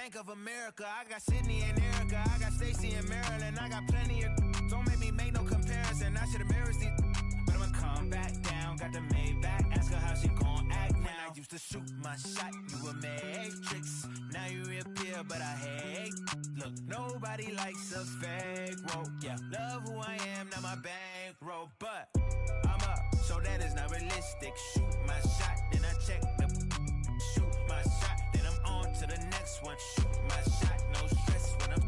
Bank of America. I got Sydney and Erica. I got Stacy and Maryland. I got plenty of. Don't make me make no comparison. I should embarrass these. But I'ma come back down. Got the Maybach. Ask her how she gon' act now. I used to shoot my shot. You a matrix. Now you reappear, but I hate. Look, nobody likes a fake rope. Yeah, love who I am, not my bankroll. But I'm up, so that is not realistic. Shoot my shot, then I check the. Shoot my shot, then I'm on to the next one. Shoot my shot, no stress when I'm.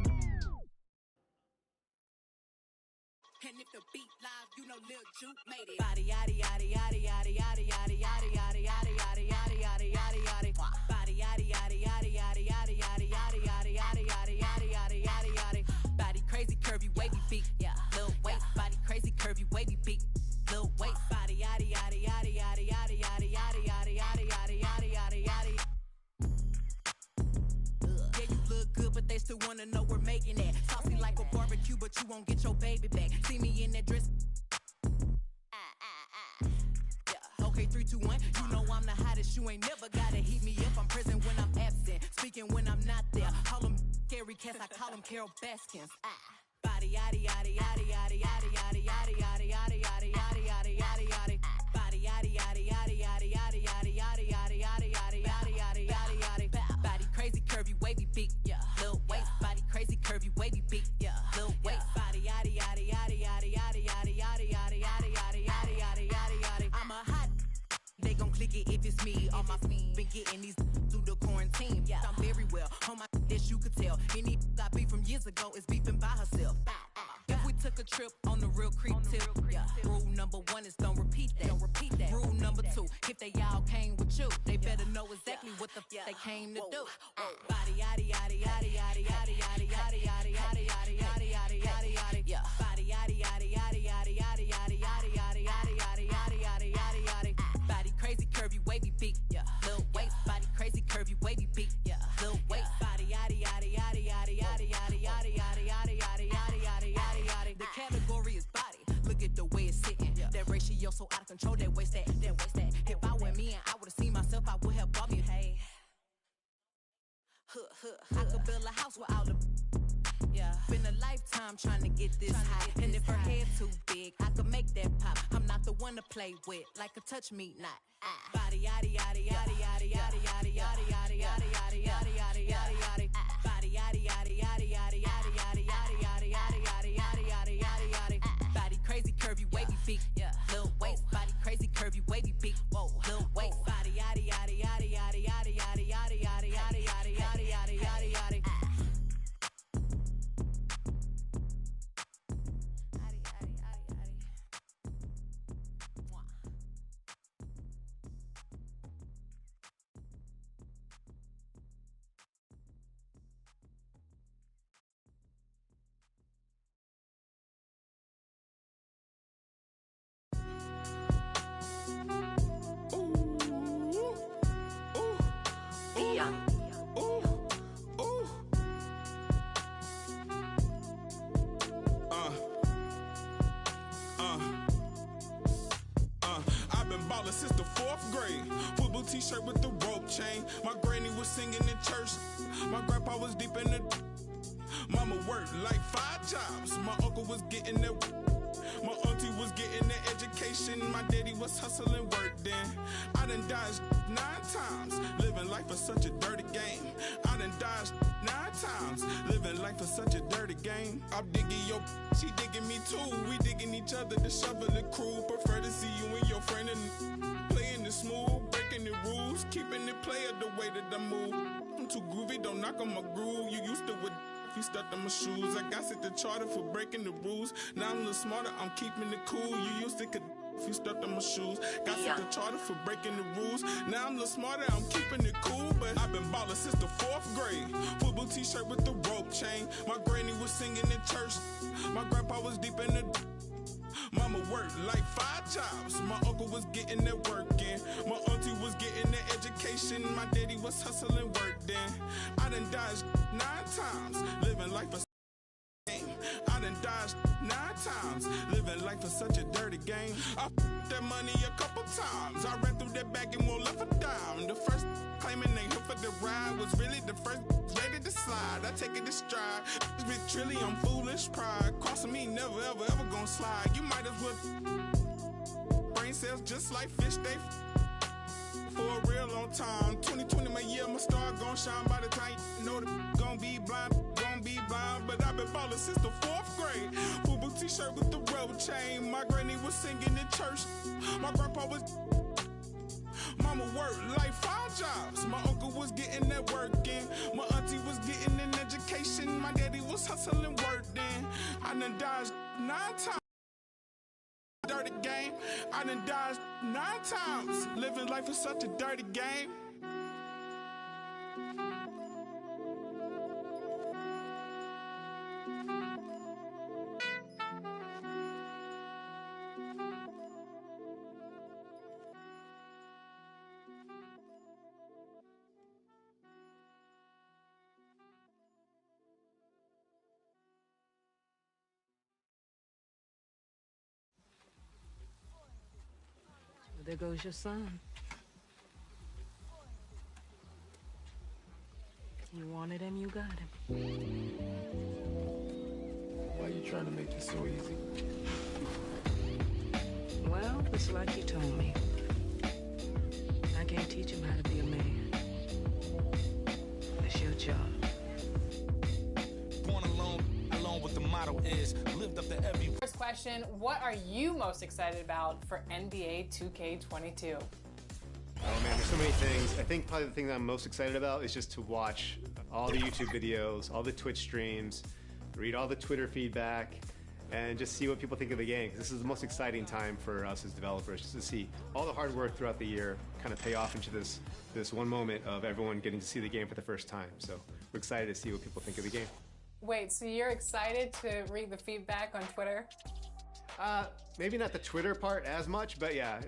And if the beat live, you know Lil Juke made it. Body yaddy yaddy yaddy yaddy yaddy yaddy yaddy yaddy yaddy yaddy yaddy yaddy yaddy yaddy. Body yaddy yaddy yaddy yaddy yaddy yaddy yaddy yaddy yaddy yaddy yaddy yaddy yaddy yaddy. Body crazy, curvy, wavy beat. Yeah, Lil Wait. Body crazy, curvy, wavy beat. Lil Wait. Body yaddy yaddy yaddy yaddy yaddy yaddy yaddy yaddy yaddy yaddy yaddy yaddy yaddy. Yeah, you look good, but they still wanna know we're making it. Saucy like a barbecue, but you won't get your baby back. See me in that dress. Yeah. Okay, 3, 2, 1. You know I'm the hottest. You ain't never gotta heat me up. I'm present when I'm absent, speaking when I'm not there. Call them scary cats. I call them Carol Baskins. Body yaddy yaddy yaddy yaddy yaddy yaddy yaddy yaddy yaddy yaddy yaddy yaddy yaddy yaddy. Body yaddy yaddy yaddy yaddy yaddy yaddy yaddy yaddy yaddy yaddy yaddy yaddy yaddy yaddy. Body crazy, curvy, wavy beat. Yeah, Lil Wait. Body crazy, curvy, wavy beat. Yeah, Lil Wait. Body yaddy yaddy yaddy yaddy yaddy yaddy yaddy yaddy yaddy yaddy yaddy yaddy yaddy yaddy. I'm a hot. They gon' click it if it's me. All my been getting these through the quarantine. Yeah, I'm very well on my as you could tell. Any I beef from years ago is beefing by herself. If we took a trip on the real creep tip, yeah. Rule number 1 is don't repeat that. Don't repeat that. Rule number 2, if they all came with you, they better know exactly what the they came to do. Body yaddy yaddy yaddy yaddy yaddy yaddy yaddy yaddy yaddy yaddy yaddy yaddy yaddy yaddy. Yeah. Body yaddy yaddy yaddy yaddy yaddy yaddy yaddy yaddy yaddy yaddy yaddy yaddy yaddy yaddy. Body crazy, curvy, wavy beat. Yeah. Lil Wait. Body crazy, curvy, wavy beat. Yeah. Lil Wait. Body yaddy yaddy yaddy yaddy yaddy yaddy yaddy yaddy yaddy yaddy yaddy yaddy yaddy yaddy. The category is body. Look at the way it's sitting. That ratio so out of control. That waist that. If I were me and I would've seen myself, I would have bought me. Hey. I could build a house with all the. Yeah. Been a lifetime trying to get this high. And if her head too big, I could make that pop. I'm not the one to play with, like a touch me not. Body yaddy yaddy yaddy yaddy yaddy yaddy yaddy yaddy yaddy yaddy yaddy yaddy yaddy yaddy. Body yaddy yaddy yaddy yaddy yaddy yaddy yaddy yaddy yaddy yaddy yaddy yaddy yaddy yaddy. Body crazy, curvy, wavy beat. Yeah. Lil Wait. Body crazy, curvy, wavy beat. Whoa. Lil Wait. Body yaddy yaddy yaddy yaddy yaddy yaddy yaddy yaddy yaddy yaddy yaddy yaddy yaddy yaddy. I've been ballin' since the 4th grade. Football t-shirt with the rope chain. My granny was singing in church. My grandpa was deep in the. Mama worked like 5 jobs. My uncle was getting that. My auntie was getting that education. My daddy was hustling work then. I done dodged 9 times. Living life is such a dirty game. I done dodged 9 times. Living life is such a dirty game. I'm digging your, she digging me too. We digging each other, the shovel and crew. Prefer to see you and your friend and playing it smooth, breaking the rules, keeping it player the way that I move. I'm too groovy, don't knock on my groove. You used to with. You stuck on my shoes. I got set the charter for breaking the rules. Now I'm a little smarter, I'm keeping it cool. You used to if you stuck on my shoes. Got set the charter for breaking the rules. Now I'm a little smarter, I'm keeping it cool. But I've been ballin' since the 4th grade. Football t-shirt with the rope chain. My granny was singing in church. My grandpa was deep in the. Mama worked like 5 jobs. My uncle was getting that work in. My auntie was getting that education. My daddy was hustling work then. I done dodged 9 times. Living life a game. I done dodged 9 times. Living life is such a dirty game. I that money a couple times. I ran that bag and won't left a dime. The first claiming they here for the ride was really the first ready to slide. I take it to stride. This bitch trilly, I'm foolish. Pride crossing me, never, ever, ever gonna slide. You might as well. Brain cells just like fish, they for a real long time. 2020, my year, my star gon' shine by the time you know the gon' be blind. But I've been ballin' since the 4th grade. Fubu t-shirt with the road chain. My granny was singing in church. My grandpa was. Mama worked like 5 jobs. My uncle was getting that work in. My auntie was getting an education. My daddy was hustling work then. I done dodged 9 times. Dirty game. I done dodged 9 times. Living life is such a dirty game. There goes your son. You wanted him, you got him. Why are you trying to make this so easy? Well, it's like you told me. I can't teach him how to be a man. It's your job. Born alone with the motto is lived up to every. First question, what are you most excited about for NBA 2K22? Oh man, there's so many things. I think probably the thing that I'm most excited about is just to watch all the YouTube videos, all the Twitch streams, read all the Twitter feedback, and just see what people think of the game. This is the most exciting time for us as developers, just to see all the hard work throughout the year kind of pay off into this one moment of everyone getting to see the game for the first time. So we're excited to see what people think of the game. Wait, so you're excited to read the feedback on Twitter? Maybe not the Twitter part as much, but yeah,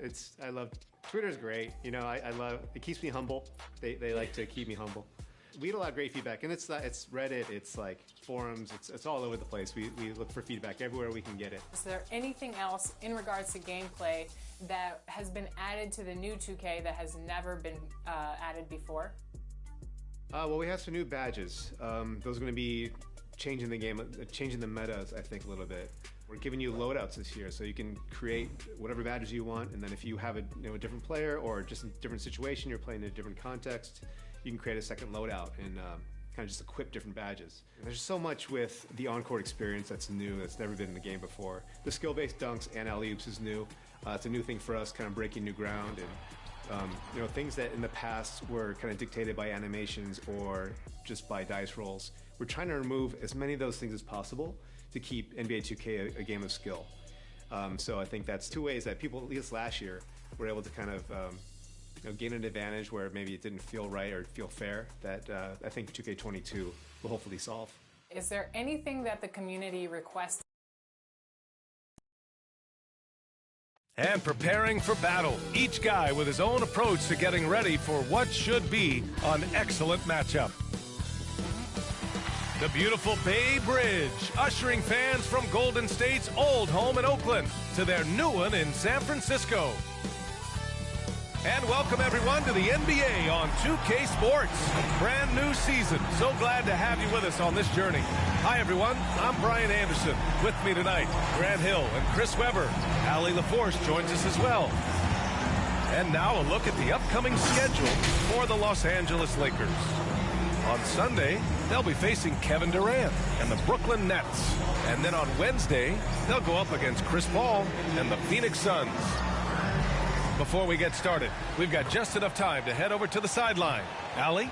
I love Twitter's great. You know, I love it. Keeps me humble. They like to keep me humble. We get a lot of great feedback, and it's Reddit, it's like forums, it's all over the place. We look for feedback everywhere we can get it. Is there anything else in regards to gameplay that has been added to the new 2K that has never been added before? Well, we have some new badges. Those are going to be changing the game, changing the metas, I think, a little bit. We're giving you loadouts this year, so you can create whatever badges you want, and then if you have a different player or just a different situation, you're playing in a different context, you can create a second loadout and kind of just equip different badges. And there's so much with the on-court experience that's new, that's never been in the game before. The skill-based dunks and alley-oops is new. It's a new thing for us, kind of breaking new ground, and things that in the past were kind of dictated by animations or just by dice rolls. We're trying to remove as many of those things as possible to keep NBA 2K a game of skill. So I think that's two ways that people, at least last year, were able to kind of gain an advantage where maybe it didn't feel right or feel fair, that I think 2K22 will hopefully solve. Is there anything that the community requests? And preparing for battle, each guy with his own approach to getting ready for what should be an excellent matchup. The beautiful Bay Bridge, ushering fans from Golden State's old home in Oakland to their new one in San Francisco. And welcome everyone to the NBA on 2K Sports. Brand new season. So glad to have you with us on this journey. Hi everyone, I'm Brian Anderson. With me tonight, Grant Hill and Chris Webber. Allie LaForce joins us as well. And now a look at the upcoming schedule for the Los Angeles Lakers. On Sunday, they'll be facing Kevin Durant and the Brooklyn Nets. And then on Wednesday, they'll go up against Chris Paul and the Phoenix Suns. Before we get started, we've got just enough time to head over to the sideline. Allie?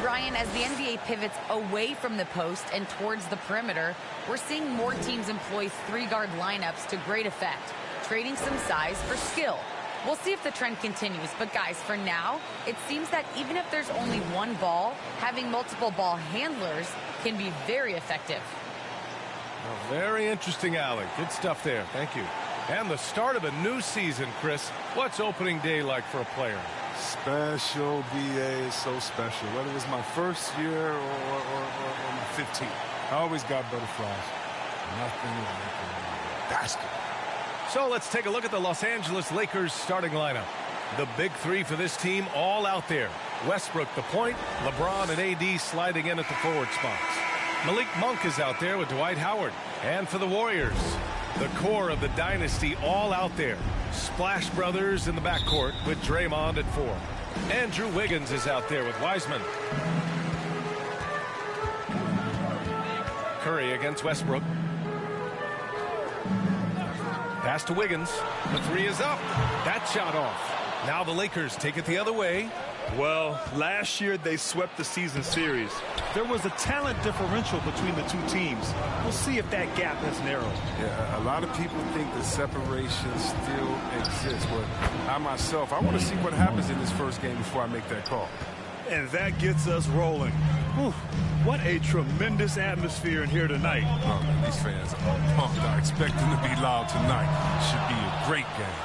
Ryan, as the NBA pivots away from the post and towards the perimeter, we're seeing more teams employ three-guard lineups to great effect, trading some size for skill. We'll see if the trend continues, but guys, for now, it seems that even if there's only one ball, having multiple ball handlers can be very effective. Well, very interesting, Allie. Good stuff there. Thank you. And the start of a new season, Chris. What's opening day like for a player? Special, BA is so special. Whether it was my first year or my 15th, I always got butterflies. Nothing like basketball. So let's take a look at the Los Angeles Lakers starting lineup. The big three for this team all out there. Westbrook the point. LeBron and AD sliding in at the forward spots. Malik Monk is out there with Dwight Howard. And for the Warriors, the core of the dynasty all out there. Splash Brothers in the backcourt with Draymond at 4. Andrew Wiggins is out there with Wiseman. Curry against Westbrook. Pass to Wiggins. The three is up. That shot off. Now the Lakers take it the other way. Well, last year they swept the season series. There was a talent differential between the two teams. We'll see if that gap has narrowed. Yeah, a lot of people think the separation still exists, but I myself, I want to see what happens in this first game before I make that call. And that gets us rolling. Whew, what a tremendous atmosphere in here tonight. Oh, man, these fans are pumped. I expect them to be loud tonight. Should be a great game.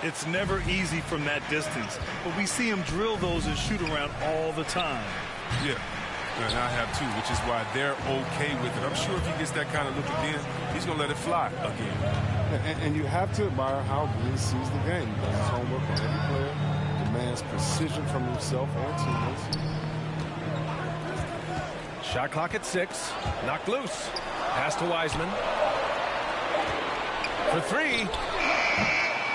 It's never easy from that distance, but we see him drill those and shoot around all the time. Yeah, and I have too, which is why they're okay with it. I'm sure if he gets that kind of look again, he's going to let it fly again. And you have to admire how Green sees the game. He does his homework on every player, demands precision from himself and teammates. Shot clock at 6. Knocked loose. Pass to Wiseman. For 3.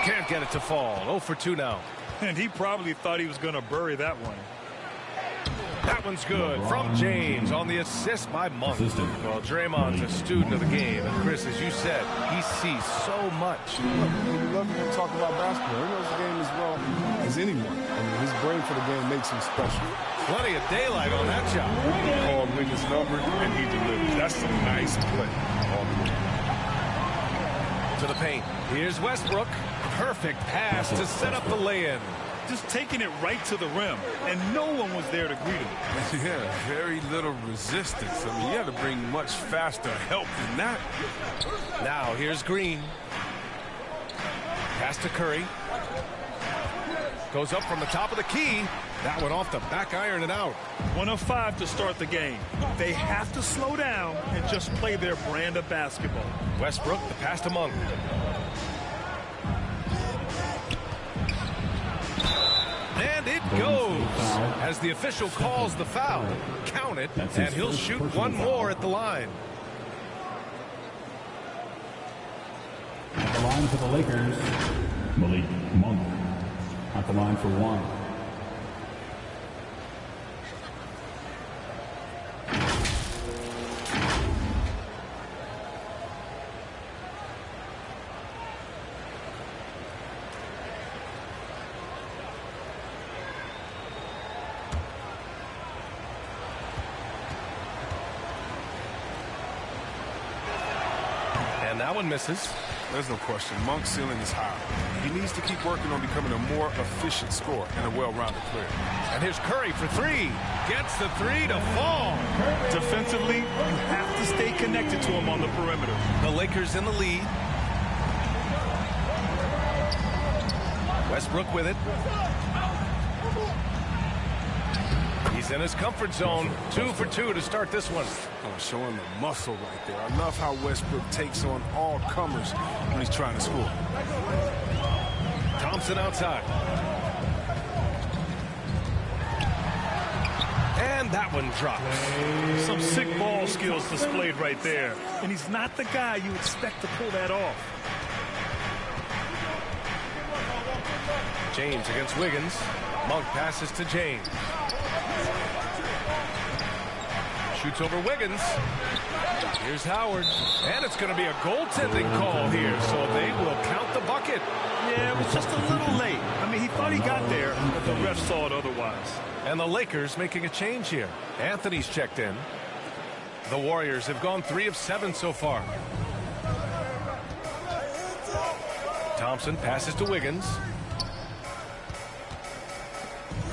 Can't get it to fall. 0 for 2 now. And he probably thought he was going to bury that one. That one's good from James on the assist by Monk. Well, Draymond's a student of the game. And Chris, as you said, he sees so much. He loves to talk about basketball. He knows the game as well as anyone. I mean, his brain for the game makes him special. Plenty of daylight on that shot. Called Wiggins' number, and he delivered. That's a nice play. To the paint. Here's Westbrook. Perfect pass to set up the lay-in. Just taking it right to the rim, and no one was there to greet him. Yeah, very little resistance. I mean, you had to bring much faster help than that. Now here's Green. Pass to Curry. Goes up from the top of the key. That one off the back iron and out. 1 of 5 to start the game. They have to slow down and just play their brand of basketball. Westbrook, the pass to Monk. And it goes as the official calls the foul. Count it, and he'll shoot one more at the line. At the line for the Lakers, Malik Monk. At the line for 1. And that one misses. There's no question. Monk's ceiling is high. He needs to keep working on becoming a more efficient scorer and a well-rounded player. And here's Curry for 3. Gets the 3 to fall. Defensively, you have to stay connected to him on the perimeter. The Lakers in the lead. Westbrook with it. He's in his comfort zone. 2 for 2 to start this one. Oh, showing the muscle right there. I love how Westbrook takes on all comers when he's trying to score. Thompson outside. And that one drops. Some sick ball skills displayed right there. And he's not the guy you expect to pull that off. James against Wiggins. Monk passes to James. Shoots over Wiggins. Here's Howard. And it's going to be a goaltending call here, so they will count the bucket. Yeah, it was just a little late. I mean, he thought he got there, but the ref saw it otherwise. And the Lakers making a change here. Anthony's checked in. The Warriors have gone 3 of 7 so far. Thompson passes to Wiggins.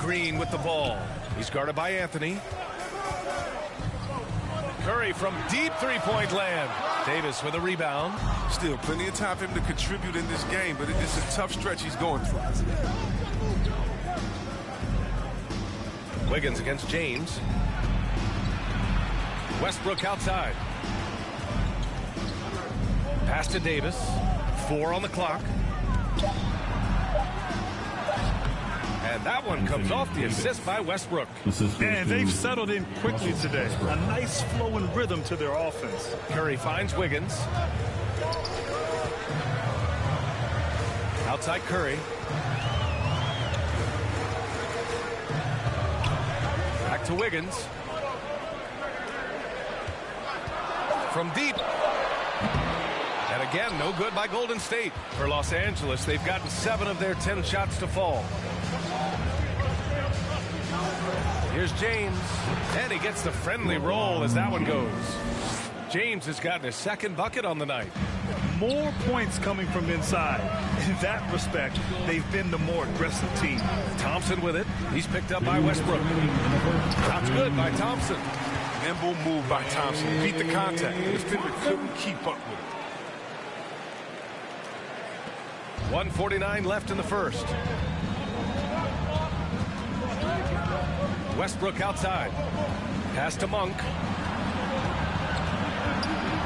Green with the ball. He's guarded by Anthony. Curry from deep three-point land. Davis with a rebound. Still plenty of time for him to contribute in this game, but it's a tough stretch he's going through. Wiggins against James. Westbrook outside. Pass to Davis. 4 on the clock. And that one comes off the assist by Westbrook. And they've settled in quickly today. A nice flow and rhythm to their offense. Curry finds Wiggins. Outside Curry. Back to Wiggins. From deep. And again, no good by Golden State. For Los Angeles, they've gotten 7 of their 10 shots to fall. Here's James. And he gets the friendly roll as that one goes. James has gotten his second bucket on the night. More points coming from inside. In that respect, they've been the more aggressive team. Thompson with it. He's picked up by Westbrook. Shot's good by Thompson. Nimble move by Thompson. Beat the contact. The defender couldn't keep up with it. 1:49 left in the first. Westbrook outside. Pass to Monk.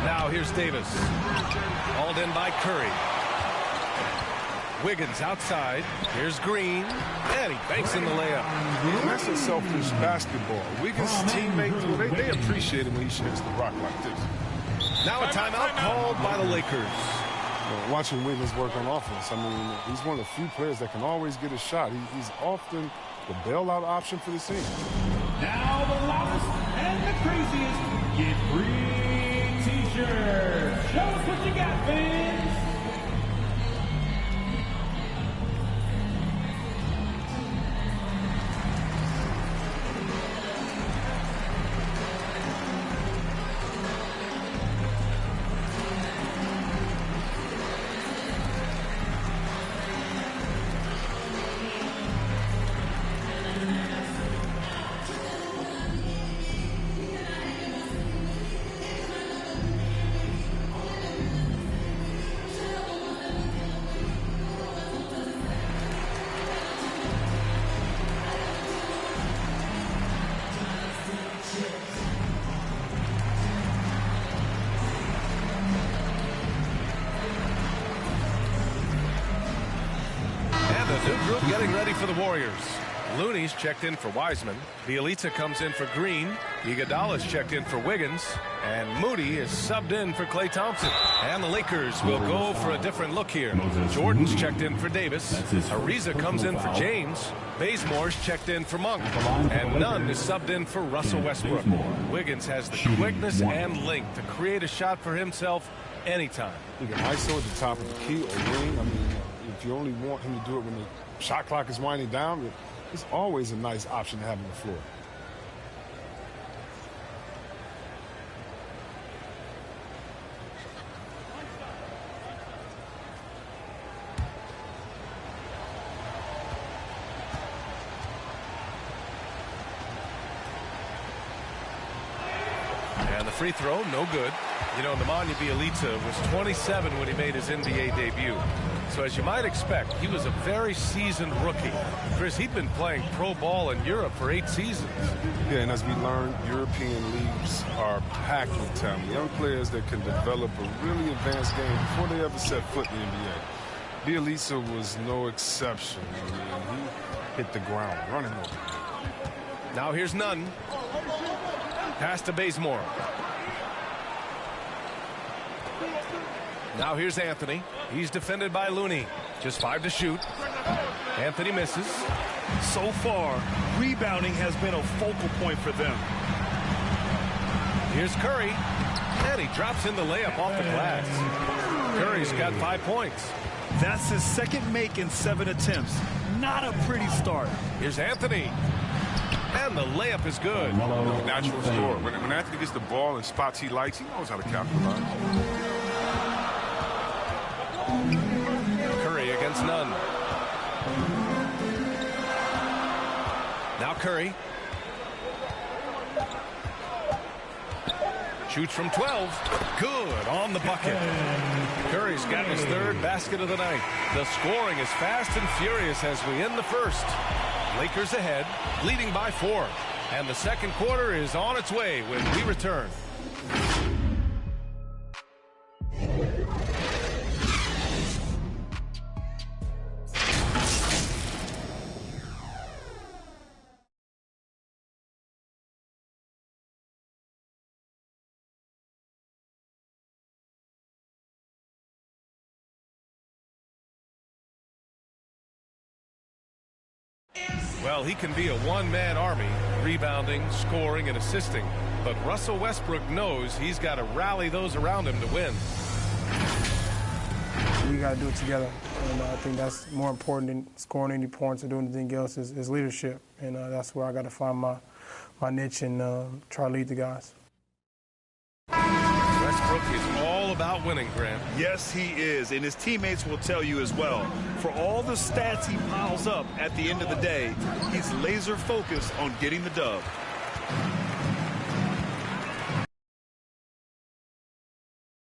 Now here's Davis. Hauled in by Curry. Wiggins outside. Here's Green. And he banks in the layup. That's a selfish basketball. Wiggins' teammates, well, they appreciate it when he shoots the rock like this. Now a timeout called by the Lakers. Watching Wiggins work on offense, I mean, he's one of the few players that can always get a shot. He's often the bailout option for the team. Now the loudest and the craziest get free t-shirts. Show us what you got, fans. Getting ready for the Warriors. Looney's checked in for Wiseman. Bielitsa comes in for Green. Iguodala's checked in for Wiggins. And Moody is subbed in for Klay Thompson. And the Lakers will go for a different look here. Jordan's checked in for Davis. Ariza comes in for James. Bazemore's checked in for Monk. And Nunn is subbed in for Russell Westbrook. Wiggins has the quickness and length to create a shot for himself anytime. You can ISO at the top of the key or wing. I mean, if you only want him to do it when the shot clock is winding down, it's always a nice option to have on the floor. And the free throw, no good. You know, Nemanja Bjelica was 27 when he made his NBA debut. So as you might expect, he was a very seasoned rookie. Chris, he'd been playing pro ball in Europe for 8 seasons. Yeah, and as we learned, European leagues are packed with talent. Young players that can develop a really advanced game before they ever set foot in the NBA. Bjelica was no exception. I mean, he hit the ground running over. Now here's Nunn. Pass to Bazemore. Now here's Anthony. He's defended by Looney. Just 5 to shoot. Anthony misses. So far, rebounding has been a focal point for them. Here's Curry. And he drops in the layup off the glass. Curry's got 5 points. That's his second make in 7 attempts. Not a pretty start. Here's Anthony. And the layup is good. Natural score. When Anthony gets the ball in spots he likes, he knows how to capitalize. Curry against Nunn. Now Curry. Shoots from 12. Good on the bucket. Curry's got his 3rd basket of the night. The scoring is fast and furious as we end the first. Lakers ahead, leading by 4. And the second quarter is on its way when we return. Well, he can be a one-man army, rebounding, scoring, and assisting. But Russell Westbrook knows he's got to rally those around him to win. We got to do it together. And I think that's more important than scoring any points or doing anything else is leadership. And that's where I got to find my niche and try to lead the guys. Westbrook is all about winning, Grant. Yes, he is, and his teammates will tell you as well. For all the stats he piles up at the end of the day, he's laser focused on getting the dub.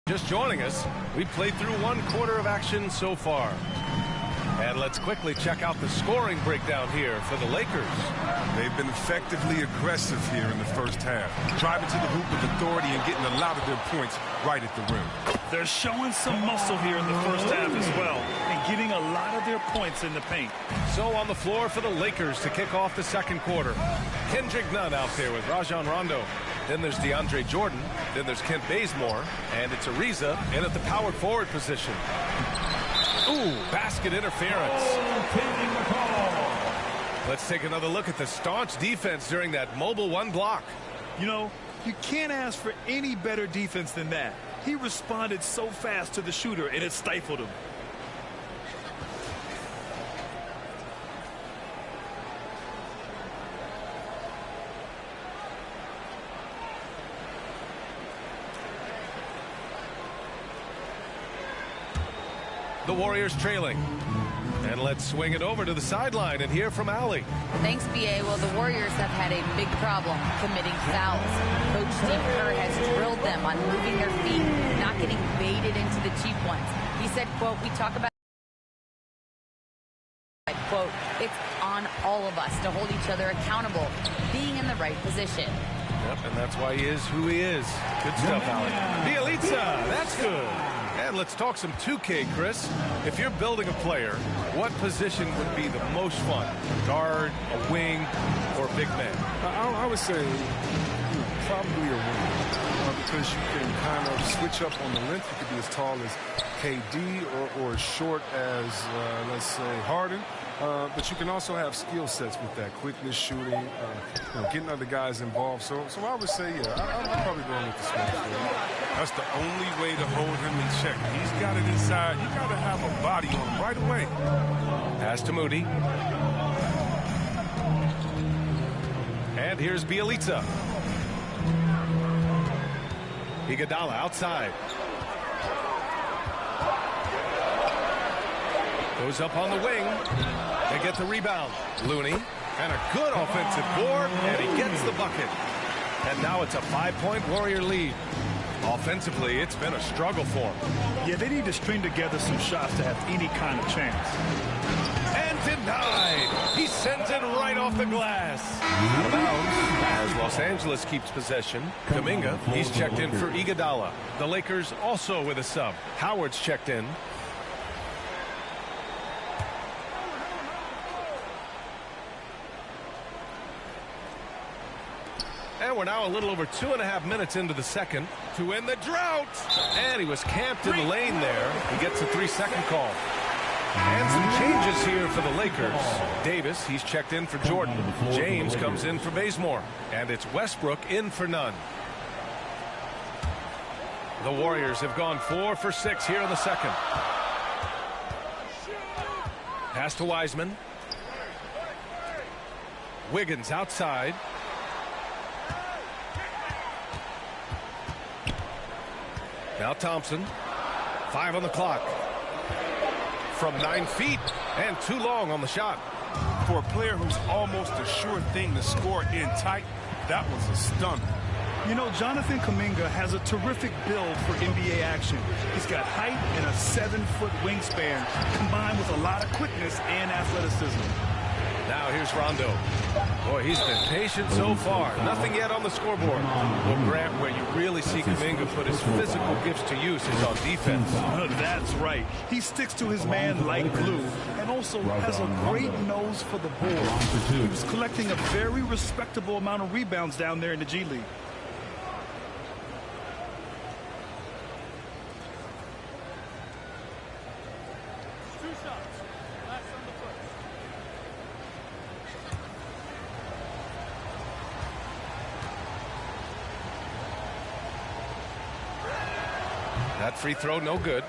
Just joining us, we played through 1/4 of action so far. And let's quickly check out the scoring breakdown here for the Lakers. They've been effectively aggressive here in the first half, driving to the hoop with authority and getting a lot of their points right at the rim. They're showing some muscle here in the first half as well, and getting a lot of their points in the paint. So on the floor for the Lakers to kick off the second quarter. Kendrick Nunn out there with Rajon Rondo. Then there's DeAndre Jordan. Then there's Kent Bazemore. And it's Ariza in at the power forward position. Ooh, basket interference. Let's take another look at the staunch defense during that mobile one block. You know, you can't ask for any better defense than that. He responded so fast to the shooter, and it stifled him. The Warriors trailing. And let's swing it over to the sideline and hear from Allie. Thanks, B.A. Well, the Warriors have had a big problem committing fouls. Coach Steve Kerr has drilled them on moving their feet, not getting baited into the cheap ones. He said, quote, we talk about, quote, it's on all of us to hold each other accountable, being in the right position. Yep, and that's why he is who he is. Good stuff, Allie. Bielitsa, that's good. And let's talk some 2K, Chris. If you're building a player, what position would be the most fun? Guard, a wing, or a big man? I would say probably a wing, because you can kind of switch up on the length. You could be as tall as KD or as short as, let's say, Harden. But you can also have skill sets with that, quickness, shooting, getting other guys involved. So I would say, yeah, I'm probably going with the small forward. That's the only way to hold him in check. He's got it inside. You got to have a body on him right away. Pass to Moody. And here's Bielitsa. Iguodala outside. Goes up on the wing. They get the rebound. Looney. And a good offensive board. And he gets the bucket. And now it's a 5-point Warrior lead. Offensively, it's been a struggle for them. Yeah, they need to string together some shots to have any kind of chance. And denied. He sends it right off the glass. Out of bounds as Los Angeles keeps possession. Kuminga, he's checked in for Iguodala. The Lakers also with a sub. Howard's checked in. And we're now a little over 2.5 minutes into the second to end the drought. And he was camped in the lane there. He gets a 3-second call. And some changes here for the Lakers. Davis, he's checked in for Jordan. James comes in for Bazemore. And it's Westbrook in for Nunn. The Warriors have gone 4 for 6 here in the second. Pass to Wiseman. Wiggins outside. Now Thompson. 5 on the clock. From 9 feet and too long on the shot. For a player who's almost a sure thing to score in tight, that was a stunner. You know, Jonathan Kuminga has a terrific build for NBA action. He's got height and a 7-foot wingspan, combined with a lot of quickness and athleticism. Now here's Rondo. Boy, he's been patient so far. Nothing yet on the scoreboard. Well, Grant, where you really see Kuminga put his physical gifts to use is on defense. That's right. He sticks to his man like glue and also has a great nose for the ball. He was collecting a very respectable amount of rebounds down there in the G League. That free throw, no good.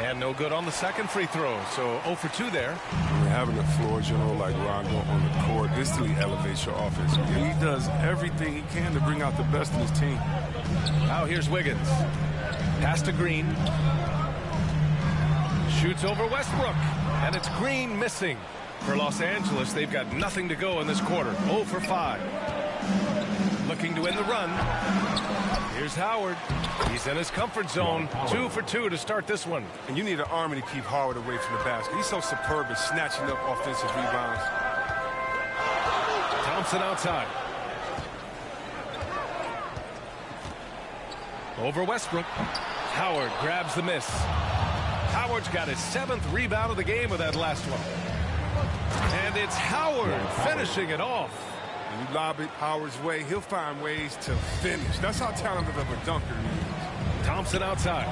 And no good on the second free throw, so 0 for 2 there. Having a floor general like Rondo on the court instantly elevates your offense. He does everything he can to bring out the best in his team. Now here's Wiggins. Pass to Green. Shoots over Westbrook. And it's Green missing. For Los Angeles, they've got nothing to go in this quarter. 0 for 5. Looking to win the run. Here's Howard. He's in his comfort zone. 2 for 2 to start this one. And you need an army to keep Howard away from the basket. He's so superb at snatching up offensive rebounds. Thompson outside. Over Westbrook. Howard grabs the miss. Howard's got his 7th rebound of the game with that last one. And it's Howard finishing it off. When you lob it Howard's way, he'll find ways to finish. That's how talented of a dunker he is. Thompson outside.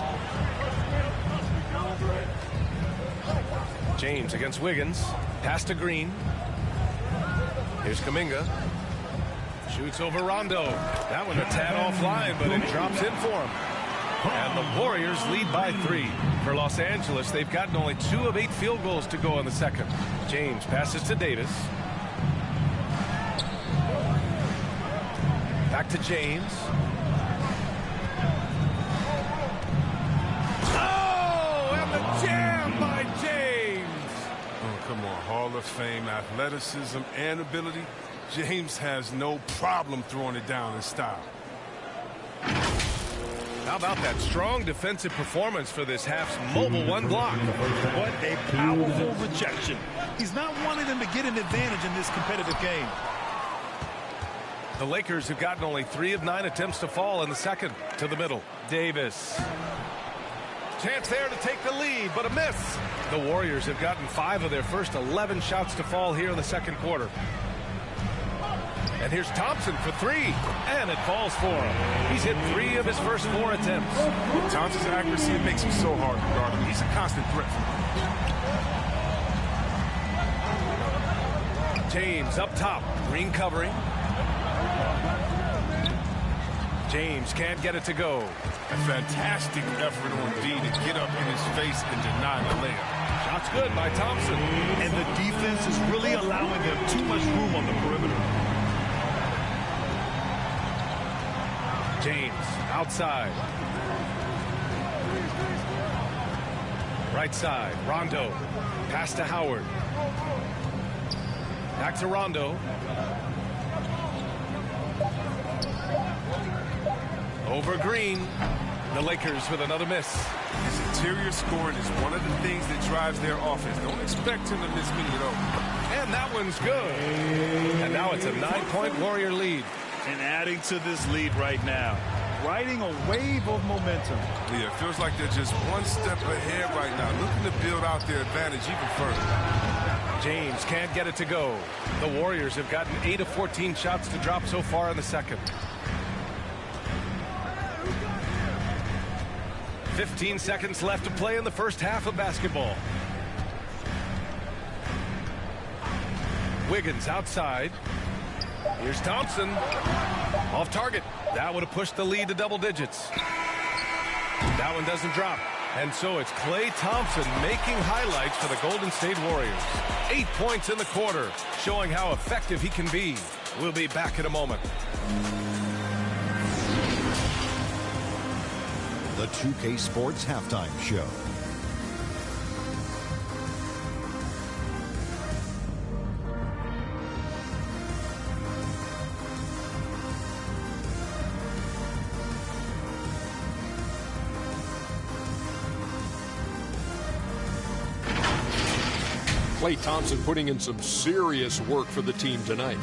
James against Wiggins. Pass to Green. Here's Kuminga. Shoots over Rondo. That one a tad offline, but it drops in for him. And the Warriors lead by 3. For Los Angeles, they've gotten only 2 of 8 field goals to go in the second. James passes to Davis. Back to James. Oh, and the jam by James. Oh, come on. Hall of Fame athleticism and ability. James has no problem throwing it down in style. How about that strong defensive performance for this half's mobile one block? What a powerful rejection. He's not wanting them to get an advantage in this competitive game. The Lakers have gotten only 3 of 9 attempts to fall in the second. To the middle. Davis. Chance there to take the lead, but a miss. The Warriors have gotten 5 of their first 11 shots to fall here in the second quarter. And here's Thompson for 3, and it falls for him. He's hit 3 of his first 4 attempts. Thompson's accuracy makes him so hard to guard. I mean, he's a constant threat for him. James up top. Green covering. James can't get it to go. A fantastic effort on D to get up in his face and deny the layup. Shot's good by Thompson. And the defense is really allowing them too much room on the perimeter. James outside. Right side. Rondo. Pass to Howard. Back to Rondo. Over Green. The Lakers with another miss. His interior scoring is one of the things that drives their offense. Don't expect him to miss many of those. And that one's good. And now it's a 9-point Warrior lead. And adding to this lead right now. Riding a wave of momentum. Yeah, it feels like they're just one step ahead right now, looking to build out their advantage even further. James can't get it to go. The Warriors have gotten 8 of 14 shots to drop so far in the second. 15 seconds left to play in the first half of basketball. Wiggins outside. Here's Thompson. Off target. That would have pushed the lead to double digits. That one doesn't drop. And so it's Klay Thompson making highlights for the Golden State Warriors. 8 points in the quarter, showing how effective he can be. We'll be back in a moment. The 2K Sports Halftime Show. Klay Thompson putting in some serious work for the team tonight.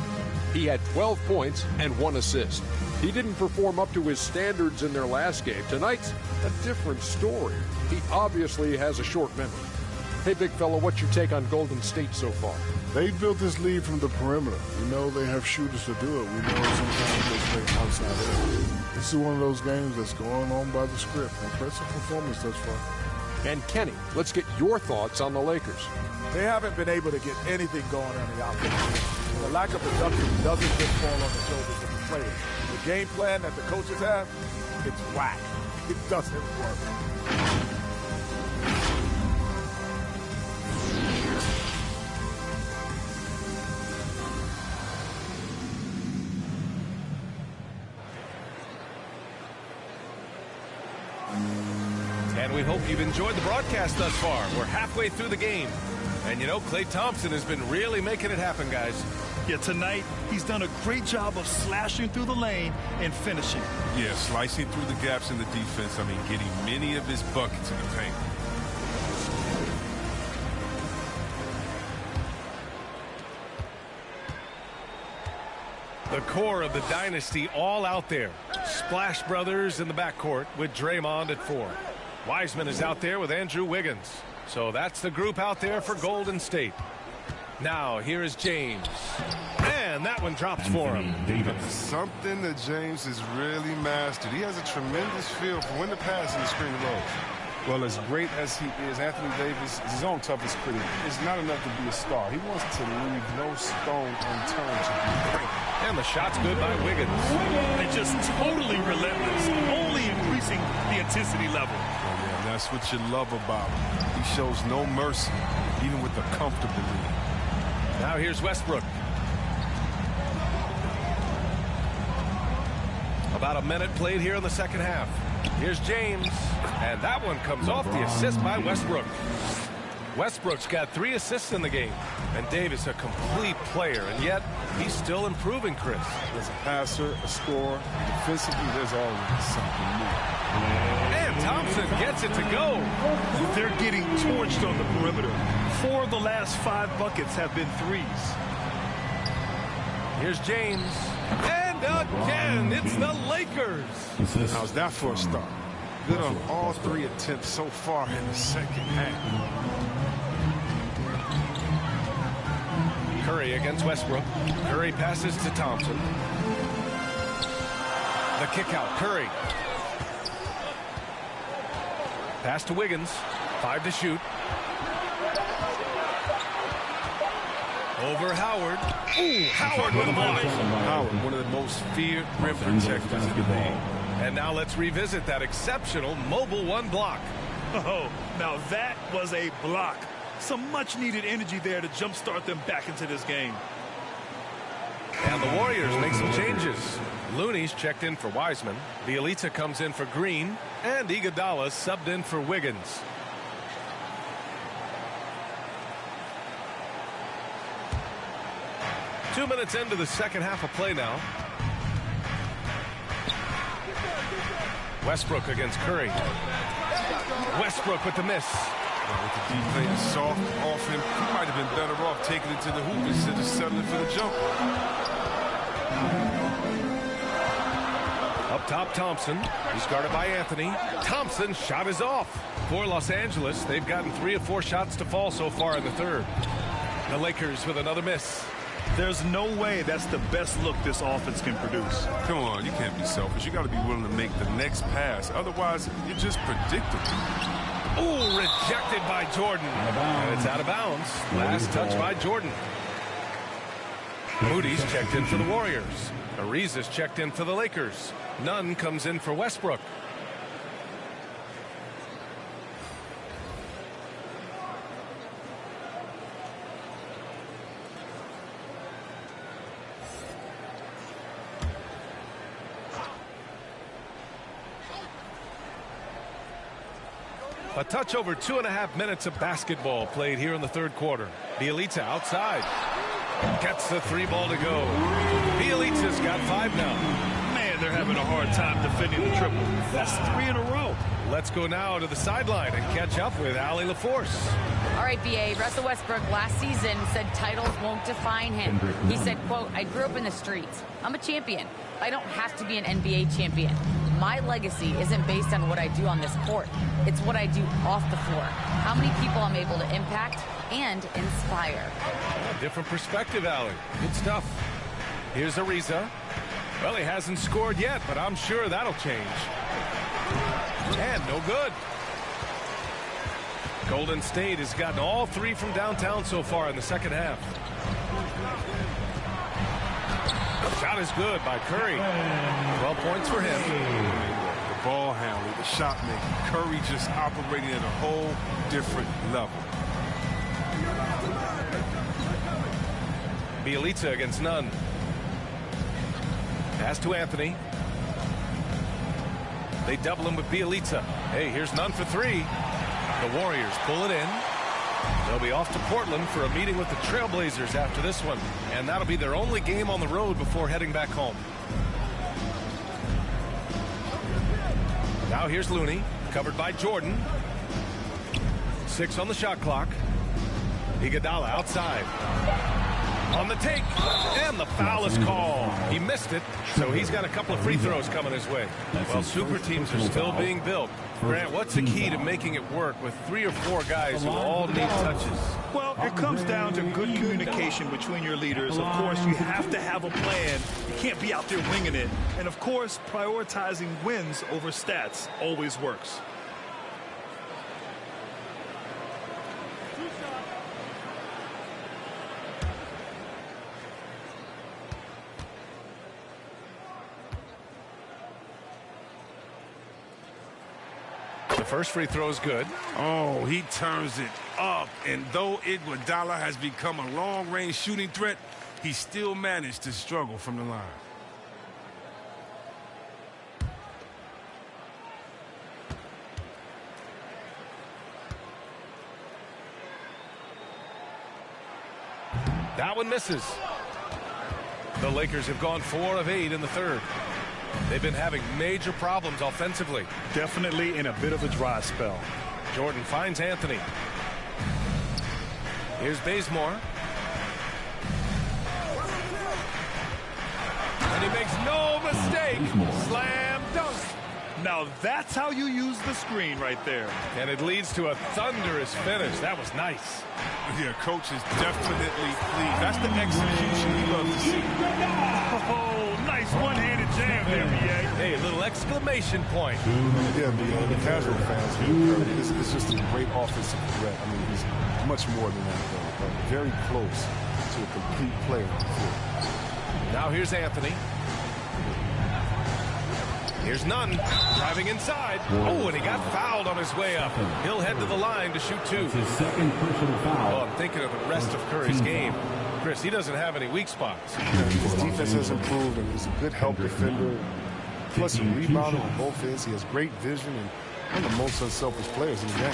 He had 12 points and 1 assist. He didn't perform up to his standards in their last game. Tonight's a different story. He obviously has a short memory. Hey, big fella, what's your take on Golden State so far? They built this lead from the perimeter. We know they have shooters to do it. We know sometimes they play outside in. This is one of those games that's going on by the script. Impressive performance thus far. And Kenny, let's get your thoughts on the Lakers. They haven't been able to get anything going on the offense. The lack of production doesn't just fall on the shoulders of the players. The game plan that the coaches have, it's whack. It doesn't work. And we hope you've enjoyed the broadcast thus far. We're halfway through the game. And you know, Klay Thompson has been really making it happen, guys. Yeah, tonight, he's done a great job of slashing through the lane and finishing. Yeah, slicing through the gaps in the defense. I mean, getting many of his buckets in the paint. The core of the dynasty all out there. Splash Brothers in the backcourt with Draymond at 4. Wiseman is out there with Andrew Wiggins. So that's the group out there for Golden State. Now, here is James. And that one drops for him. Something that James has really mastered. He has a tremendous feel for when to pass in the screen and roll. Well, as great as he is, Anthony Davis is his own toughest critic. It's not enough to be a star. He wants to leave no stone unturned to be great. And the shot's good by Wiggins. And just totally relentless, only increasing the intensity level. Oh, yeah, that's what you love about him. He shows no mercy, even with a comfortable lead. Now here's Westbrook. About a minute played here in the second half. Here's James. And that one comes off the assist by Westbrook. Westbrook's got 3 assists in the game. And Davis a complete player, and yet he's still improving, Chris. As a passer, a scorer, defensively, there's always something new. And Thompson gets it to go. They're getting torched on the perimeter. 4 of the last 5 buckets have been threes. Here's James. And again, it's the Lakers. How's that for a start? Good on all 3 attempts so far in the second half. Curry against Westbrook. Curry passes to Thompson. The kick out, Curry. Pass to Wiggins. 5 to shoot. Over Howard. Ooh, Howard with a block. Howard, one of the most feared rim protectors in the league. And now let's revisit that exceptional mobile 1 block. Oh, now that was a block. Some much-needed energy there to jumpstart them back into this game. And the Warriors make some changes. Looney's checked in for Wiseman. Bielitsa comes in for Green. And Iguodala subbed in for Wiggins. Two minutes into the second half of play now. Westbrook against Curry. Westbrook with the miss. With the defense soft off him, he might have been better off taking it to the hoop instead of settling for the jump. Up top, Thompson. He's guarded by Anthony. Thompson's shot is off. For Los Angeles, they've gotten 3 of 4 shots to fall so far in the third. The Lakers with another miss. There's no way that's the best look this offense can produce. Come on, you can't be selfish. You got to be willing to make the next pass. Otherwise, you're just predictable. Ooh, rejected by Jordan. And it's out of bounds. Last touch by Jordan. Moody's checked in for the Warriors. Ariza's checked in for the Lakers. Nunn comes in for Westbrook. A touch over 2.5 minutes of basketball played here in the third quarter. Bielitsa outside. Gets the 3 ball to go. Bielitsa's got 5 now. Man, they're having a hard time defending the triple. That's 3 in a row. Let's go now to the sideline and catch up with Allie LaForce. All right, B.A. Russell Westbrook last season said titles won't define him. He said, quote, I grew up in the streets. I'm a champion. I don't have to be an NBA champion. My legacy isn't based on what I do on this court. It's what I do off the floor. How many people I'm able to impact and inspire. A different perspective, Allie. Good stuff. Here's Ariza. Well, he hasn't scored yet, but I'm sure that'll change. And no good. Golden State has gotten all 3 from downtown so far in the second half. Shot is good by Curry. 12 points for him. The ball handler, the shot making. Curry just operating at a whole different level. Bielitsa against Nunn. Pass to Anthony. They double him with Bielitsa. Hey, here's Nunn for 3. The Warriors pull it in. They'll be off to Portland for a meeting with the Trailblazers after this one. And that'll be their only game on the road before heading back home. Now here's Looney, covered by Jordan. 6 on the shot clock. Iguodala outside. On the take, and the foul is called. He missed it, so he's got a couple of free throws coming his way. Well, super teams are still being built. Grant, what's the key to making it work with 3 or 4 guys who all need touches? Well, it comes down to good communication between your leaders. Of course, you have to have a plan. You can't be out there winging it. And, of course, prioritizing wins over stats always works. First free throw is good. Oh, he turns it up. And though Iguodala has become a long-range shooting threat, he still managed to struggle from the line. That one misses. The Lakers have gone 4 of 8 in the third. They've been having major problems offensively. Definitely in a bit of a dry spell. Jordan finds Anthony. Here's Bazemore. And he makes no mistake. Slam dunk. Now that's how you use the screen right there. And it leads to a thunderous finish. That was nice. Yeah, coach is definitely pleased. That's the execution he loves to see. Oh, nice one-handed jam there, B.A. Hey, a little exclamation point. Yeah, the casual fans, it's just a great offensive threat. I mean, he's much more than that, though. Very close to a complete player. Now here's Anthony. Here's Nunn driving inside. Oh, and he got fouled on his way up. He'll head to the line to shoot 2. His second personal foul. Oh, I'm thinking of the rest of Curry's game. Chris, he doesn't have any weak spots. His defense has improved, and he's a good help defender. Plus, he rebounded on both ends. He has great vision and one of the most unselfish players in the game.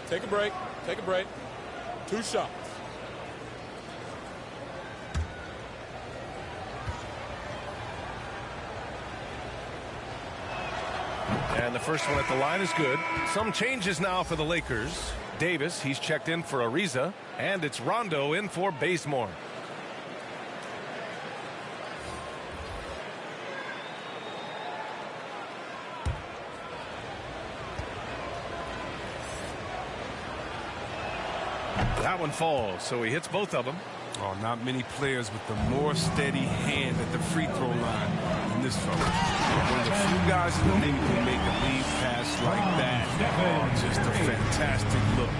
Take a break. Take a break. 2 shots. And the first one at the line is good. Some changes now for the Lakers. Davis, he's checked in for Ariza. And it's Rondo in for Bazemore. That one falls, so he hits both of them. Oh, not many players with a more steady hand at the free throw line than this fella. One of the few guys in the league who make a lead pass like that. Oh, just a fantastic look.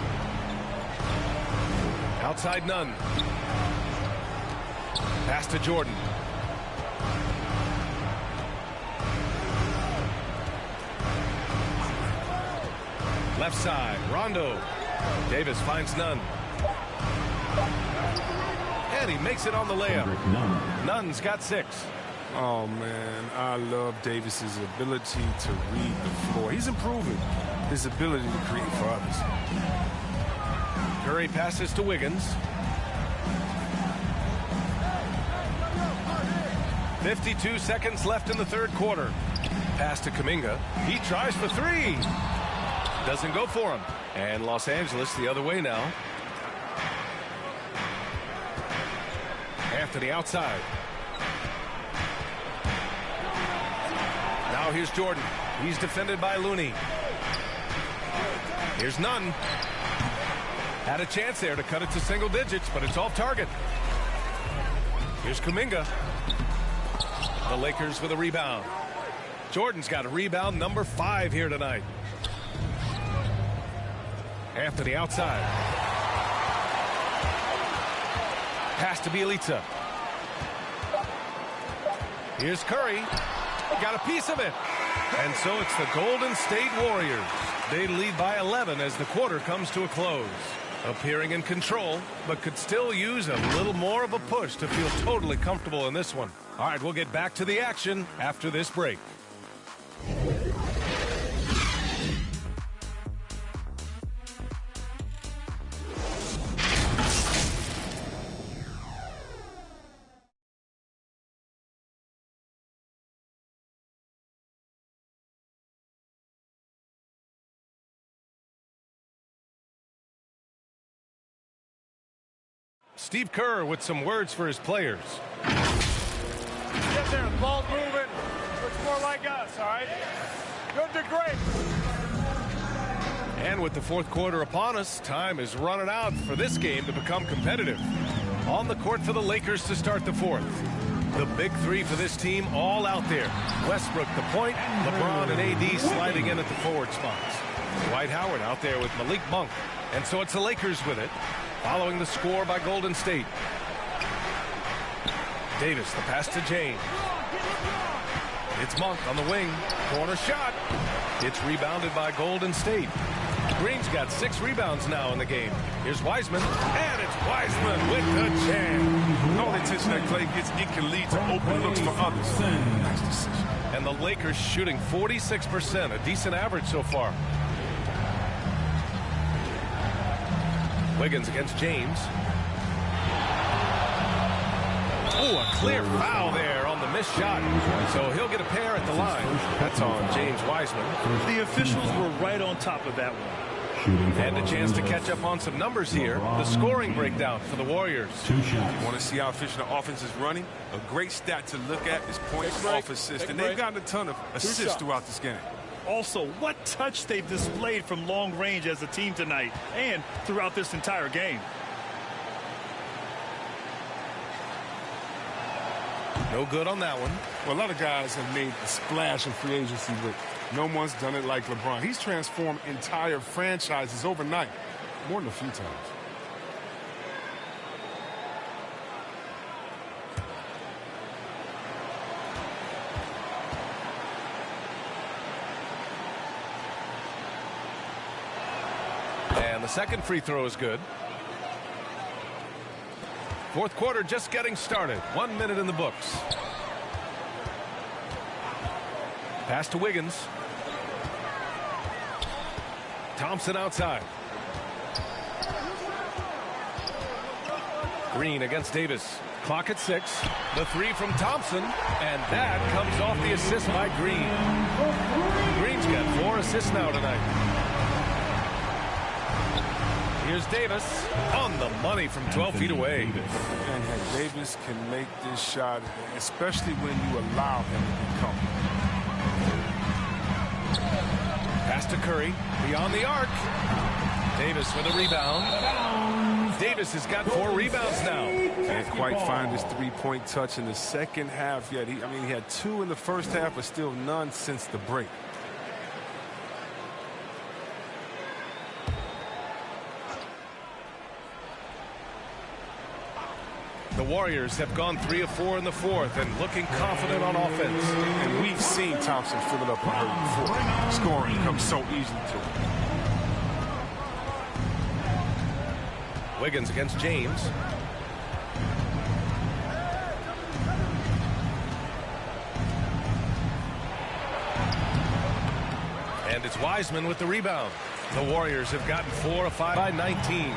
Outside Nunn. Pass to Jordan. Left side, Rondo. Davis finds Nunn. And he makes it on the layup. Nunn's got 6. Oh, man, I love Davis's ability to read the floor. He's improving his ability to create for others. Curry passes to Wiggins. 52 seconds left in the third quarter. Pass to Kuminga. He tries for 3. Doesn't go for him. And Los Angeles the other way now. After the outside. Now here's Jordan. He's defended by Looney. Here's Nunn. Had a chance there to cut it to single digits, but it's off target. Here's Kuminga. The Lakers with a rebound. Jordan's got a rebound number 5 here tonight. After the outside. Pass to Bielitsa. Here's Curry. Got a piece of it. And so it's the Golden State Warriors. They lead by 11 as the quarter comes to a close. Appearing in control, but could still use a little more of a push to feel totally comfortable in this one. All right, we'll get back to the action after this break. Steve Kerr with some words for his players. Get there, the ball's moving. Looks more like us, all right? Good to great. And with the fourth quarter upon us, time is running out for this game to become competitive. On the court for the Lakers to start the fourth. The big three for this team all out there. Westbrook the point, LeBron and AD sliding in at the forward spots. Dwight Howard out there with Malik Monk. And so it's the Lakers with it, following the score by Golden State. Davis, the pass to James. It's Monk on the wing. Corner shot. It's rebounded by Golden State. Green's got 6 rebounds now in the game. Here's Wiseman, and it's Wiseman with the jam. All the attention that Clay gets, it can lead to open looks for others. Nice decision. And the Lakers shooting 46%, a decent average so far. Wiggins against James. Oh, a clear foul there on the missed shot. So he'll get a pair at the line. That's on James Wiseman. The officials were right on top of that one. And a chance to catch up on some numbers here. The scoring breakdown for the Warriors. You want to see how efficient the offense is running? A great stat to look at is points off assist. And they've gotten a ton of assists throughout this game. Also, what touch they've displayed from long range as a team tonight and throughout this entire game. No good on that one. Well, a lot of guys have made a splash in free agency, but no one's done it like LeBron. He's transformed entire franchises overnight, more than a few times. And the second free throw is good. Fourth quarter just getting started. 1 minute in the books. Pass to Wiggins. Thompson outside. Green against Davis. Clock at 6. The three from Thompson. And that comes off the assist by Green. Green's got 4 assists now tonight. Here's Davis on the money from 12 feet away. And Davis can make this shot, especially when you allow him to be comfortable. Pass to Curry, beyond the arc. Davis with a rebound. Davis has got 4 rebounds now. Can't quite find his three-point touch in the second half yet. He had 2 in the first half, but still none since the break. The Warriors have gone 3 of 4 in the fourth and looking confident on offense. And we've seen Thompson fill it up and hurt before. Scoring comes so easily to him. Wiggins against James. And it's Wiseman with the rebound. The Warriors have gotten 4 of 5 by 19.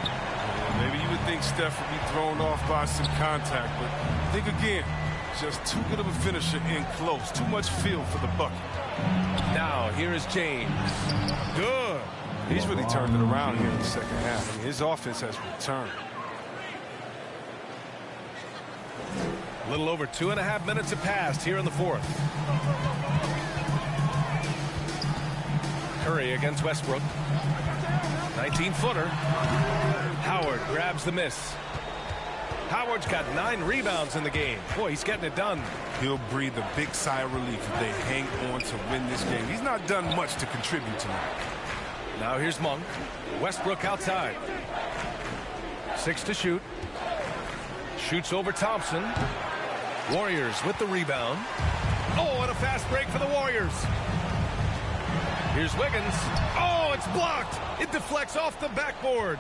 Maybe you would think Steph would be thrown off by some contact, but think again. Just too good of a finisher in close. Too much feel for the bucket. Now, here is James. Good. He's really turned it around here in the second half. I mean, his offense has returned. A little over 2.5 minutes have passed here in the fourth. Curry against Westbrook. 19-footer. Howard grabs the miss. Howard's got 9 rebounds in the game. Boy, he's getting it done. He'll breathe a big sigh of relief if they hang on to win this game. He's not done much to contribute tonight. Now here's Monk. Westbrook outside. 6 to shoot. Shoots over Thompson. Warriors with the rebound. Oh, and a fast break for the Warriors. Here's Wiggins. Oh, it's blocked. It deflects off the backboard.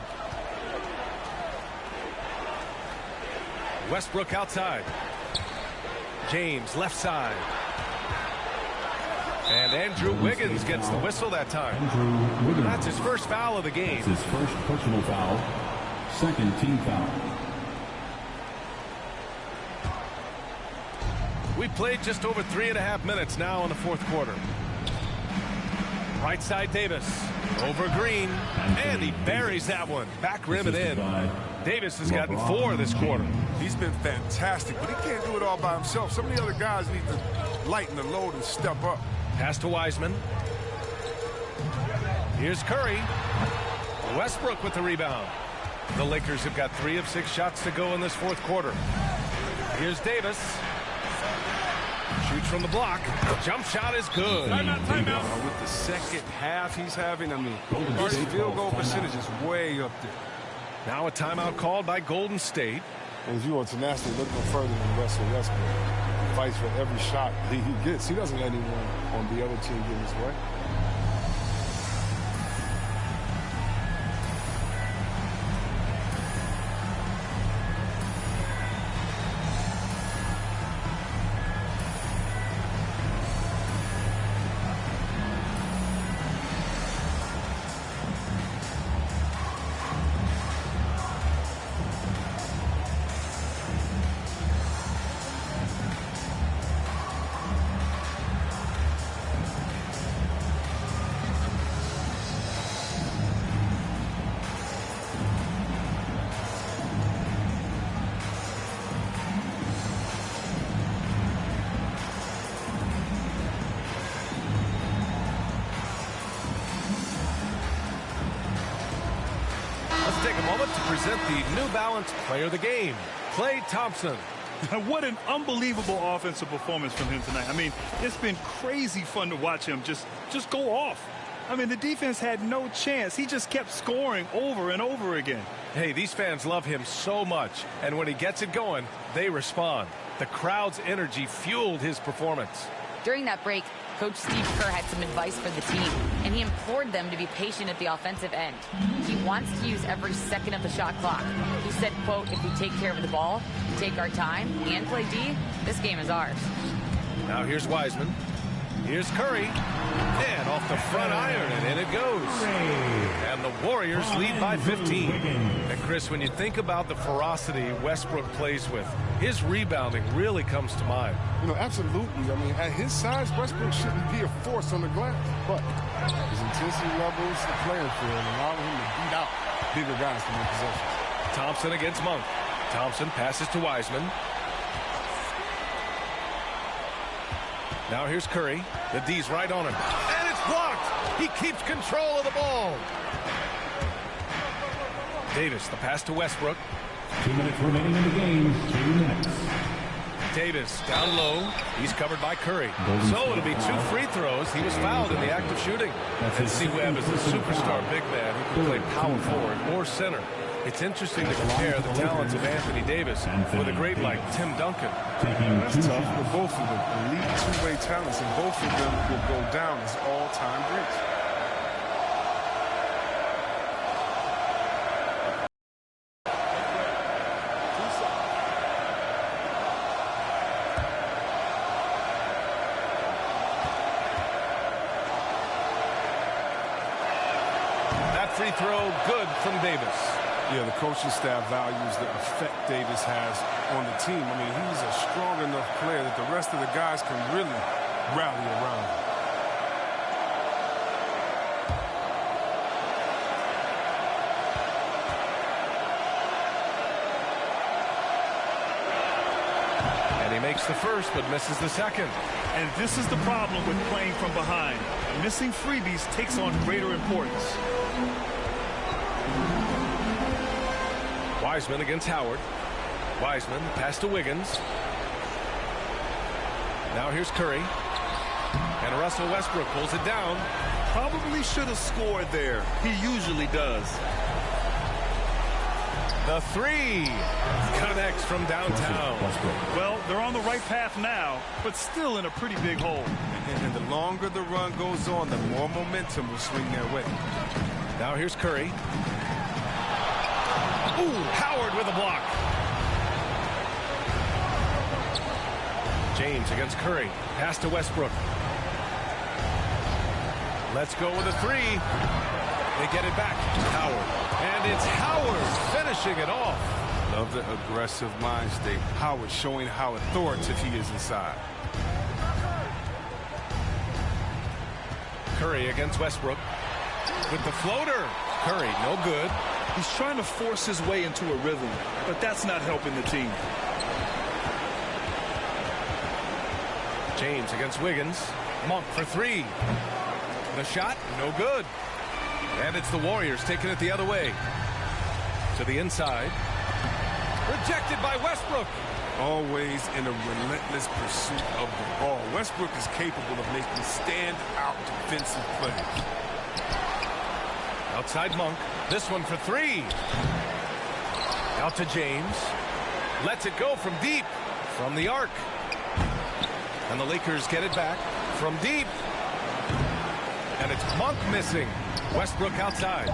Westbrook outside. James left side. And Andrew Wiggins gets the whistle that time. That's his first foul of the game. That's his first personal foul. Second team foul. We played just over 3.5 minutes now in the fourth quarter. Right side Davis. Over Green. And he buries that one. Back rim and in. Davis has gotten 4 this quarter. He's been fantastic, but he can't do it all by himself. Some of the other guys need to lighten the load and step up. Pass to Wiseman. Here's Curry. Westbrook with the rebound. The Lakers have got 3 of 6 shots to go in this fourth quarter. Here's Davis. Shoots from the block. Jump shot is good. Timeout. With the second half he's having, I mean, his field goal percentage is way up there. Now a timeout called by Golden State. And if you want tenacity, look no further than Russell Westbrook. He fights for every shot he gets. He doesn't let anyone on the other team get his way. Take a moment to present the New Balance Player of the Game, Klay Thompson. What an unbelievable offensive performance from him tonight. I mean, it's been crazy fun to watch him just go off. I mean, the defense had no chance. He just kept scoring over and over again. Hey, these fans love him so much, and when he gets it going, they respond. The crowd's energy fueled his performance. During that break, Coach Steve Kerr had some advice for the team, and he implored them to be patient at the offensive end. He wants to use every second of the shot clock. He said, quote, if we take care of the ball, take our time, and play D, this game is ours. Now here's Wiseman. Here's Curry. And off the front iron, and in it goes. And the Warriors lead by 15. And Chris, when you think about the ferocity Westbrook plays with, his rebounding really comes to mind. You know, absolutely. I mean, at his size, Westbrook shouldn't be a force on the glass. But his intensity levels, the playing field, allowing him to beat out bigger guys from their possessions. Thompson against Monk. Thompson passes to Wiseman. Now here's Curry. The D's right on him. And it's blocked. He keeps control of the ball. Davis, the pass to Westbrook. 2 minutes remaining in the game. 2 minutes. Davis down low. He's covered by Curry. So it'll be 2 free throws. He was fouled in the act of shooting. And C. Webb is a superstar big man who can play power forward or center. It's interesting to compare the talents of Anthony Davis with a great like Tim Duncan. That's tough with both of them. Elite two-way talents, and both of them will go down as all-time greats. That free throw good from Davis. Yeah, the coaching staff values the effect Davis has on the team. I mean, he's a strong enough player that the rest of the guys can really rally around him. he makes the first but misses the second. And this is the problem with playing from behind. Missing freebies takes on greater importance. Wiseman against Howard. Wiseman pass to Wiggins. Now here's Curry. And Russell Westbrook pulls it down. Probably should have scored there. He usually does. The three connects from downtown. Well, they're on the right path now, but still in a pretty big hole. And the longer the run goes on, the more momentum will swing their way. Now here's Curry. Ooh, Howard with a block. James against Curry. Pass to Westbrook. Let's go with a three. They get it back. Howard. And it's Howard finishing it off. Love the aggressive mind state. Howard showing how authoritative he is inside. Curry against Westbrook. With the floater. Curry, no good. He's trying to force his way into a rhythm, but that's not helping the team. James against Wiggins. Monk for three. The shot, no good. And it's the Warriors taking it the other way. To the inside. Rejected by Westbrook. Always in a relentless pursuit of the ball. Westbrook is capable of making stand-out defensive plays. Outside Monk. This one for three. Out to James. Lets it go from deep. From the arc. And the Lakers get it back from deep. And it's Monk missing. Westbrook outside.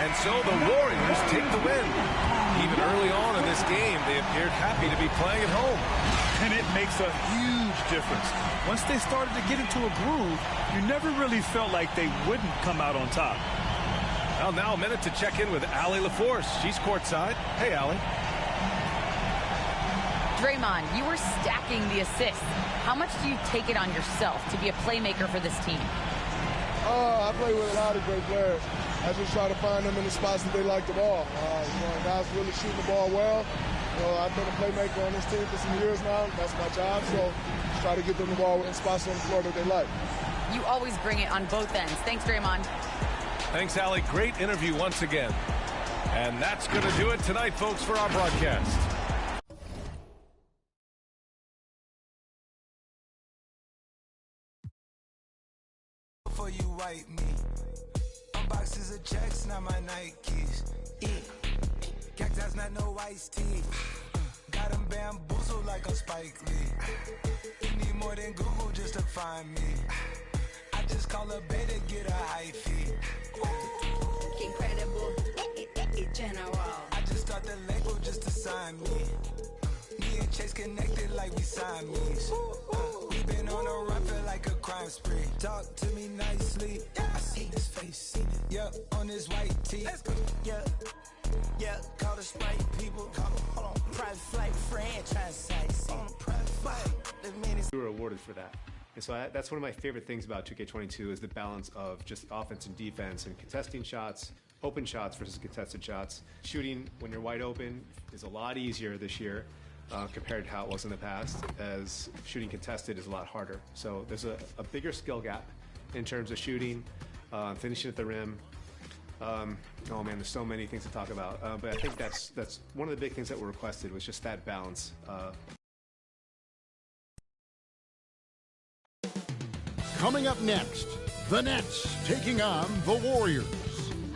And so the Warriors take the win. Even early on in this game, they appeared happy to be playing at home. And it makes a huge difference. Once they started to get into a groove, you never really felt like they wouldn't come out on top. Well, now a minute to check in with Allie LaForce. She's courtside. Hey, Allie. Draymond, you were stacking the assists. How much do you take it on yourself to be a playmaker for this team? I play with a lot of great players. I just try to find them in the spots that they like the ball. Guys really shooting the ball well. I've been a playmaker on this team for some years now. That's my job, so just try to get them the ball in spots on the floor that they like. You always bring it on both ends. Thanks, Draymond. Thanks, Allie. Great interview once again. And that's going to do it tonight, folks, for our broadcast. Before you wipe me, boxes of checks, not my Nikes. Cacti's not no iced tea. Got them bamboozled like a Spike Lee. You need more than Google just to find me. I just call a beta, get a high fee. Incredible, general. I just start the label just to sign me. Me and Chase connected like we Siamese. We been on a run, feel like a crime spree. Talk to me nicely. I seen his face, seen it. Yeah, on his white tee. Let's go. Yeah, call the Sprite people. Hold on, private flight franchise sites. On a private flight. We were awarded for that. And so that's one of my favorite things about 2K22 is the balance of just offense and defense and contesting shots, open shots versus contested shots. Shooting when you're wide open is a lot easier this year compared to how it was in the past, as shooting contested is a lot harder. So there's a bigger skill gap in terms of shooting, finishing at the rim. Oh man, there's so many things to talk about. But I think that's one of the big things that were requested was just that balance. Coming up next, the Nets taking on the Warriors.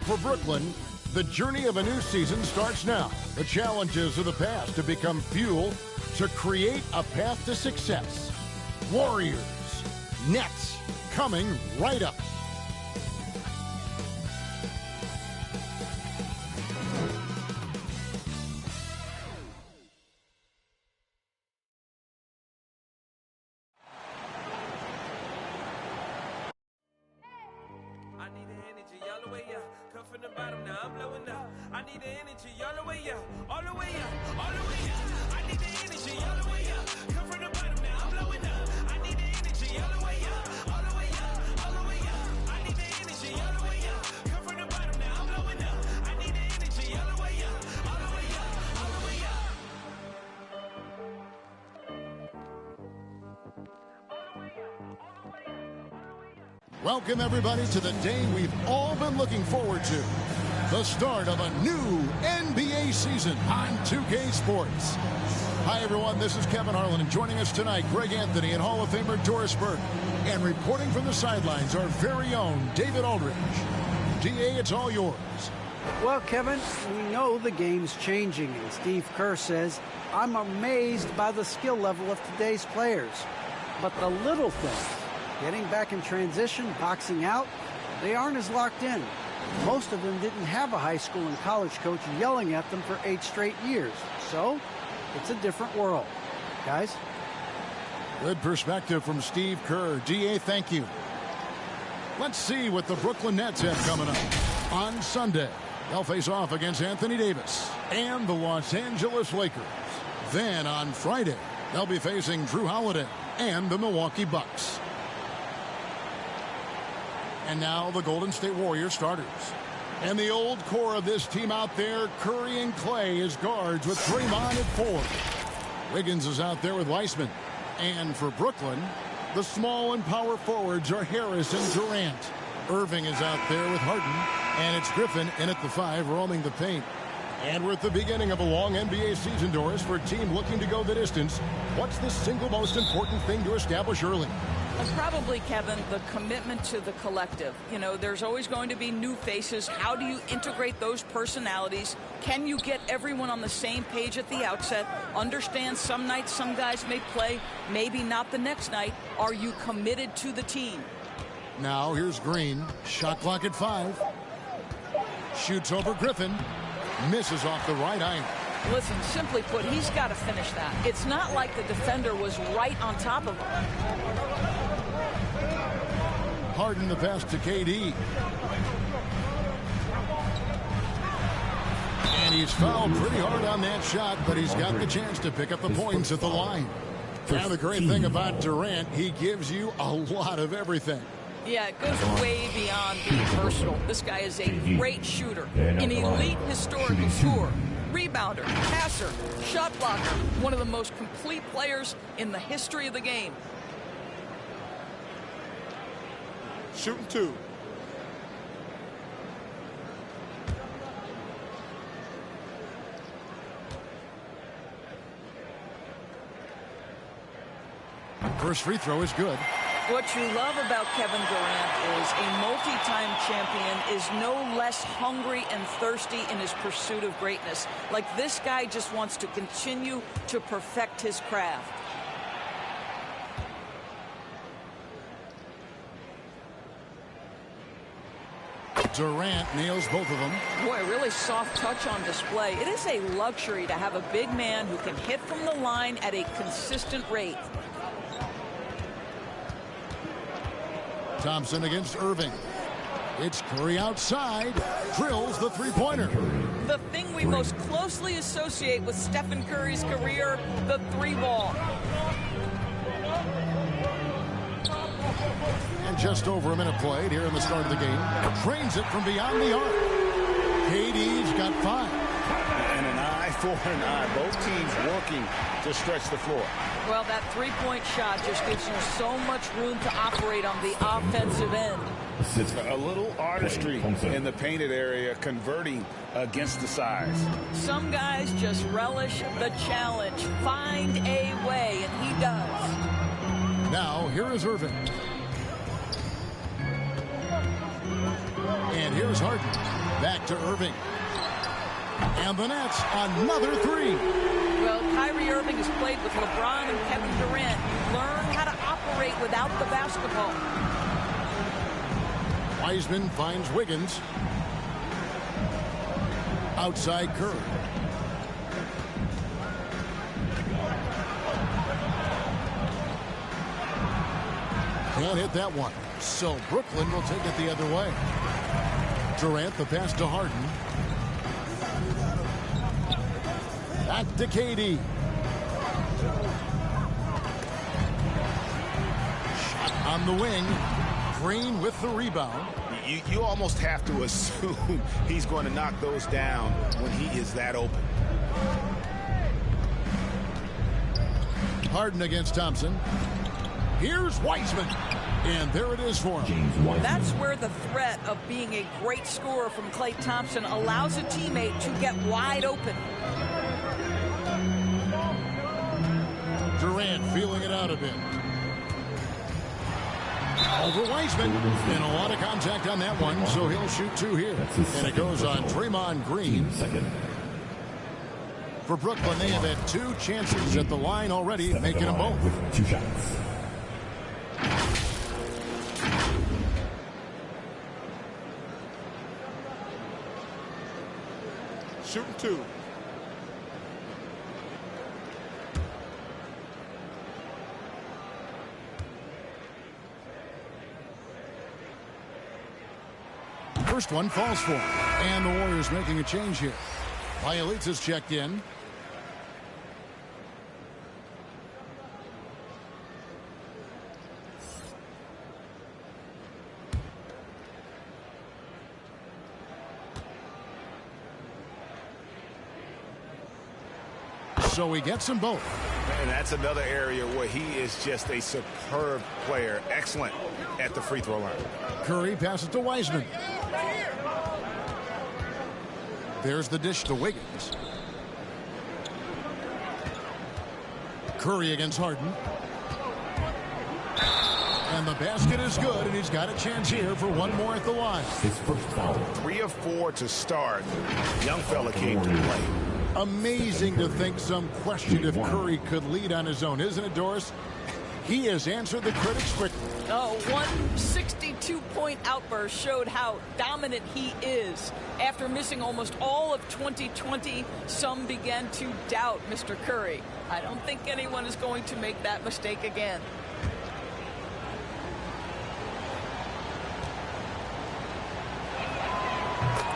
For Brooklyn, the journey of a new season starts now. The challenges of the past have become fuel to create a path to success. Warriors, Nets, coming right up. Welcome, everybody, to the day we've all been looking forward to. The start of a new NBA season on 2K Sports. Hi, everyone. This is Kevin Harlan, and joining us tonight, Greg Anthony and Hall of Famer Doris Burke. And reporting from the sidelines, our very own David Aldridge. DA, it's all yours. Well, Kevin, we know the game's changing, and Steve Kerr says, I'm amazed by the skill level of today's players. But the little things, getting back in transition, boxing out, they aren't as locked in. Most of them didn't have a high school and college coach yelling at them for 8 straight years. So, it's a different world. Guys? Good perspective from Steve Kerr. DA, thank you. Let's see what the Brooklyn Nets have coming up. On Sunday, they'll face off against Anthony Davis and the Los Angeles Lakers. Then on Friday, they'll be facing Drew Holiday and the Milwaukee Bucks. And now the Golden State Warriors starters. And the old core of this team out there, Curry and Clay as guards with Draymond at 4. Wiggins is out there with Weissman. And for Brooklyn, the small and power forwards are Harris and Durant. Irving is out there with Harden. And it's Griffin in at the 5, roaming the paint. And we're at the beginning of a long NBA season, Doris, for a team looking to go the distance. What's the single most important thing to establish early? Well, probably, Kevin, the commitment to the collective. You know, there's always going to be new faces. How do you integrate those personalities? Can you get everyone on the same page at the outset? Understand some nights some guys may play, maybe not the next night. Are you committed to the team? Now here's Green. Shot clock at 5. Shoots over Griffin. Misses off the right iron. Listen, simply put, he's got to finish that. It's not like the defender was right on top of him. Harden the pass to KD. And he's fouled pretty hard on that shot, but he's got the chance to pick up the points at the line. Now the great thing about Durant, he gives you a lot of everything. Yeah, it goes way beyond being versatile. This guy is a great shooter, an elite historical scorer, rebounder, passer, shot blocker, one of the most complete players in the history of the game. Shooting 2. First free throw is good. What you love about Kevin Durant is a multi-time champion is no less hungry and thirsty in his pursuit of greatness. Like this guy just wants to continue to perfect his craft. Durant nails both of them. Boy, really soft touch on display. It is a luxury to have a big man who can hit from the line at a consistent rate. Thompson against Irving. It's Curry outside. Drills the three-pointer. The thing we most closely associate with Stephen Curry's career, the 3-ball. And just over a minute played here in the start of the game. Trains it from beyond the arc. KD's got 5. And an eye for an eye. Both teams working to stretch the floor. Well, that 3-point shot just gives you so much room to operate on the offensive end. A little artistry in the painted area, converting against the size. Some guys just relish the challenge. Find a way, and he does. Now, here is Irving. And here's Harden. Back to Irving. And the Nets, another 3. Well, Kyrie Irving has played with LeBron and Kevin Durant. Learn how to operate without the basketball. Wiseman finds Wiggins. Outside Curry. Can't hit that one. So Brooklyn will take it the other way. Durant, the pass to Harden. Back to KD. Shot on the wing. Green with the rebound. You almost have to assume he's going to knock those down when he is that open. Harden against Thompson. Here's Weissman. And there it is for him. That's where the threat of being a great scorer from Klay Thompson allows a teammate to get wide open. Durant feeling it out a bit. Over Wiseman. And a lot of contact on that one, so he'll shoot 2 here. And it goes on Draymond Green. For Brooklyn, they have had 2 chances at the line already, making them both. With 2 shots. Shooting 2. First one falls for him. And the Warriors making a change here. Bielitsa's checked in. So he gets them both. And that's another area where he is just a superb player. Excellent at the free throw line. Curry passes to Wiseman. There's the dish to Wiggins. Curry against Harden. And the basket is good, and he's got a chance here for one more at the line. His first foul. 3 of 4 to start. Young fella came to play. Amazing to think some questioned if Curry could lead on his own, isn't it, Doris? He has answered the critics quickly. Oh, 162-point outburst showed how dominant he is. After missing almost all of 2020, some began to doubt Mr. Curry. I don't think anyone is going to make that mistake again.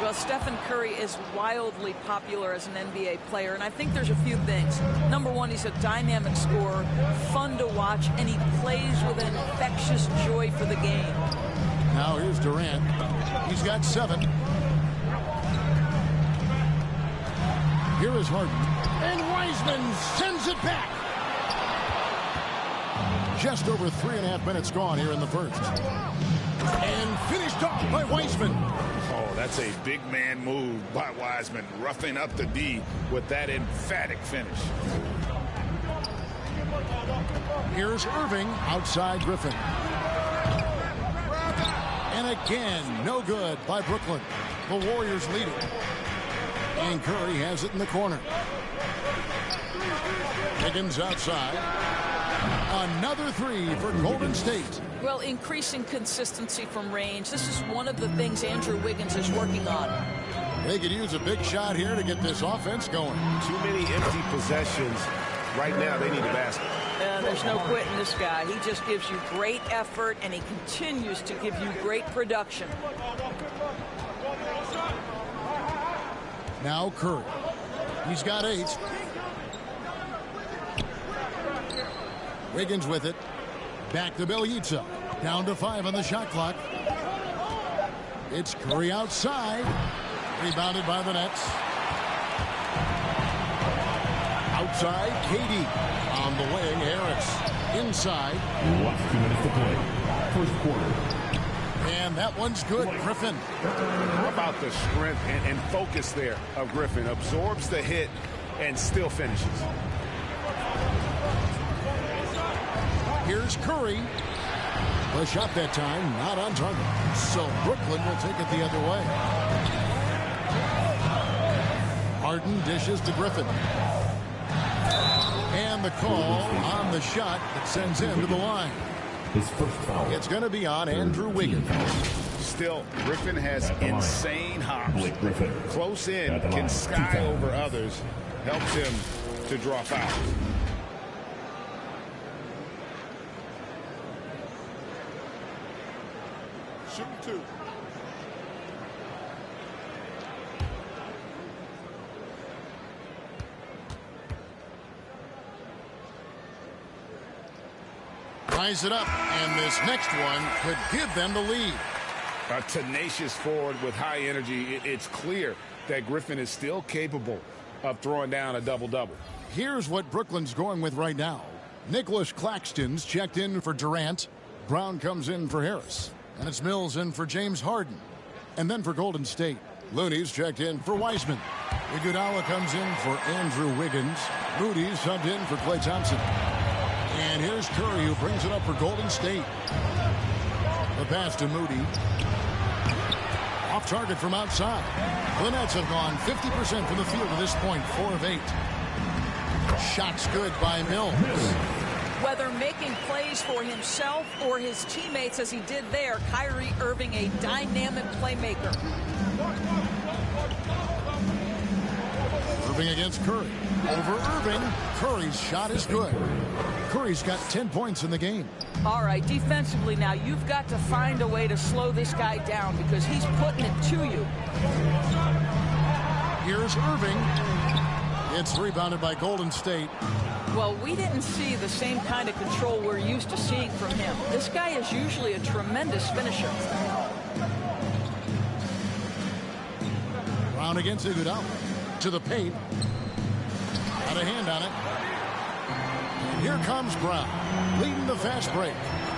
Well, Stephen Curry is wildly popular as an NBA player, and I think there's a few things. Number one, he's a dynamic scorer, fun to watch, and he plays with an infectious joy for the game. Now here's Durant. He's got 7. Here is Harden. And Wiseman sends it back. Just over 3.5 minutes gone here in the first. And finished off by Wiseman. Oh, that's a big man move by Wiseman, roughing up the D with that emphatic finish. Here's Irving outside Griffin. And again, no good by Brooklyn. The Warriors lead it. And Curry has it in the corner. Higgins outside. Another 3 for Golden State. Well, increasing consistency from range. This is one of the things Andrew Wiggins is working on. They could use a big shot here to get this offense going. Too many empty possessions. Right now, they need a basket. There's no quitting this guy. He just gives you great effort, and he continues to give you great production. Now Curry. He's got 8. Wiggins with it. Back to Bielitsa. Down to 5 on the shot clock. It's Curry outside. Rebounded by the Nets. Outside, KD. On the wing, Harris. Inside. Last 2 minutes to play. First quarter. And that one's good, Griffin. How about the strength and focus there of Griffin? Absorbs the hit and still finishes. Here's Curry. The shot that time, not on target. So Brooklyn will take it the other way. Harden dishes to Griffin. And the call on the shot that sends him to the line. His first foul. It's going to be on Andrew Wiggins. Still, Griffin has insane hops. Close in, can sky over others. Helps him to draw fouls. Shooting 2. Ties it up, and this next one could give them the lead. A tenacious forward with high energy. It's clear that Griffin is still capable of throwing down a double-double. Here's what Brooklyn's going with right now. Nicholas Claxton's checked in for Durant. Brown comes in for Harris. And it's Mills in for James Harden. And then for Golden State, Looney's checked in for Wiseman. Iguodala comes in for Andrew Wiggins. Moody's subbed in for Klay Thompson. And here's Curry, who brings it up for Golden State. The pass to Moody. Off target from outside. The Nets have gone 50% from the field to this point, 4 of 8. Shots good by Mills. Whether making plays for himself or his teammates as he did there, Kyrie Irving, a dynamic playmaker. Irving against Curry. Over Irving. Curry's shot is good. Curry's got 10 points in the game. All right, defensively now, you've got to find a way to slow this guy down because he's putting it to you. Here's Irving. It's rebounded by Golden State. Well, we didn't see the same kind of control we're used to seeing from him. This guy is usually a tremendous finisher. Brown against Iguodala. To the paint. Got a hand on it. And here comes Brown, leading the fast break.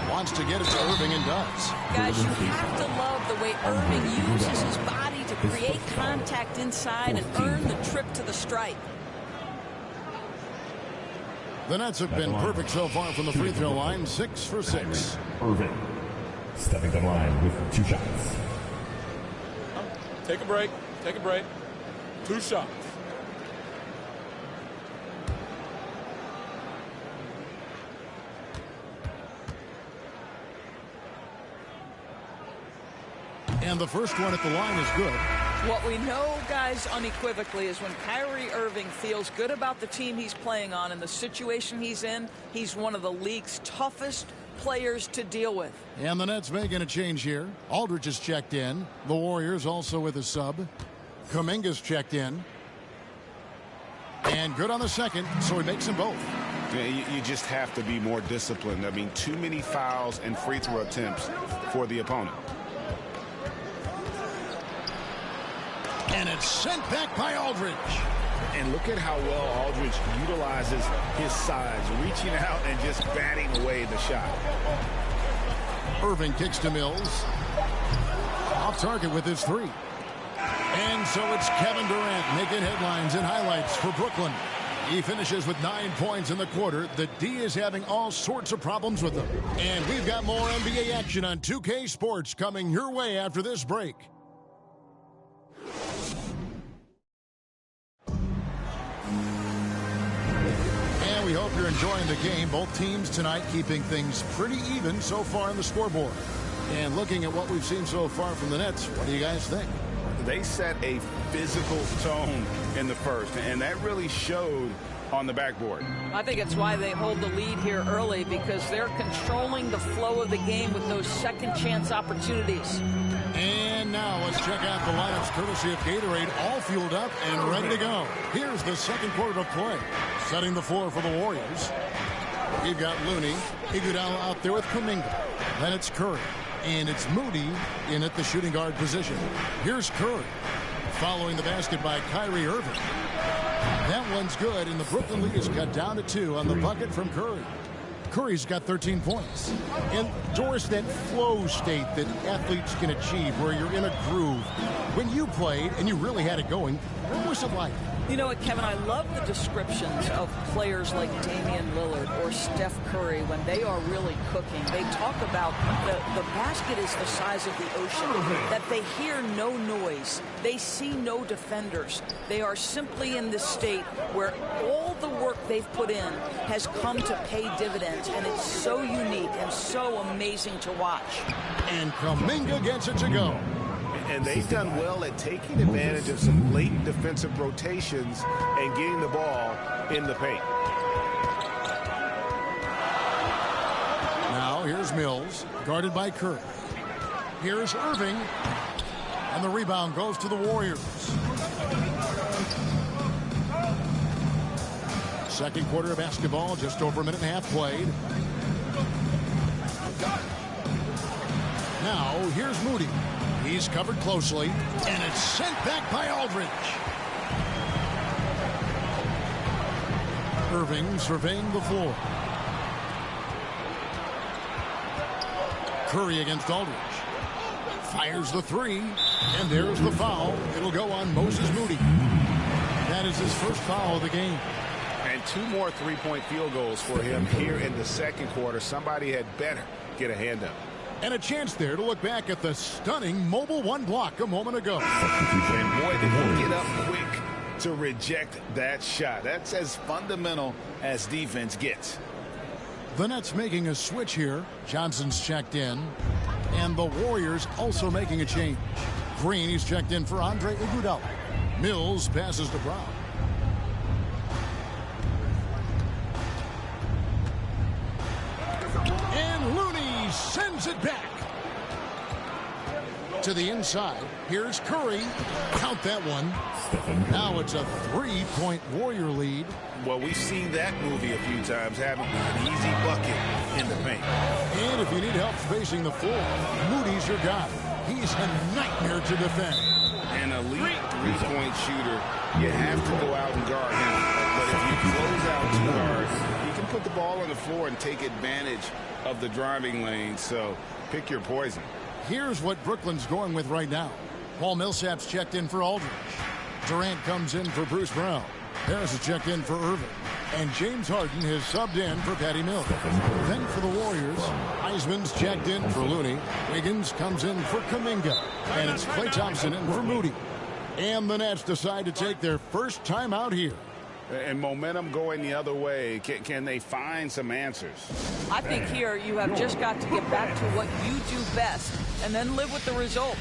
Wants to get it to Irving and does. Guys, you have to love the way Irving uses his body to create contact inside and earn the trip to the stripe. The Nets have been perfect so far from the free throw line, 6 for 6. Irving stepping to the line with 2 shots. Take a break. Take a break. 2 shots. And the first one at the line is good. What we know, guys, unequivocally is when Kyrie Irving feels good about the team he's playing on and the situation he's in, he's one of the league's toughest players to deal with. And the Nets making a change here. Aldridge is checked in. The Warriors also with a sub. Kuminga's checked in. And good on the second, so he makes them both. Yeah, you just have to be more disciplined. I mean, too many fouls and free throw attempts for the opponent. And it's sent back by Aldridge. And look at how well Aldridge utilizes his size, reaching out and just batting away the shot. Irving kicks to Mills. Off target with his 3. And so it's Kevin Durant making headlines and highlights for Brooklyn. He finishes with 9 points in the quarter. The D is having all sorts of problems with them. And we've got more NBA action on 2K Sports coming your way after this break. And we hope you're enjoying the game. Both teams tonight keeping things pretty even so far on the scoreboard. And looking at what we've seen so far from the Nets, what do you guys think? They set a physical tone in the first, and that really showed on the backboard. I think it's why they hold the lead here early, because they're controlling the flow of the game with those second chance opportunities. And now let's check out the lineups courtesy of Gatorade, all fueled up and ready to go. Here's the second quarter of play. Setting the floor for the Warriors. You've got Looney, Iguodala out there with Kuminga. Then it's Curry. And it's Moody in at the shooting guard position. Here's Curry. Following the basket by Kyrie Irving. That one's good, and the Brooklyn lead is cut down to 2 on the bucket from Curry. Curry's got 13 points. And Doris, that flow state that athletes can achieve where you're in a groove. When you played and you really had it going, what was it like? You know what, Kevin, I love the descriptions of players like Damian Lillard or Steph Curry when they are really cooking. They talk about the basket is the size of the ocean, that they hear no noise. They see no defenders. They are simply in this state where all the work they've put in has come to pay dividends, and it's so unique and so amazing to watch. And Kuminga gets it to go. And they've done well at taking advantage of some late defensive rotations and getting the ball in the paint. Now here's Mills, guarded by Curry. Here's Irving. And the rebound goes to the Warriors. Second quarter of basketball, just over a minute and a half played. Now here's Moody. He's covered closely, and it's sent back by Aldridge. Irving surveying the floor. Curry against Aldridge. Fires the three, and there's the foul. It'll go on Moses Moody. That is his first foul of the game. And 2 more three-point field goals for him here in the second quarter. Somebody had better get a hand up. And a chance there to look back at the stunning Mobile One block a moment ago. And boy, did he get up quick to reject that shot. That's as fundamental as defense gets. The Nets making a switch here. Johnson's checked in. And the Warriors also making a change. Green, he's checked in for Andre Iguodala. Mills passes to Brown. And Looney sends it back. To the inside. Here's Curry. Count that one. Now it's a 3-point Warrior lead. Well, we've seen that movie a few times, haven't we? An easy bucket in the paint. And if you need help spacing the floor, Moody's your guy. He's a nightmare to defend. An elite three-point shooter. You have to go out and guard him. But if you close out too hard, he can put the ball on the floor and take advantage of the driving lane. So pick your poison. Here's what Brooklyn's going with right now. Paul Millsap's checked in for Aldridge. Durant comes in for Bruce Brown. Harris is checked in for Irving. And James Harden has subbed in for Patty Mills. Then for the Warriors, Heisman's checked in for Looney. Wiggins comes in for Kuminga. And it's Klay Thompson in for Moody. And the Nets decide to take their first time out here. And momentum going the other way. Can they find some answers? I think here you have just got to get back to what you do best and then live with the results.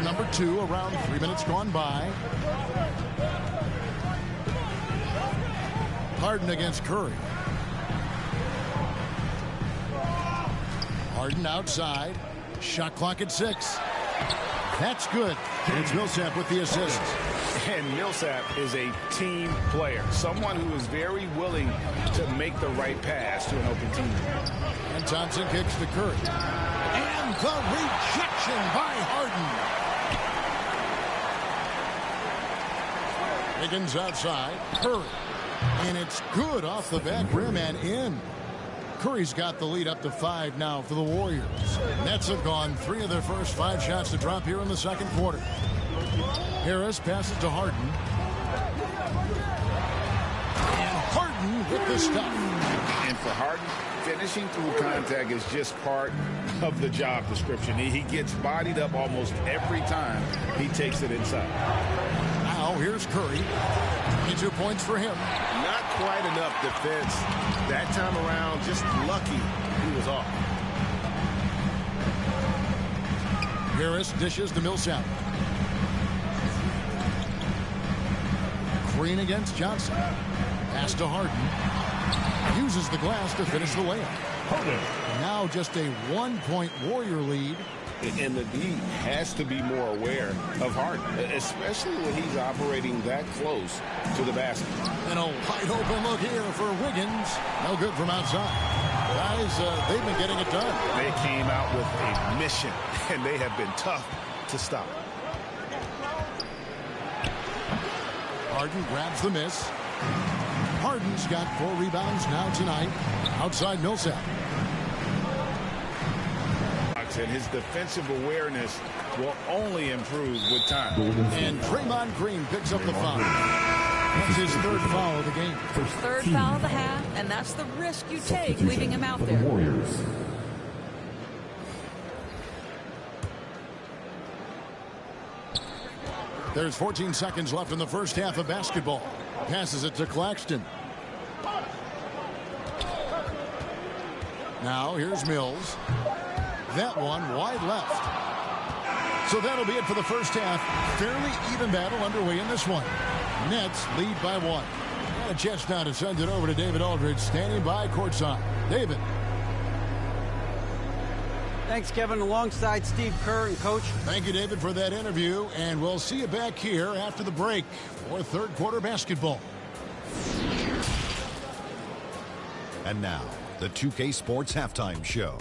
Number 2, around 3 minutes gone by. Harden against Curry. Harden outside. Shot clock at 6. That's good. It's Millsap with the assist. And Millsap is a team player. Someone who is very willing to make the right pass to an open team. And Thompson kicks to Curry. And the rejection by Harden. Wiggins outside. Curry. And it's good off the back rim and in. Curry's got the lead up to 5 now for the Warriors. Nets have gone 3 of their first 5 shots to drop here in the second quarter. Harris passes to Harden. And Harden with the stop. And for Harden, finishing through contact is just part of the job description. He gets bodied up almost every time he takes it inside. Now here's Curry. 22 points for him. Not quite enough defense that time around. Just lucky he was off. Harris dishes to Millsap. Green against Johnson. Pass to Harden. Uses the glass to finish the layup. Now just a 1-point Warrior lead. And the D has to be more aware of Harden, especially when he's operating that close to the basket. And a wide open look here for Wiggins. No good from outside. Guys, they've been getting it done. They came out with a mission, and they have been tough to stop. Harden grabs the miss. Harden's got 4 rebounds now tonight. Outside Millsap. And his defensive awareness will only improve with time. And Draymond Green picks up the foul. That's his 3rd foul of the game. 3rd foul of the half, and that's the risk you take leaving him out there. Warriors. There's 14 seconds left in the first half of basketball. Passes it to Claxton. Now here's Mills. That one wide left. So that'll be it for the first half. Fairly even battle underway in this one. Nets lead by 1. And a chance now to send it over to David Aldridge, standing by courtside. David. Thanks, Kevin, alongside Steve Kerr and Coach. Thank you, David, for that interview, and we'll see you back here after the break for third quarter basketball. And now, the 2K Sports Halftime Show.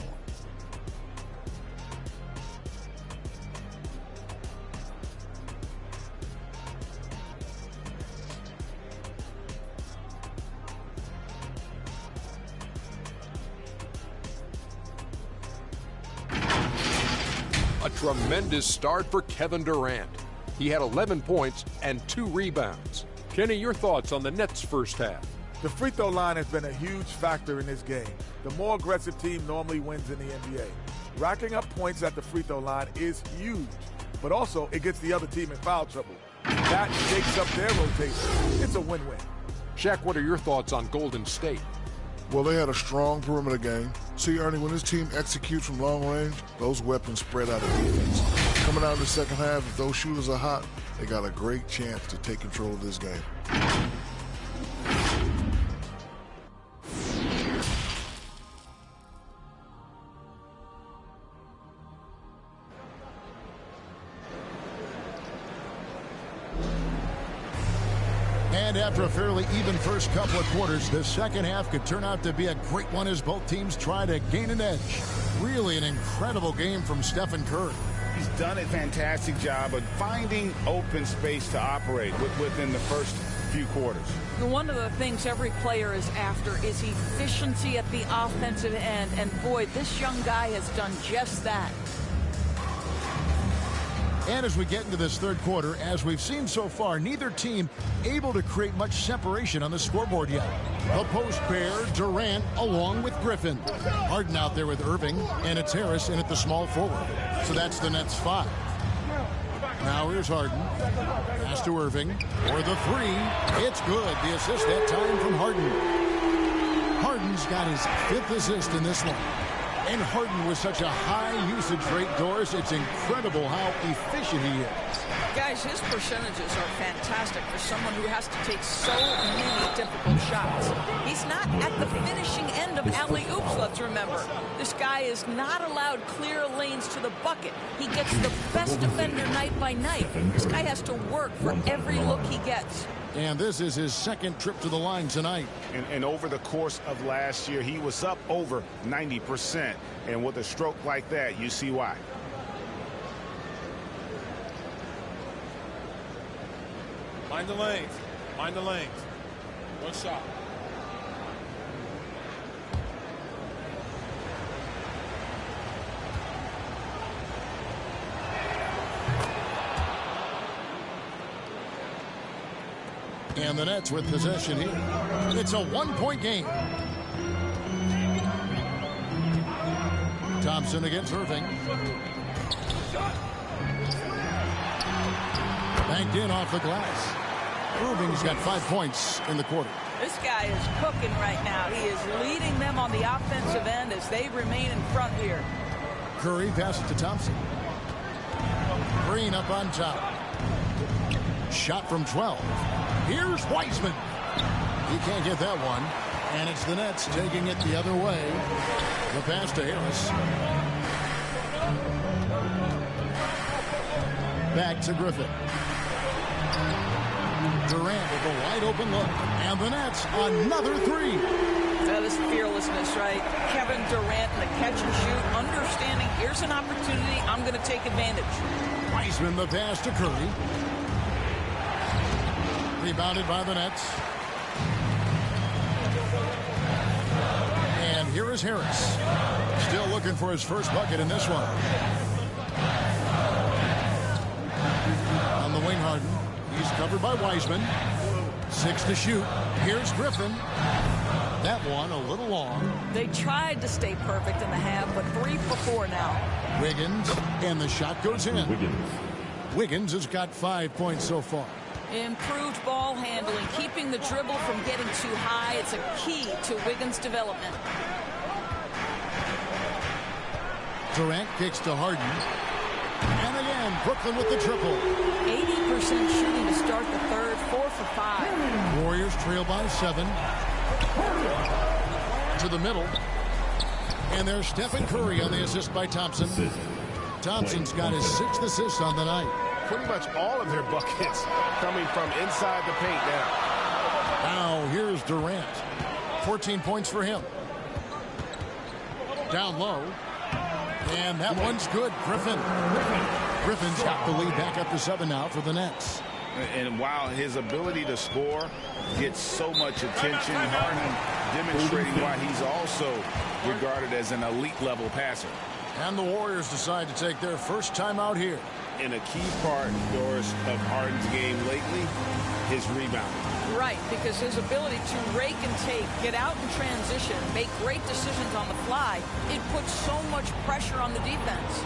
A tremendous start for Kevin Durant. He had 11 points and 2 rebounds. Kenny, your thoughts on the Nets' first half? The free throw line has been a huge factor in this game. The more aggressive team normally wins in the NBA. Racking up points at the free throw line is huge, but also it gets the other team in foul trouble. That shakes up their rotation. It's a win-win. Shaq, what are your thoughts on Golden State? Well, they had a strong perimeter game. See, Ernie, when this team executes from long range, those weapons spread out of defense. Coming out in the second half, if those shooters are hot, they got a great chance to take control of this game. And after a fairly even first couple of quarters, the second half could turn out to be a great one as both teams try to gain an edge. Really an incredible game from Stephen Curry. He's done a fantastic job of finding open space to operate within the first few quarters. One of the things every player is after is efficiency at the offensive end. And boy, this young guy has done just that. And as we get into this third quarter, as we've seen so far, neither team able to create much separation on the scoreboard yet. The post pair, Durant along with Griffin. Harden out there with Irving, and it's Harris in at the small forward. So that's the Nets 5. Now here's Harden. Pass to Irving for the 3. It's good. The assist that time from Harden. Harden's got his 5th assist in this one. And Harden with such a high usage rate, Doris, it's incredible how efficient he is. Guys, his percentages are fantastic for someone who has to take so many difficult shots. He's not at the finishing end of alley-oops, let's remember. This guy is not allowed clear lanes to the bucket. He gets the best defender night by night. This guy has to work for every look he gets. And this is his second trip to the line tonight. And over the course of last year, he was up over 90%. And with a stroke like that, you see why. Mind the lanes. Mind the lanes. One shot. And the Nets with possession here. It's a 1-point game. Thompson against Irving. Banked in off the glass. Irving's got 5 points in the quarter. This guy is cooking right now. He is leading them on the offensive end as they remain in front here. Curry passes to Thompson. Green up on top. Shot from 12. Here's Wiseman. He can't get that one. And it's the Nets taking it the other way. The pass to Harris. Back to Griffin. Durant with a wide open look. And the Nets, another 3. That is fearlessness, right? Kevin Durant in the catch and shoot, understanding here's an opportunity, I'm going to take advantage. Wiseman the pass to Curry. Rebounded by the Nets. And here is Harris. Still looking for his first bucket in this one. On the wing, Harden. He's covered by Wiseman. 6 to shoot. Here's Griffin. That one a little long. They tried to stay perfect in the half, but 3 for 4 now. Wiggins, and the shot goes in. Wiggins. Wiggins has got 5 points so far. Improved ball handling, keeping the dribble from getting too high. It's a key to Wiggins' development. Durant kicks to Harden. And again, Brooklyn with the triple. 80% shooting to start the third, 4 for 5. Warriors trail by 7. To the middle. And there's Stephen Curry on the assist by Thompson. Thompson's got his 6th assist on the night. Pretty much all of their buckets coming from inside the paint now. Now here's Durant. 14 points for him. Down low. And that one's good. Griffin's got the lead back up to 7 now for the Nets. And while his ability to score gets so much attention, Harden demonstrating why he's also regarded as an elite level passer. And the Warriors decide to take their first time out here. And a key part, Doris, of Harden's game lately, his rebounding. Right, because his ability to rake and take, get out in transition, make great decisions on the fly, it puts so much pressure on the defense.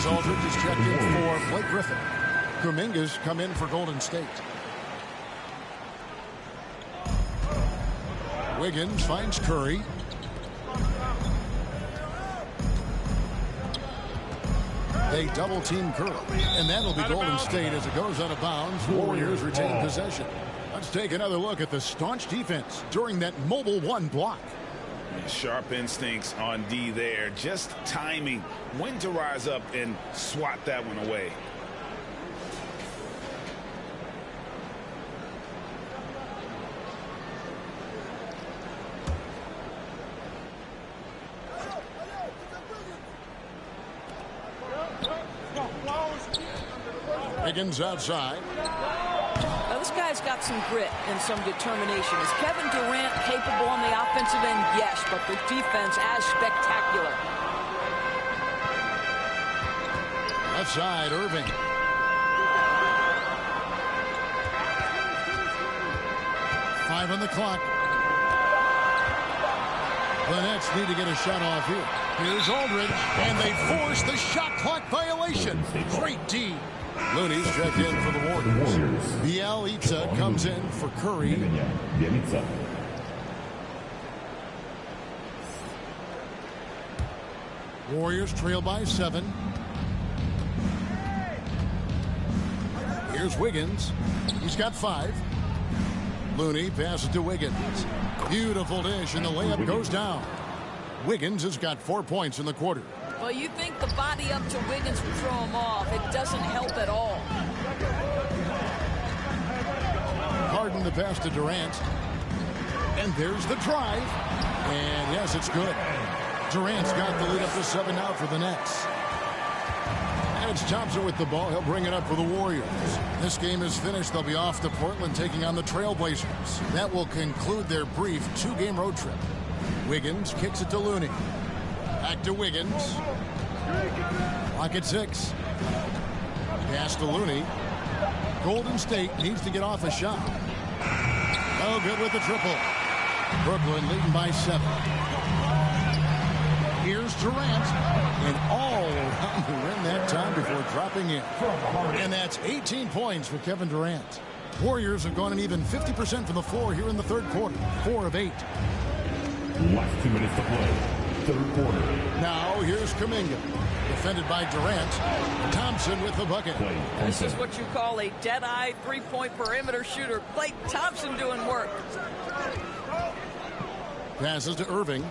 Aldridge is checked in for Blake Griffin. Kuminga's come in for Golden State. Wiggins finds Curry. They double team Curry. And that'll be Golden State as it goes out of bounds. Warriors retain possession. Let's take another look at the staunch defense during that mobile 1 block. Sharp instincts on D there. Just timing when to rise up and swat that one away. Wiggins outside. Now, this guy's got some grit and some determination. Is Kevin Durant capable on the offensive end? Yes, but the defense as spectacular. Left side, Irving. Five on the clock. The Nets need to get a shot off here. Here's Aldridge, and they force the shot clock violation. Great D. Looney's checked in for the Warriors. Bielitsa comes in for Curry. Warriors trail by 7. Here's Wiggins. He's got 5. Looney passes to Wiggins. Beautiful dish, and the layup goes down. Wiggins has got 4 points in the quarter. Well, you think the body up to Wiggins would throw him off. It doesn't help at all. Harden the pass to Durant. And there's the drive. And yes, it's good. Durant's got the lead up to 7 now for the Nets. And it's Thompson with the ball. He'll bring it up for the Warriors. This game is finished. They'll be off to Portland taking on the Trailblazers. That will conclude their brief 2-game road trip. Wiggins kicks it to Looney. Back to Wiggins. Clock at 6. Pass to Looney. Golden State needs to get off a shot. No good with the triple. Brooklyn leading by 7. Here's Durant. And all around the rim that time before dropping in. And that's 18 points for Kevin Durant. Warriors have gone an even 50% from the floor here in the third quarter. 4 of 8. Last 2 minutes to play. Third quarter. Now here's Kuminga. Defended by Durant. Thompson with the bucket. This is what you call a dead-eye three-point perimeter shooter. Klay Thompson doing work. Passes to Irving.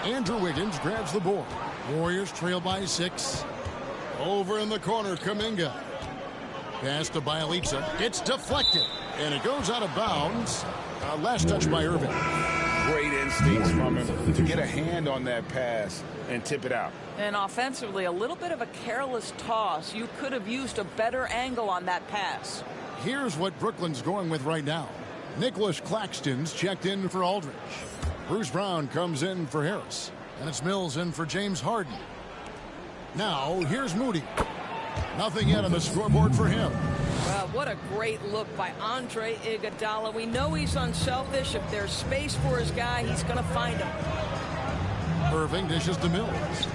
Andrew Wiggins grabs the board. Warriors trail by 6. Over in the corner, Kuminga. Pass to Bielitsa. It's deflected. And it goes out of bounds. Last touch by Irving. great instincts from him to get a hand on that pass and tip it out. And offensively, a little bit of a careless toss. You could have used a better angle on that pass. Here's what Brooklyn's going with right now. Nicholas Claxton's checked in for Aldridge. Bruce Brown comes in for Harris. And it's Mills in for James Harden. Now, here's Moody. Nothing yet on the scoreboard for him. Well, what a great look by Andre Iguodala. We know he's unselfish. If there's space for his guy, he's going to find him. Irving dishes to Mills.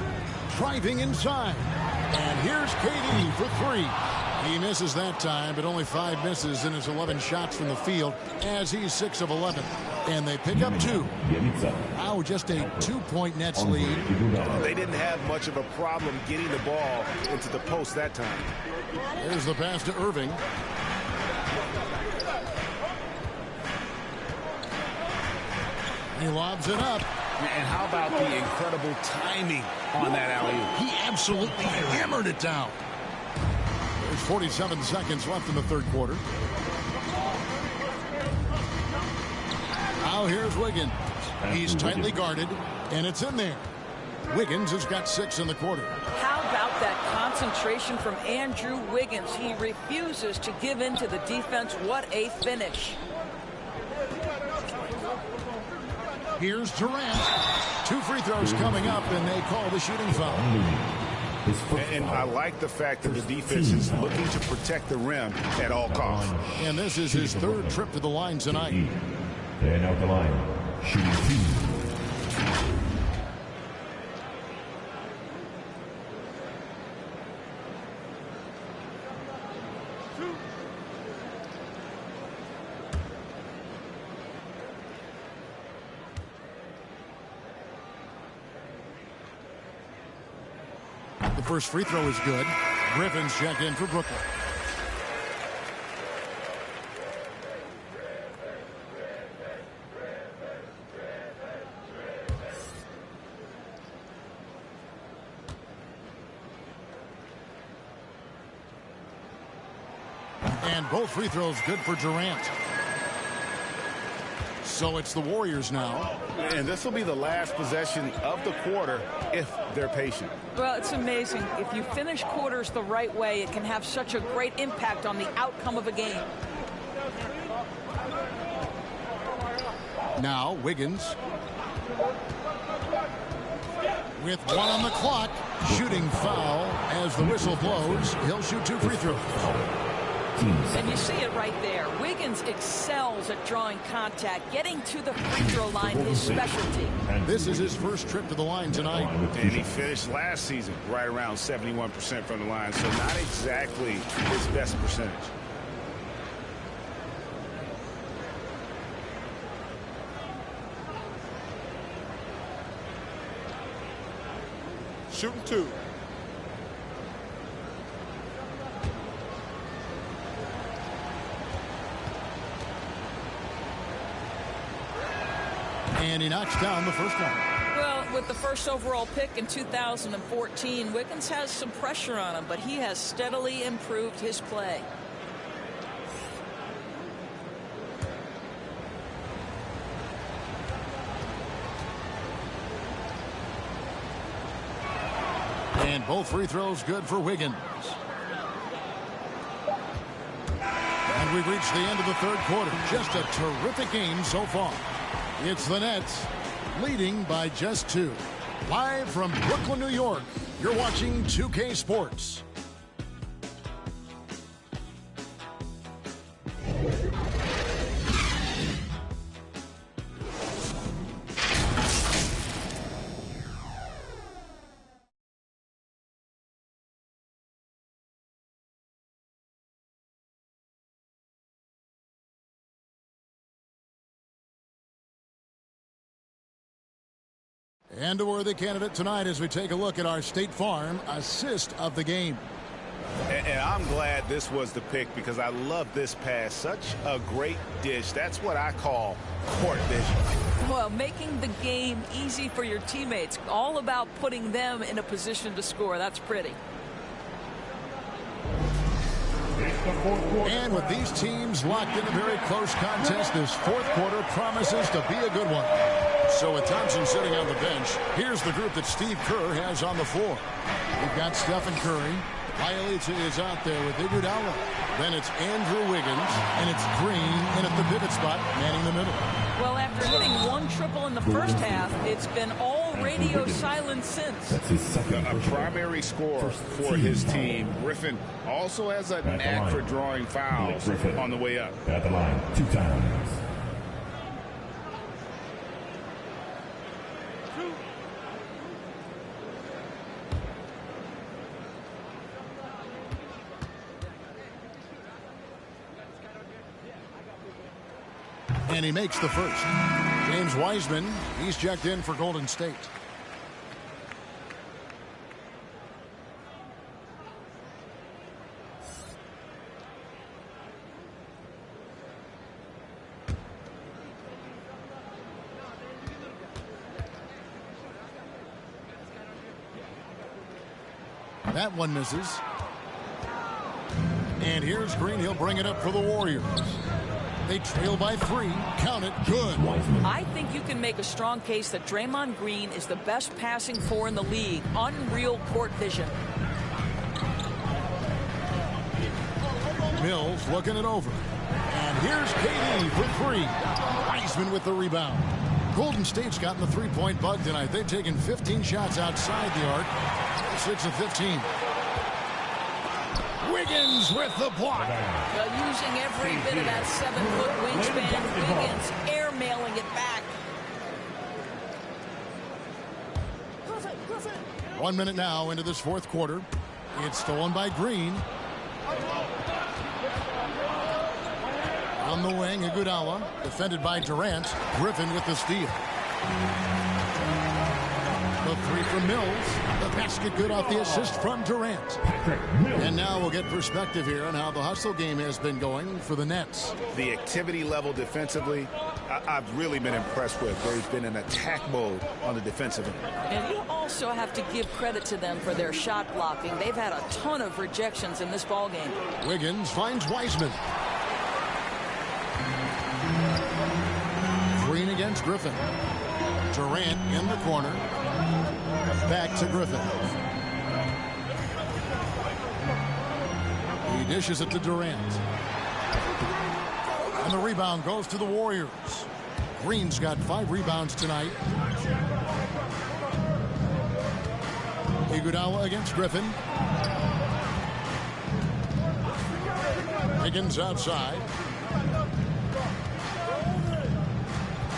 Driving inside. And here's KD for three. He misses that time, but only 5 misses in his 11 shots from the field as he's 6 of 11. And they pick up 2. Now just a 2-point Nets lead. They didn't have much of a problem getting the ball into the post that time. There's the pass to Irving. He lobs it up. And how about the incredible timing on that alley-oop? He absolutely hammered it down. There's 47 seconds left in the third quarter. Now here's Wiggins. He's tightly guarded, and it's in there. Wiggins has got 6 in the quarter. How about that concentration from Andrew Wiggins? He refuses to give in to the defense. What a finish. Here's Durant. 2 free throws coming up, and they call the shooting foul. And I like the fact that the defense is looking to protect the rim at all costs. And this is his 3rd trip to the line tonight. And out the line, shooting 2. The first free throw is good. Griffin's checked in for Brooklyn. And both free throws good for Durant. So it's the Warriors now. And this will be the last possession of the quarter if they're patient. Well, it's amazing. If you finish quarters the right way, it can have such a great impact on the outcome of a game. Now Wiggins. With 1 on the clock. Shooting foul as the whistle blows. He'll shoot 2 free throws. And you see it right there. Wiggins excels at drawing contact. Getting to the free throw line is specialty. This is his first trip to the line tonight. And he finished last season right around 71% from the line, so not exactly his best percentage. Shooting 2. And he knocks down the first one. Well, with the first overall pick in 2014, Wiggins has some pressure on him, but he has steadily improved his play. And both free throws good for Wiggins. And we've reached the end of the third quarter. Just a terrific game so far. It's the Nets leading by just 2. Live from Brooklyn, New York, you're watching 2K Sports. And a worthy candidate tonight as we take a look at our State Farm assist of the game. And I'm glad this was the pick because I love this pass. Such a great dish. That's what I call court vision. Well, making the game easy for your teammates. All about putting them in a position to score. That's pretty. And with these teams locked in a very close contest, this fourth quarter promises to be a good one. So with Thompson sitting on the bench, here's the group that Steve Kerr has on the floor. We've got Stephen Curry. Bielitsa is out there with Iguodala. Then it's Andrew Wiggins, and it's Green in at the pivot spot, manning the middle. Well, after hitting one triple in the first half, it's been all radio silence since. That's his second. A primary scorer for his team. Griffin also has a knack for drawing fouls on the way up. At the line, 2 times. And he makes the first. James Wiseman, he's checked in for Golden State. That one misses. And here's Green. He'll bring it up for the Warriors. They trail by 3. Count it. Good. I think you can make a strong case that Draymond Green is the best passing 4 in the league. Unreal court vision. Mills looking it over. And here's KD for 3. Wiseman with the rebound. Golden State's gotten the three-point bug tonight. They've taken 15 shots outside the arc. 6 of 15. Wiggins with the block. Using every bit of that 7-foot wingspan. Wiggins air-mailing it back. 1 minute now into this fourth quarter. It's stolen by Green. On the wing, Iguodala, defended by Durant. Griffin with the steal. The 3 from Mills. The basket good off the assist from Durant. And now we'll get perspective here on how the hustle game has been going for the Nets. The activity level defensively, I've really been impressed with. They've been in attack mode on the defensive end. And you also have to give credit to them for their shot blocking. They've had a ton of rejections in this ballgame. Wiggins finds Wiseman. Green against Griffin. Durant in the corner. Back to Griffin. He dishes it to Durant. And the rebound goes to the Warriors. Green's got 5 rebounds tonight. Iguodala against Griffin. Higgins outside.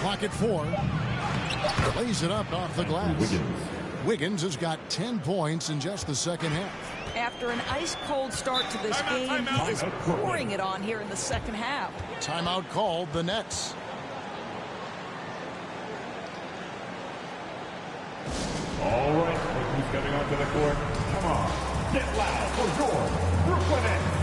Clock at 4. Lays it up off the glass. Wiggins has got 10 points in just the second half. After an ice-cold start to this game, he is pouring it on here in the second half. Timeout called the Nets. All right, who's coming onto the court? Come on, get loud for your Brooklyn Nets.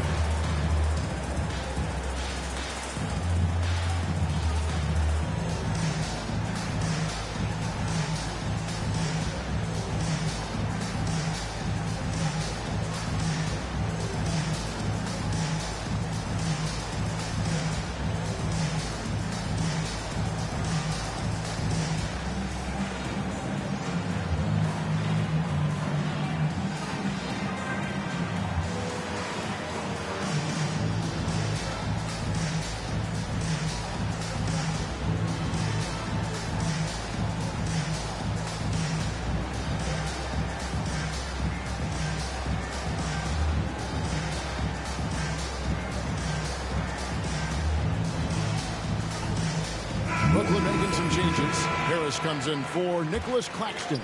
Brooklyn making some changes. Harris comes in for Nicholas Claxton.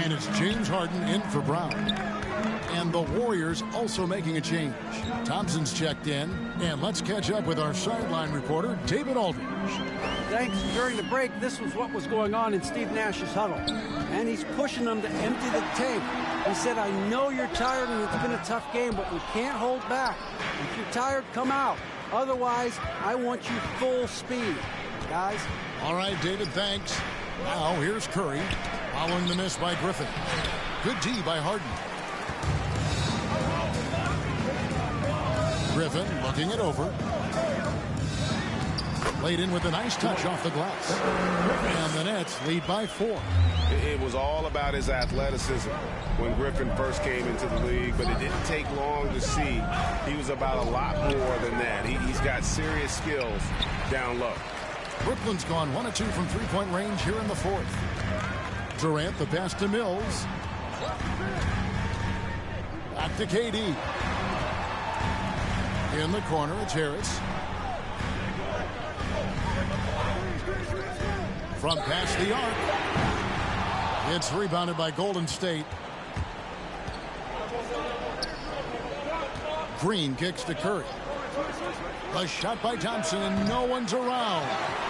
And it's James Harden in for Brown. And the Warriors also making a change. Thompson's checked in. And let's catch up with our sideline reporter, David Aldridge. Thanks. During the break, this was what was going on in Steve Nash's huddle. And he's pushing them to empty the tank. He said, I know you're tired and it's been a tough game, but we can't hold back. If you're tired, come out. Otherwise, I want you full speed. Guys. All right, David, thanks. Now here's Curry following the miss by Griffin. Good D by Harden. Griffin looking it over. Laid in with a nice touch off the glass. And the Nets lead by 4. It was all about his athleticism when Griffin first came into the league, but it didn't take long to see he was about a lot more than that. He's got serious skills down low. Brooklyn's gone 1 of 2 from three-point range here in the fourth. Durant, the pass to Mills. Back to KD. In the corner, it's Harris. Front past the arc. It's rebounded by Golden State. Green kicks to Curry. A shot by Thompson, and no one's around.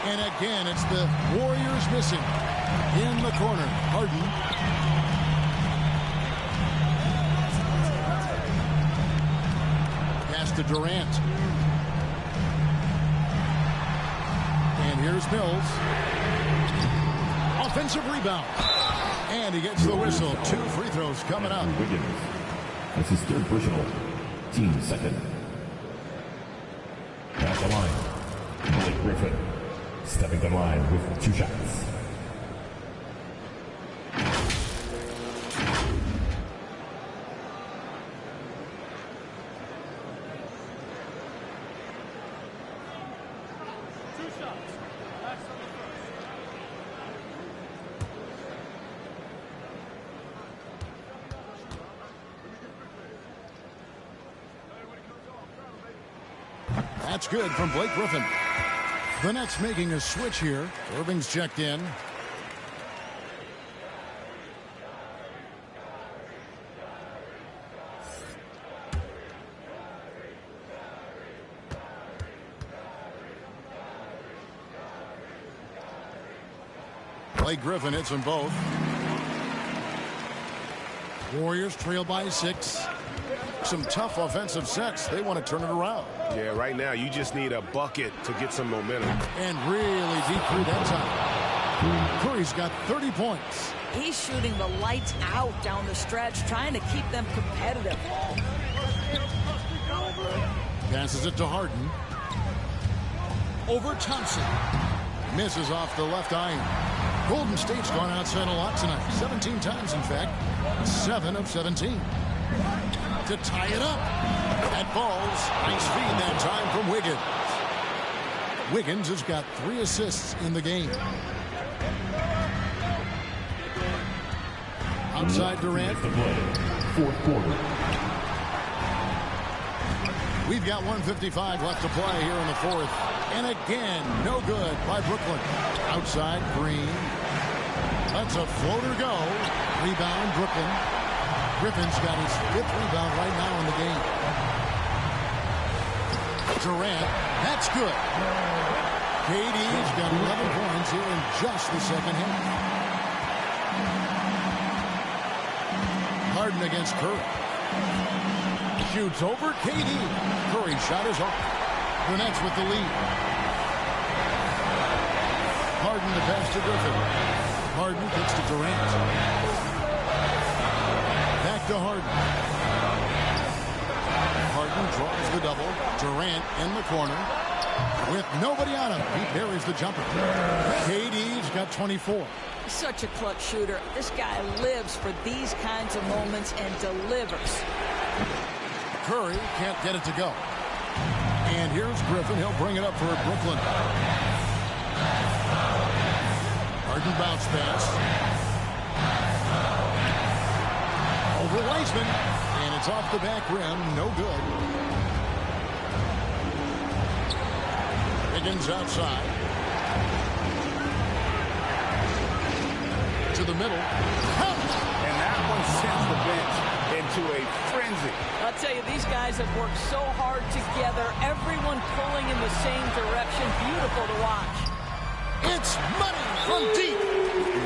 And again, it's the Warriors missing. In the corner, Harden. Pass to Durant. And here's Mills. Offensive rebound. And he gets the whistle. 2 free throws coming up. Wiggins. That's his third personal. Team second. Past the line. Blake Griffin. Stepping the line with 2 shots. That's good from Blake Griffin. The Nets making a switch here. Irving's checked in. Blake Griffin hits them both. Warriors trail by 6. Some tough offensive sets. They want to turn it around. Yeah, right now you just need a bucket to get some momentum. And really deep through that time. Curry's got 30 points. He's shooting the lights out down the stretch, trying to keep them competitive. Passes it to Harden. Over Thompson. Misses off the left iron. Golden State's gone outside a lot tonight. 17 times, in fact. 7 of 17. To tie it up. That falls. Nice feed that time from Wiggins. Wiggins has got 3 assists in the game. Outside Durant. Fourth quarter. We've got 1:55 left to play here in the fourth. And again, no good by Brooklyn. Outside Green. That's a floater go. Rebound Brooklyn. Griffin's got his 5th rebound right now in the game. Durant, that's good. KD's got 11 points here in just the second half. Harden against Curry. Shoots over KD. Curry's shot is off. The Nets with the lead. Harden the pass to Griffin. Harden kicks to Durant. Back to Harden. Harden draws the double. Durant in the corner. With nobody on him, he buries the jumper. KD's got 24. Such a clutch shooter. This guy lives for these kinds of moments and delivers. Curry can't get it to go. And here's Griffin. He'll bring it up for Brooklyn. Harden bounce pass. Over Weissman. And it's off the back rim. No good. Wiggins outside. To the middle. And that one sends the bench into a frenzy. I'll tell you, these guys have worked so hard together. Everyone pulling in the same direction. Beautiful to watch. It's money from deep.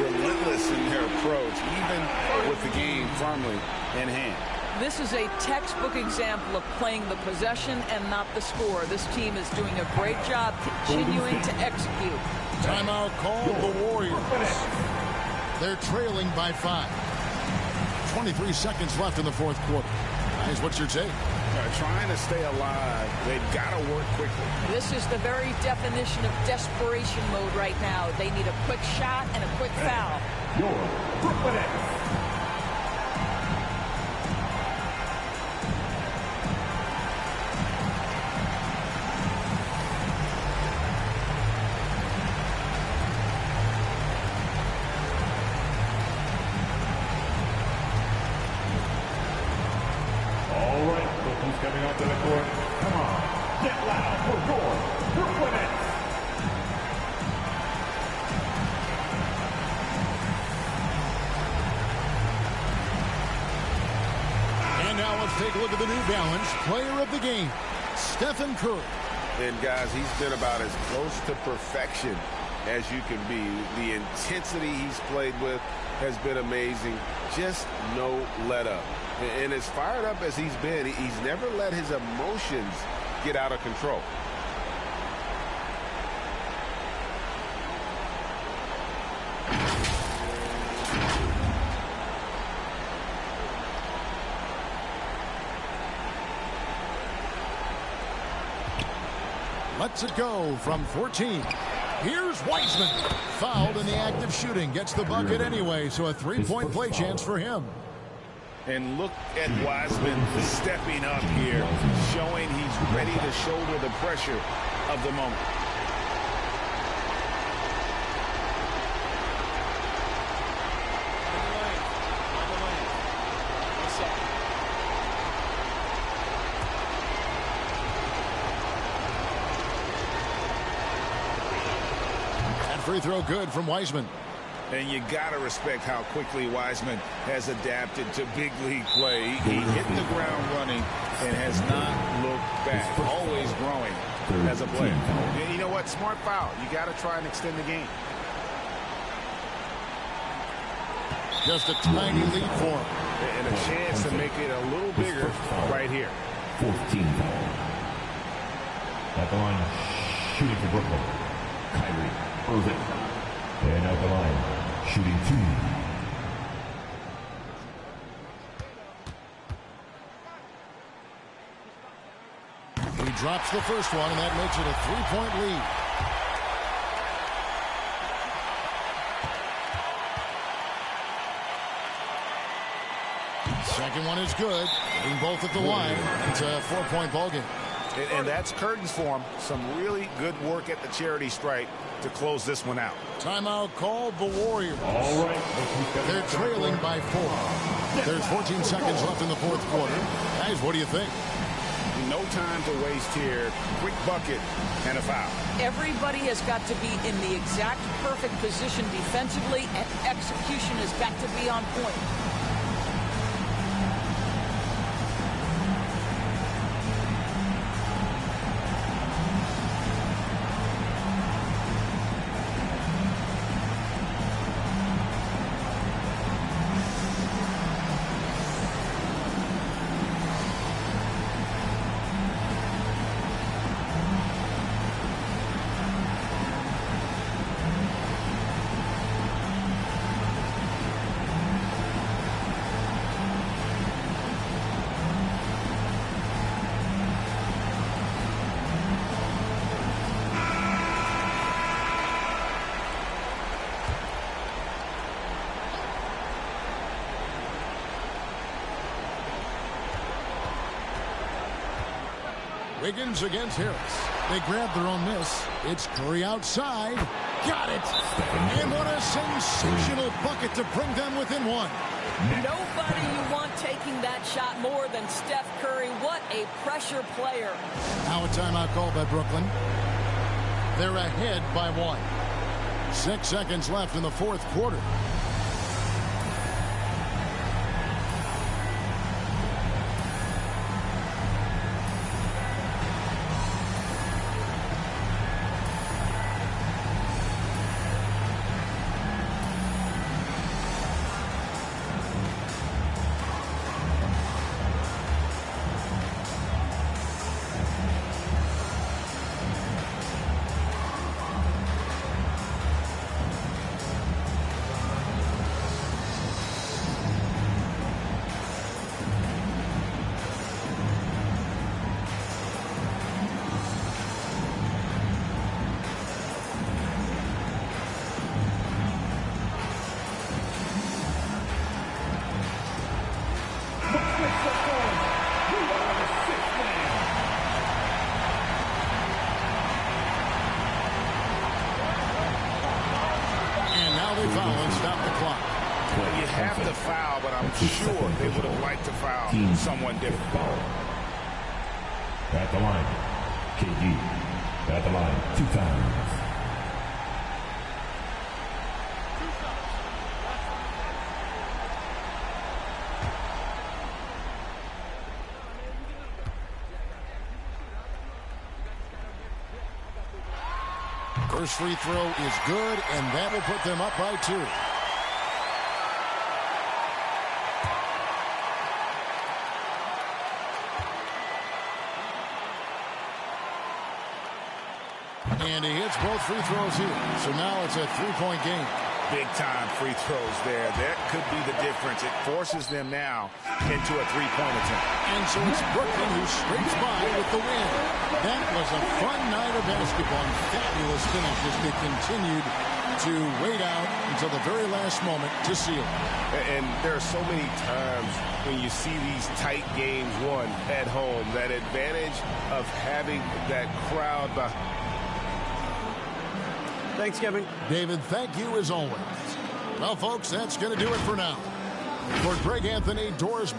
Relentless in their approach, even with the game firmly in hand. This is a textbook example of playing the possession and not the score. This team is doing a great job continuing to execute. Timeout called the Warriors. They're trailing by 5. 23 seconds left in the fourth quarter. Guys, what's your take? trying to stay alive. They've got to work quickly. This is the very definition of desperation mode right now. They need a quick shot and a quick foul. Your Brooklyn Nets. Coming onto the court. Come on. Get loud for your Brooklyn Nets. And now let's take a look at the New Balance player of the game, Stephen Curry. And guys, he's been about as close to perfection as you can be. The intensity he's played with has been amazing. Just no let up. And as fired up as he's been, he's never let his emotions get out of control. Lets it go from 14. Here's Wiseman. Fouled in the act of shooting. Gets the bucket anyway, so a three-point play chance for him. And look at Wiseman stepping up here, showing he's ready to shoulder the pressure of the moment. That free throw good from Wiseman. And you got to respect how quickly Wiseman has adapted to big league play. He hit the ground running and has not looked back, always growing as a player. And you know what? Smart foul. You got to try and extend the game. Just a tiny lead for him. And a chance to make it a little bigger right here. 14 foul. At the line, shooting for Brooklyn, Kyrie Irving. And at the line, shooting 2. He drops the first one, and that makes it a three-point lead. Second one is good. Being both at the line, it's a 4-point ball game. And that's curtains for him. Some really good work at the charity stripe to close this one out. Timeout called the Warriors. All right. They're trailing by 4. There's 14 seconds left in the fourth quarter. Guys, what do you think? No time to waste here. Quick bucket and a foul. Everybody has got to be in the exact perfect position defensively, and execution has got to be on point. Wiggins against Harris. They grab their own miss. It's Curry outside. Got it. And what a sensational bucket to bring them within 1. Nobody you want taking that shot more than Steph Curry. What a pressure player. Now a timeout called by Brooklyn. They're ahead by 1. 6 seconds left in the fourth quarter. clock. You have to foul, but I'm sure they would have liked to foul someone different. At the line, KG. At the line, 2 times. First free throw is good, and that will put them up by 2. And he hits both free throws here. So now it's a 3-point game. Big-time free throws there. That could be the difference. It forces them now into a 3-point attempt. And so it's Brooklyn who scrapes by with the win. That was a fun night of basketball and fabulous finish as they continued to wait out until the very last moment to seal it. And there are so many times when you see these tight games won at home, that advantage of having that crowd behind. Thanks, Kevin. David, thank you as always. Well, folks, that's going to do it for now. For Greg Anthony, Doris.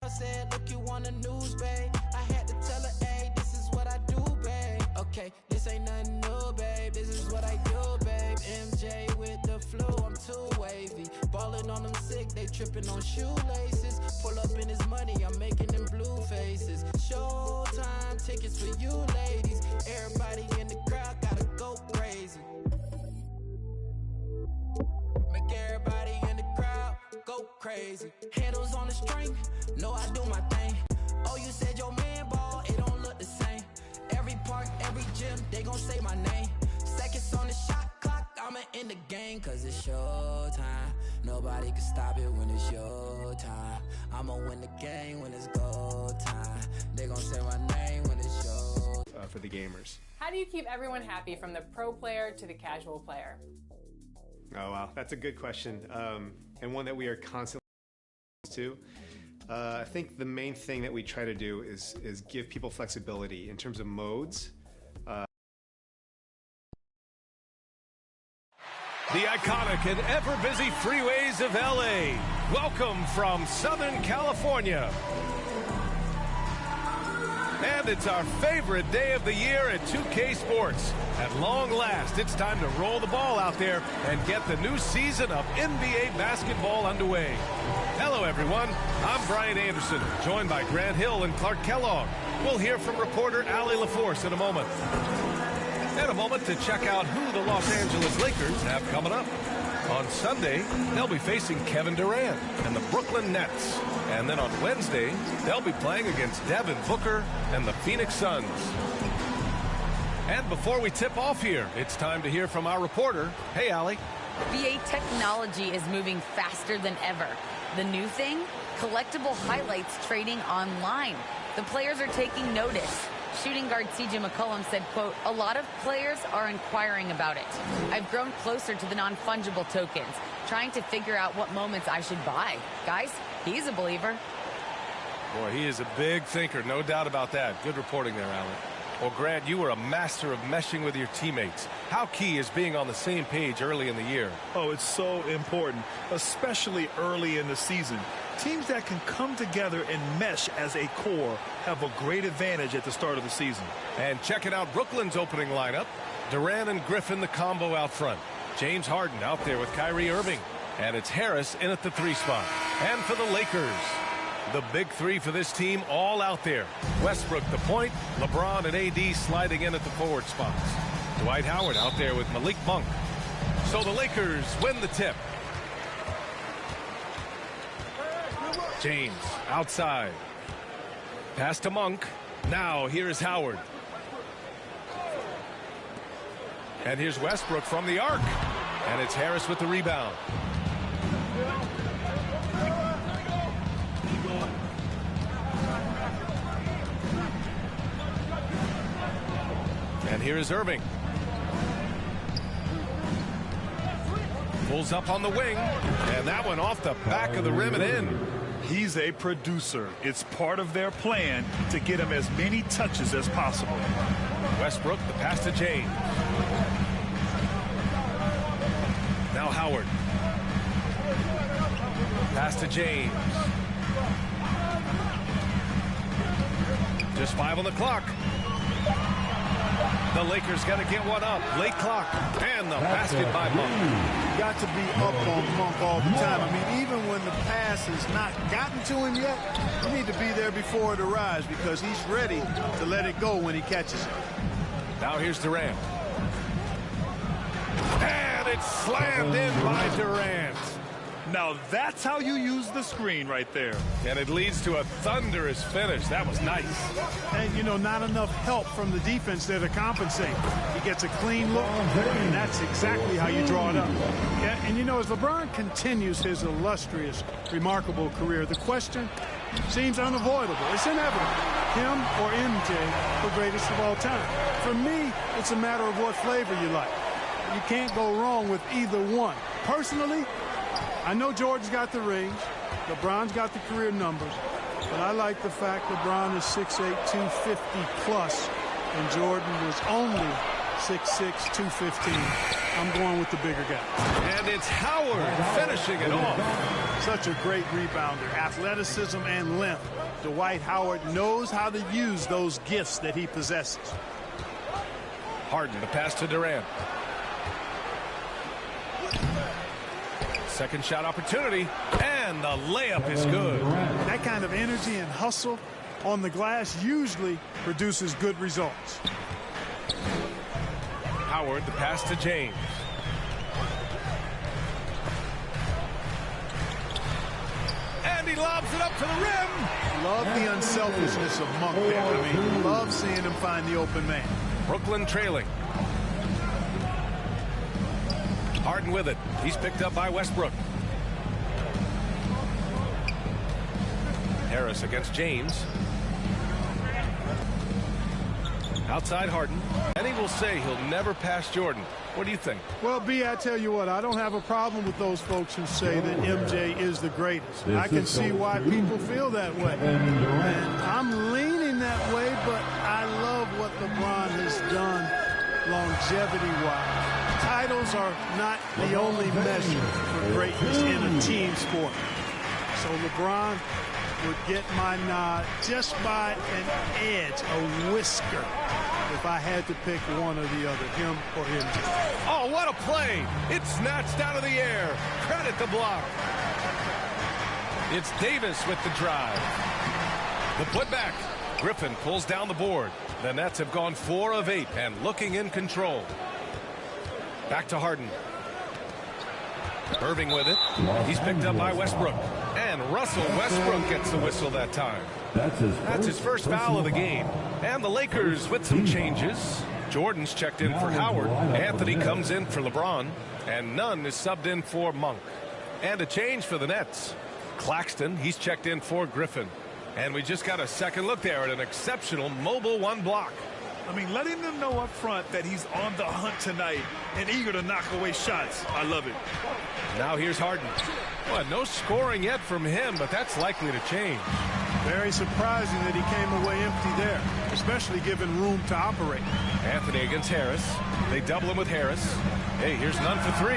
I said, look, you on the news, babe. I had to tell her, hey, this is what I do, babe. Okay, this ain't nothing new, babe. This is what I do, babe. MJ with the flu, I'm too wavy. Balling on them sick, they tripping on shoelaces. Pull up in his money, I'm making them blue faces. Showtime tickets for you ladies. Everybody in the crowd gotta go crazy. Make everybody in the crowd go crazy. Handles on the string, know I do my thing. Oh, you said your man ball, it don't look the same. Every park, every gym, they gon' say my name. Seconds on the shot clock, I'ma in the game. Cause it's showtime, nobody can stop it when it's your time. I'ma win the game when it's go time. They gon' say my name when it's your for the gamers. How do you keep everyone happy from the pro player to the casual player? Oh, wow. That's a good question. And one that we are constantly to. I think the main thing that we try to do is give people flexibility in terms of modes. The iconic and ever-busy freeways of LA. Welcome from Southern California. And it's our favorite day of the year at 2K Sports. At long last, it's time to roll the ball out there and get the new season of NBA basketball underway. Hello, everyone. I'm Brian Anderson, joined by Grant Hill and Clark Kellogg. We'll hear from reporter Allie LaForce in a moment. In a moment to check out who the Los Angeles Lakers have coming up. On Sunday, they'll be facing Kevin Durant and the Brooklyn Nets. And then on Wednesday, they'll be playing against Devin Booker and the Phoenix Suns. And before we tip off here, it's time to hear from our reporter. Hey, Allie. VA technology is moving faster than ever. The new thing? Collectible highlights trading online. The players are taking notice. Shooting guard CJ McCollum said, quote, a lot of players are inquiring about it. I've grown closer to the non-fungible tokens, trying to figure out what moments I should buy. Guys, he's a believer. Boy, he is a big thinker, no doubt about that. Good reporting there, Alan. Well, Grant, you were a master of meshing with your teammates. How key is being on the same page early in the year? Oh, it's so important, especially early in the season. Teams that can come together and mesh as a core have a great advantage at the start of the season. And checking out Brooklyn's opening lineup, Durant and Griffin the combo out front. James Harden out there with Kyrie Irving. And it's Harris in at the 3 spot. And for the Lakers, the big 3 for this team all out there. Westbrook the point, LeBron and AD sliding in at the forward spots. Dwight Howard out there with Malik Monk. So the Lakers win the tip. James outside. Pass to Monk. Now here's Howard. And here's Westbrook from the arc. And it's Harris with the rebound. And here is Irving. Pulls up on the wing. And that one off the back of the rim and in. He's a producer. It's part of their plan to get him as many touches as possible. Westbrook, the pass to James. Now Howard. Pass to James. Just 5 on the clock. The Lakers got to get one up. Late clock. And the basket by Monk. You got to be up on Monk all the time. I mean, even when the pass has not gotten to him yet, you need to be there before it arrives because he's ready to let it go when he catches it. Now here's Durant. And it's slammed in by Durant. Now that's how you use the screen right there. And it leads to a thunderous finish. That was nice. And, you know, not enough help from the defense there to compensate. He gets a clean look, and that's exactly how you draw it up. Yeah, and, you know, as LeBron continues his illustrious, remarkable career, the question seems unavoidable. It's inevitable. Him or MJ, the greatest of all time. For me, it's a matter of what flavor you like. You can't go wrong with either one. Personally, I know Jordan's got the rings, LeBron's got the career numbers, but I like the fact LeBron is 6'8", 250 plus, and Jordan was only 6'6", 215. I'm going with the bigger guy. And it's Howard finishing it off. Such a great rebounder, athleticism and length. Dwight Howard knows how to use those gifts that he possesses. Harden, the pass to Durant. Second shot opportunity, and the layup is good. That kind of energy and hustle on the glass usually produces good results. Howard, the pass to James. And he lobs it up to the rim. Love the unselfishness of Monk there. I mean, love seeing him find the open man. Brooklyn trailing. Harden with it. He's picked up by Westbrook. Harris against James. Outside Harden. And he will say he'll never pass Jordan. What do you think? Well, B, I tell you what, I don't have a problem with those folks who say that MJ is the greatest. I can see why people feel that way. And I'm leaning that way, but I love what LeBron has done longevity-wise. Titles are not the only measure for greatness in a team sport. So LeBron would get my nod just by an edge, a whisker, if I had to pick one or the other, him or him. Oh, what a play! It's snatched out of the air. Credit the block. It's Davis with the drive. The putback. Griffin pulls down the board. The Nets have gone 4 of 8 and looking in control. Back to Harden. Irving with it. He's picked up by Westbrook. And Russell Westbrook gets the whistle that time. That's his first foul of the game. And the Lakers with some changes. Jordan's checked in for Howard. Anthony comes in for LeBron. And Nunn is subbed in for Monk. And a change for the Nets. Claxton, he's checked in for Griffin. And we just got a second look there at an exceptional mobile one block. I mean, letting them know up front that he's on the hunt tonight and eager to knock away shots. I love it. Now here's Harden. Well, no scoring yet from him, but that's likely to change. Very surprising that he came away empty there, especially given room to operate. Anthony against Harris. They double him with Harris. Hey, here's Nunn for 3.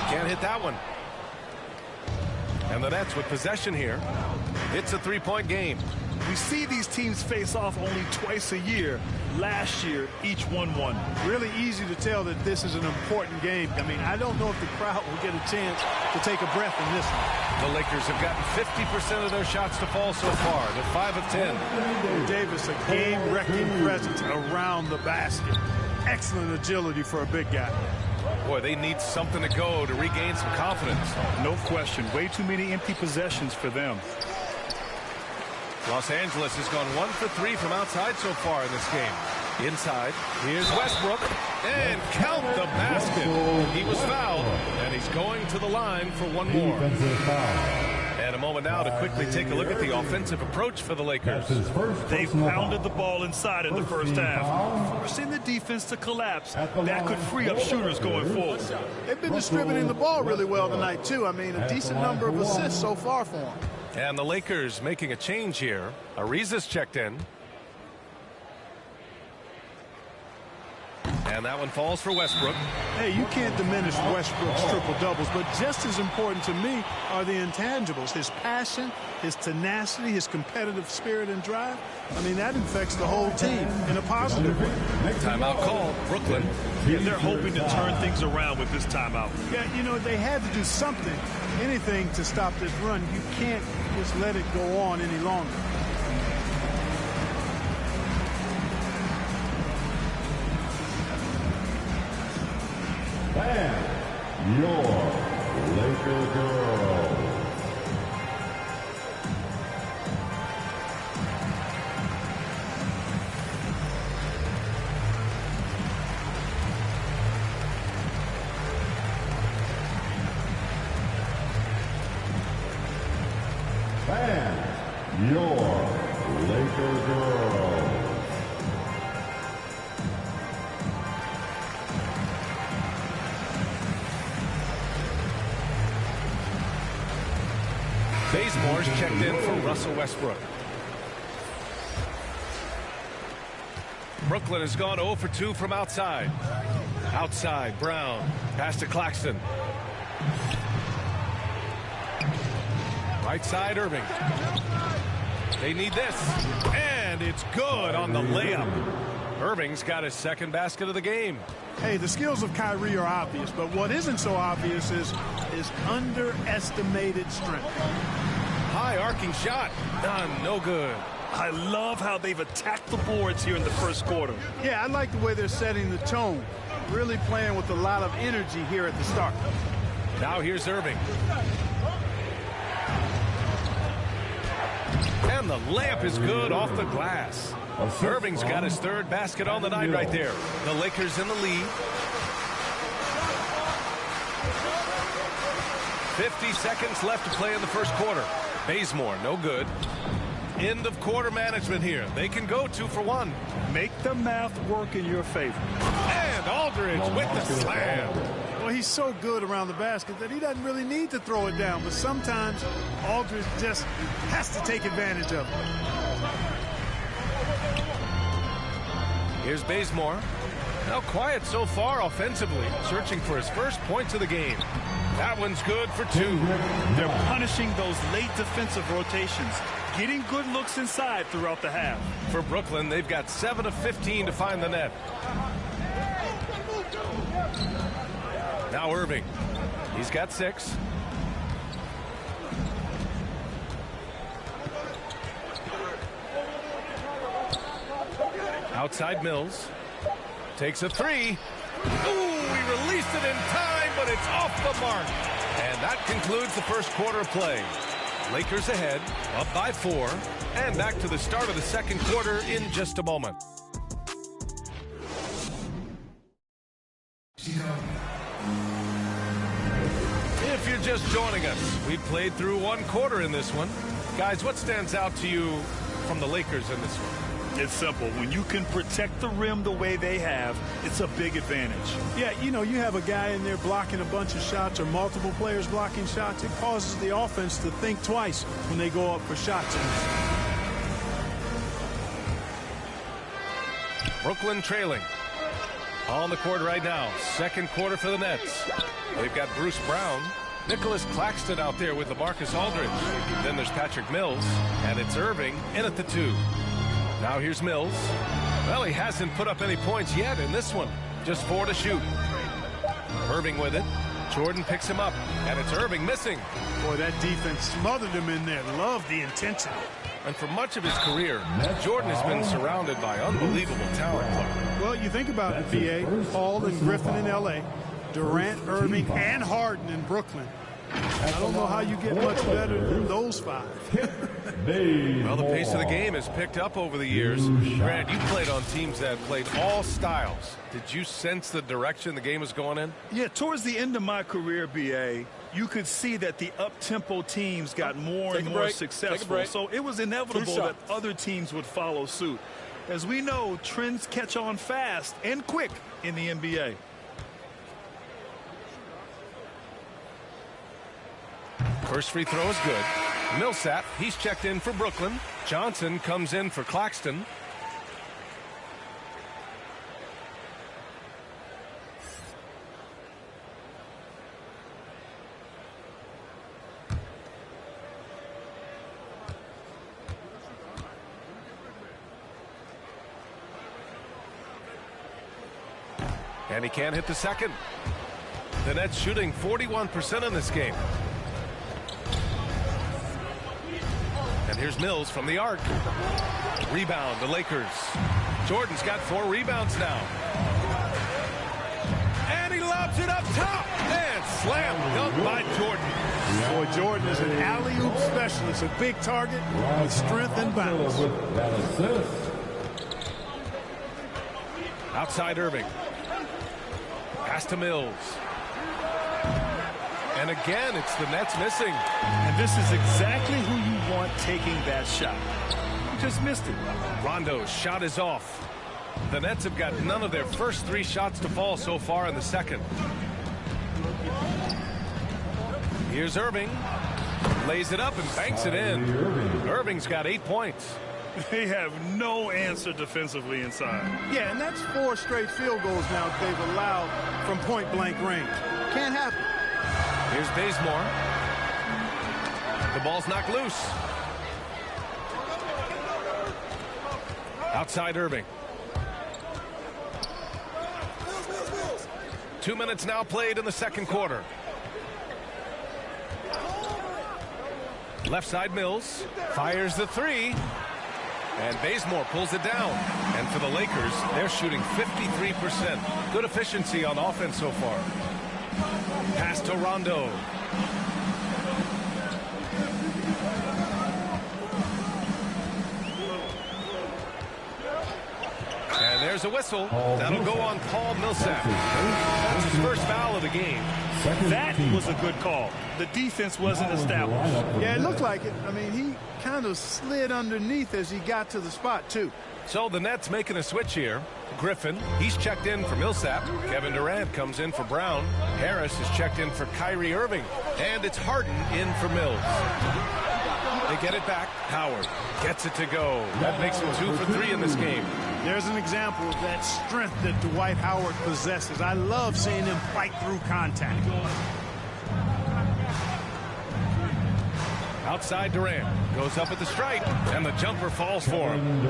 Can't hit that one. And the Nets with possession here. It's a 3-point game. We see these teams face off only twice a year. Last year, each won one. Really easy to tell that this is an important game. I mean, I don't know if the crowd will get a chance to take a breath in this one. The Lakers have gotten 50% of their shots to fall so far. They're 5 of 10. Davis, a game-wrecking presence around the basket. Excellent agility for a big guy. Boy, they need something to go to regain some confidence. No question. Way too many empty possessions for them. Los Angeles has gone 1 for 3 from outside so far in this game. Inside, here's Westbrook, and count the basket. He was fouled, and he's going to the line for one more. And a moment now to quickly take a look at the offensive approach for the Lakers. They've pounded the ball inside in the first half, forcing the defense to collapse. That could free up shooters going forward. They've been distributing the ball really well tonight, too. I mean, a decent number of assists so far for them. And the Lakers making a change here. Ariza's checked in. And that one falls for Westbrook. Hey, you can't diminish Westbrook's triple-doubles, but just as important to me are the intangibles. His passion, his tenacity, his competitive spirit and drive. I mean, that infects the whole team in a positive way. Timeout call, Brooklyn. And they're hoping to turn things around with this timeout. Yeah, you know, they had to do something, anything to stop this run. You can't just let it go on any longer. And your Laker girls. And your Laker girls. Bazemore's checked in for Russell Westbrook. Brooklyn has gone 0 for 2 from outside. Outside, Brown. Pass to Claxton. Right side, Irving. They need this. And it's good on the layup. Irving's got his second basket of the game. Hey, the skills of Kyrie are obvious, but what isn't so obvious is his underestimated strength. High arcing shot. Done. No good. I love how they've attacked the boards here in the first quarter. Yeah, I like the way they're setting the tone. Really playing with a lot of energy here at the start. Now here's Irving. And the layup is good off the glass. Irving's got his third basket on the night right there. The Lakers in the lead. 50 seconds left to play in the first quarter. Bazemore, no good. End of quarter management here. They can go 2 for 1. Make the math work in your favor. And Aldridge with the slam. Well, he's so good around the basket that he doesn't really need to throw it down, but sometimes Aldridge just has to take advantage of it. Here's Bazemore. Now quiet so far offensively, searching for his first points of the game. That one's good for 2. They're punishing those late defensive rotations, getting good looks inside throughout the half. For Brooklyn, they've got 7 of 15 to find the net. Now Irving. He's got 6. Outside Mills. Takes a 3. Ooh, he released it in time, but it's off the mark. And that concludes the first quarter of play. Lakers ahead, up by 4, and back to the start of the second quarter in just a moment. If you're just joining us, we've played through 1 quarter in this one. Guys, what stands out to you from the Lakers in this one? It's simple. When you can protect the rim the way they have, it's a big advantage. Yeah, you know, you have a guy in there blocking a bunch of shots or multiple players blocking shots. It causes the offense to think twice when they go up for shots. Brooklyn trailing. On the court right now. Second quarter for the Nets. They've got Bruce Brown. Nicholas Claxton out there with LaMarcus Aldridge. Then there's Patrick Mills. And it's Irving in at the 2. Now here's Mills. Well, he hasn't put up any points yet in this one. Just 4 to shoot. Irving with it. Jordan picks him up. And it's Irving missing. Boy, that defense smothered him in there. Love the intensity. And for much of his career, Jordan has been surrounded by unbelievable talent. Well, you think about it, B.A. Hall and Griffin in L.A., Durant, Irving, and Harden in Brooklyn. I don't know how you get much better than those 5. Well, the pace of the game has picked up over the years. Grant, you played on teams that played all styles. Did you sense the direction the game was going in? Yeah, towards the end of my career, B.A., you could see that the up-tempo teams got more and more successful. So it was inevitable that other teams would follow suit. As we know, trends catch on fast and quick in the NBA. First free throw is good. Millsap, he's checked in for Brooklyn. Johnson comes in for Claxton. And he can't hit the second. The Nets shooting 41% in this game. And here's Mills from the arc. Rebound, the Lakers. Jordan's got 4 rebounds now. And he lobs it up top. And slam dunk by Jordan. Boy, Jordan is an alley-oop specialist, a big target with strength and bounce. Outside Irving. Pass to Mills. And again, it's the Nets missing. And this is exactly who you want taking that shot. You just missed it. Rondo's shot is off. The Nets have got none of their first 3 shots to fall so far in the second. Here's Irving. Lays it up and banks it in. Irving's got 8 points. They have no answer defensively inside. Yeah, and that's 4 straight field goals now that they've allowed from point-blank range. Can't happen. Here's Bazemore. The ball's knocked loose. Outside Irving. 2 minutes now played in the second quarter. Left side Mills. Fires the 3. And Bazemore pulls it down. And for the Lakers, they're shooting 53%. Good efficiency on offense so far. Pass to Rondo. And there's a whistle. That'll go on Paul Millsap. That's his first foul of the game. That was a good call. The defense wasn't established. Yeah, it looked like it. I mean, he kind of slid underneath as he got to the spot, too. So the Nets making a switch here. Griffin, he's checked in for Millsap. Kevin Durant comes in for Brown. Harris is checked in for Kyrie Irving. And it's Harden in for Mills. They get it back. Howard gets it to go. That makes him 2 for 3 in this game. There's an example of that strength that Dwight Howard possesses. I love seeing him fight through contact. Outside Durant. Goes up at the stripe. And the jumper falls for him.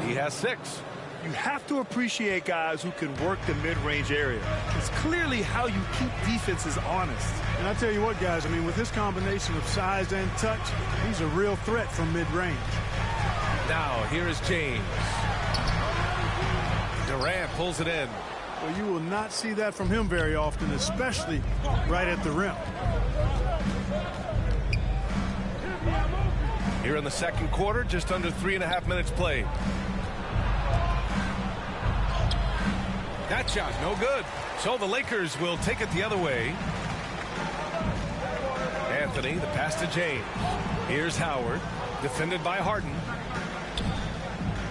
He has 6. You have to appreciate guys who can work the mid-range area. It's clearly how you keep defenses honest. And I tell you what, guys, I mean, with his combination of size and touch, he's a real threat from mid-range. Now, here is James. Durant pulls it in. Well, you will not see that from him very often, especially right at the rim. Here in the second quarter, just under 3.5 minutes played. That shot, no good. So the Lakers will take it the other way. Anthony, the pass to James. Here's Howard, defended by Harden.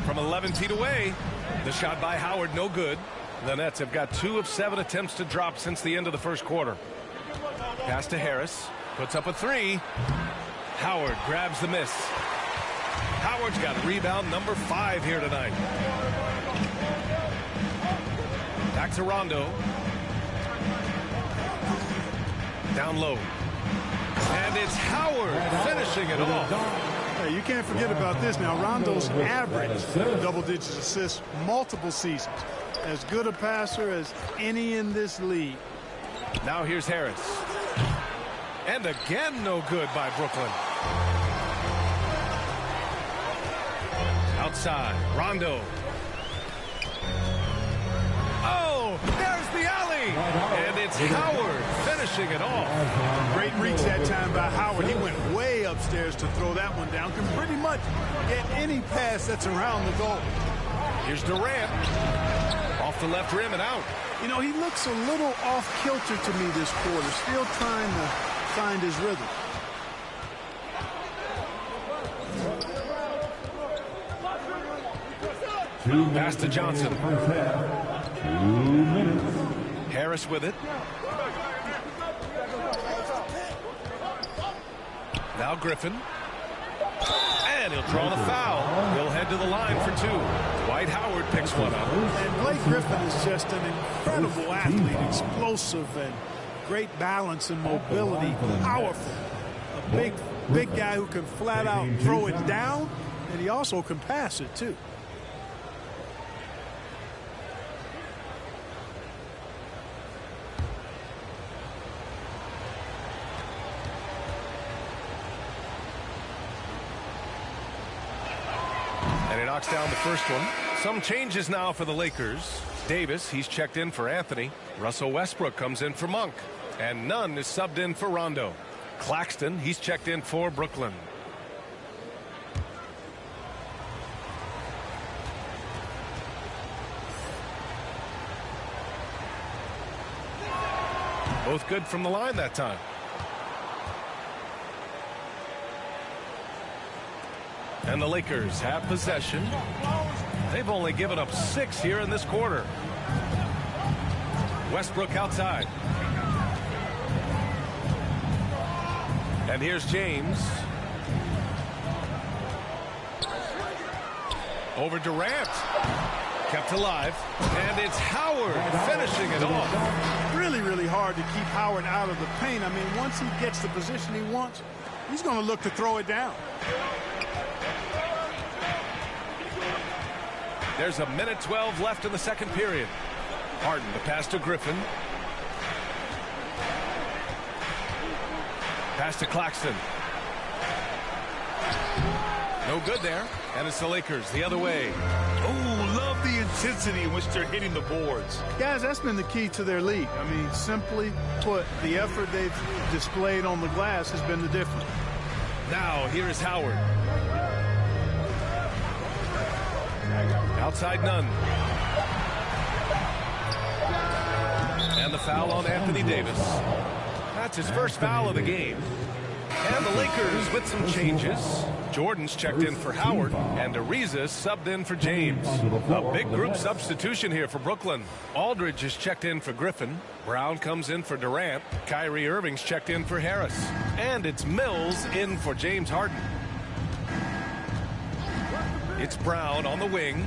From 11 feet away, the shot by Howard, no good. The Nets have got 2 of 7 attempts to drop since the end of the first quarter. Pass to Harris, puts up a 3. Howard grabs the miss. Howard's got rebound number 5 here tonight. Back to Rondo. Down low. And it's Howard finishing it off. Hey, you can't forget about this now. Rondo's averaged double-digit assists multiple seasons. As good a passer as any in this league. Now here's Harris. And again, no good by Brooklyn. Outside, Rondo. Oh, there's the alley. And it's Howard finishing it off. Great reach that time by Howard. He went way upstairs to throw that one down. Can pretty much get any pass that's around the goal. Here's Durant. Off the left rim and out. You know, he looks a little off kilter to me this quarter. Still trying to find his rhythm. Pass to Johnson. 2 minutes. Harris with it. Now Griffin. And he'll draw the foul. He'll head to the line for 2. Dwight Howard picks one up. And Blake Griffin is just an incredible athlete. Explosive and great balance and mobility. Powerful. A big guy who can flat out throw it down. And he also can pass it, too. And he knocks down the first one. Some changes now for the Lakers. Davis, he's checked in for Anthony. Russell Westbrook comes in for Monk. And Nunn is subbed in for Rondo. Claxton, he's checked in for Brooklyn. Both good from the line that time. And the Lakers have possession. They've only given up 6 here in this quarter. Westbrook outside. And here's James. Over Durant. Kept alive. And it's Howard finishing it off. Really, really hard to keep Howard out of the paint. I mean, once he gets the position he wants, he's going to look to throw it down. There's a minute 12 left in the second period. Harden, the pass to Griffin. Pass to Claxton. No good there. And it's the Lakers the other way. Oh, love the intensity in which they're hitting the boards. Guys, that's been the key to their lead. I mean, simply put, the effort they've displayed on the glass has been the difference. Now, here is Howard. Outside Nunn. And the foul on Anthony Davis. That's his first foul of the game. And the Lakers with some changes. Jordan's checked in for Howard, and Ariza subbed in for James. A big group substitution here for Brooklyn. Aldridge is checked in for Griffin. Brown comes in for Durant. Kyrie Irving's checked in for Harris. And it's Mills in for James Harden. It's Brown on the wing.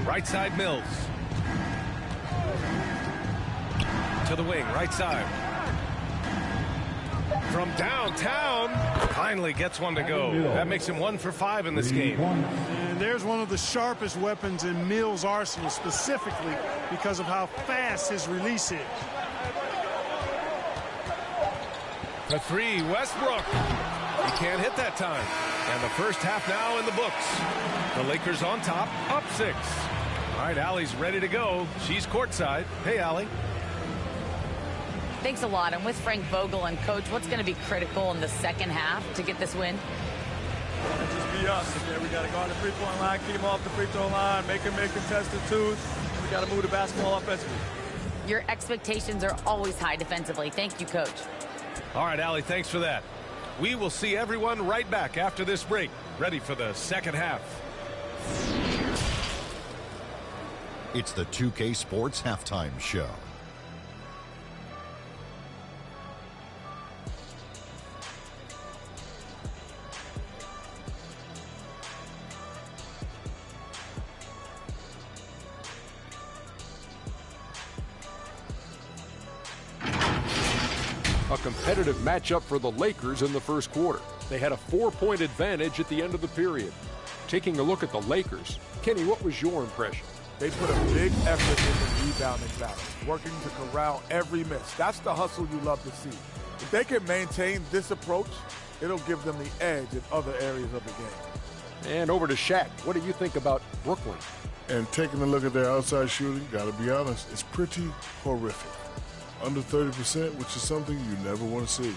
Right side Mills. To the wing, right side. From downtown, finally gets one to go. That makes him 1 for 5 in this game. And there's one of the sharpest weapons in Mills' arsenal, specifically because of how fast his release is. The three, Westbrook. He can't hit that time. And the first half now in the books. The Lakers on top, up 6. All right, Allie's ready to go. She's courtside. Hey, Allie. Thanks a lot. I'm with Frank Vogel. And, Coach, what's going to be critical in the second half to get this win? Just be us. Okay? We got to go on the three-point line, keep them off the free throw line, make them make contested twos. We got to move the basketball offensively. Your expectations are always high defensively. Thank you, Coach. All right, Allie, thanks for that. We will see everyone right back after this break, ready for the second half. It's the 2K Sports Halftime Show. A competitive matchup for the Lakers in the first quarter. They had a 4-point advantage at the end of the period. Taking a look at the Lakers, Kenny, what was your impression? They put a big effort in the rebounding battle, working to corral every miss. That's the hustle you love to see. If they can maintain this approach, it'll give them the edge in other areas of the game. And over to Shaq. What do you think about Brooklyn? And taking a look at their outside shooting, got to be honest, it's pretty horrific. Under 30%, which is something you never want to see.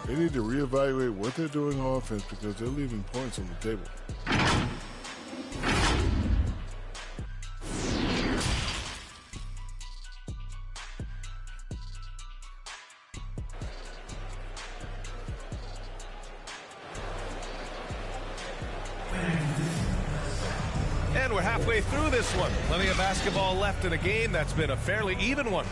They need to reevaluate what they're doing on offense because they're leaving points on the table. And we're halfway through this one. Plenty of basketball left in a game that's been a fairly even one.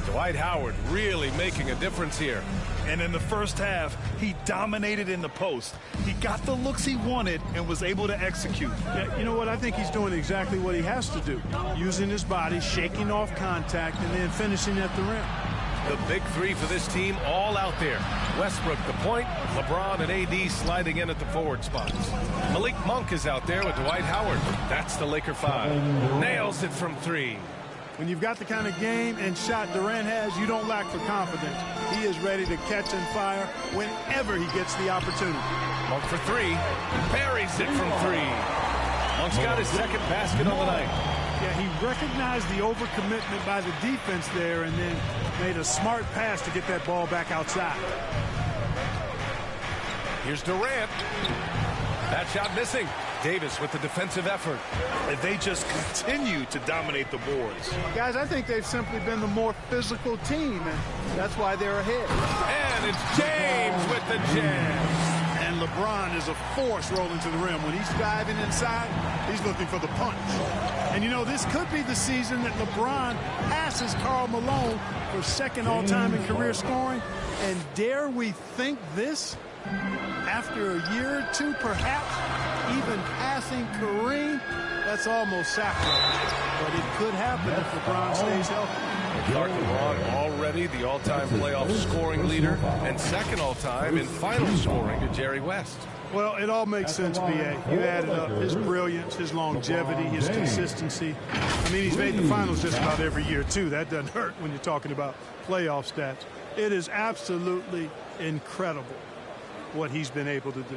Dwight Howard really making a difference here. And in the first half, he dominated in the post. He got the looks he wanted and was able to execute. Yeah, you know what? I think he's doing exactly what he has to do. Using his body, shaking off contact, and then finishing at the rim. The big three for this team all out there. Westbrook the point, LeBron and AD sliding in at the forward spots. Malik Monk is out there with Dwight Howard. That's the Laker 5. Nails it from 3. When you've got the kind of game and shot Durant has, you don't lack for confidence. He is ready to catch and fire whenever he gets the opportunity. Monk for three. Buries it from three. Monk's got his second basket on the night. Yeah, he recognized the overcommitment by the defense there and then made a smart pass to get that ball back outside. Here's Durant. That shot missing. Davis with the defensive effort. And they just continue to dominate the boards. Guys, I think they've simply been the more physical team, and that's why they're ahead. And it's James with the jam. And LeBron is a force rolling to the rim. When he's driving inside, he's looking for the punch. And, you know, this could be the season that LeBron passes Karl Malone for second all-time in career scoring. And dare we think this? After a year or two, perhaps even passing Kareem, that's almost sacrilege. But it could happen if LeBron stays healthy. Clark LeBron already the all-time playoff scoring leader and second all-time in final scoring to Jerry West. Well, it all makes sense, B.A. You added up his brilliance, his longevity, his consistency. I mean, he's made the finals just about every year, too. That doesn't hurt when you're talking about playoff stats. It is absolutely incredible what he's been able to do.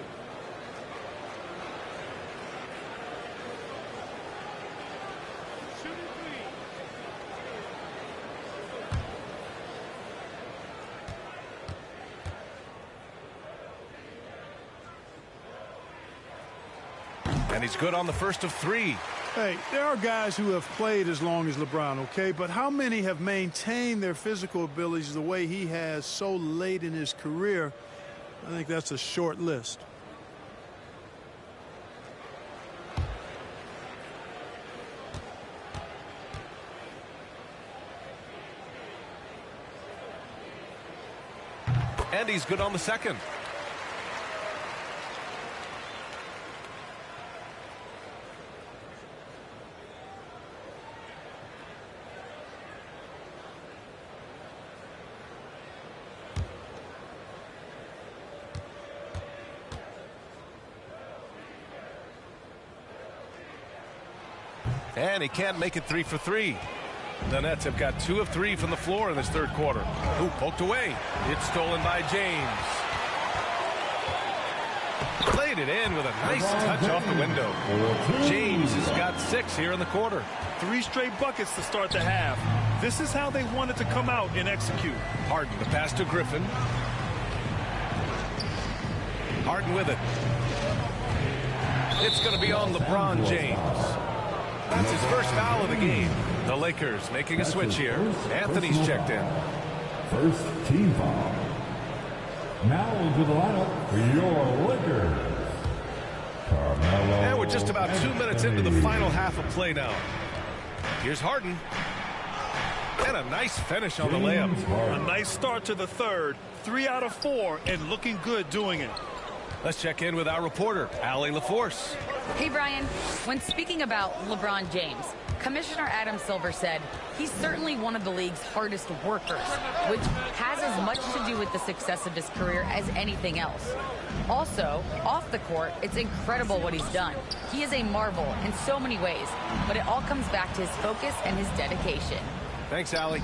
And he's good on the first of three. Hey, there are guys who have played as long as LeBron, okay? But how many have maintained their physical abilities the way he has so late in his career? I think that's a short list. And he's good on the second. And he can't make it 3 for 3. The Nets have got 2 of 3 from the floor in this third quarter. Ooh, poked away. It's stolen by James. Played it in with a nice touch off the window. James has got 6 here in the quarter. 3 straight buckets to start the half. This is how they wanted to come out and execute. Harden, the pass to Griffin. Harden with it. It's going to be on LeBron James. That's his first foul of the game. The Lakers making a switch here. Anthony's checked in. First team foul. Now into the lineup for your Lakers. Carmelo. And we're just about 2 minutes into the final half of play now. Here's Harden. And a nice finish on the layup. A nice start to the third. 3 out of 4 and looking good doing it. Let's check in with our reporter, Allie LaForce. Hey, Brian. When speaking about LeBron James, Commissioner Adam Silver said he's certainly one of the league's hardest workers, which has as much to do with the success of his career as anything else. Also, off the court, it's incredible what he's done. He is a marvel in so many ways, but it all comes back to his focus and his dedication. Thanks, Allie.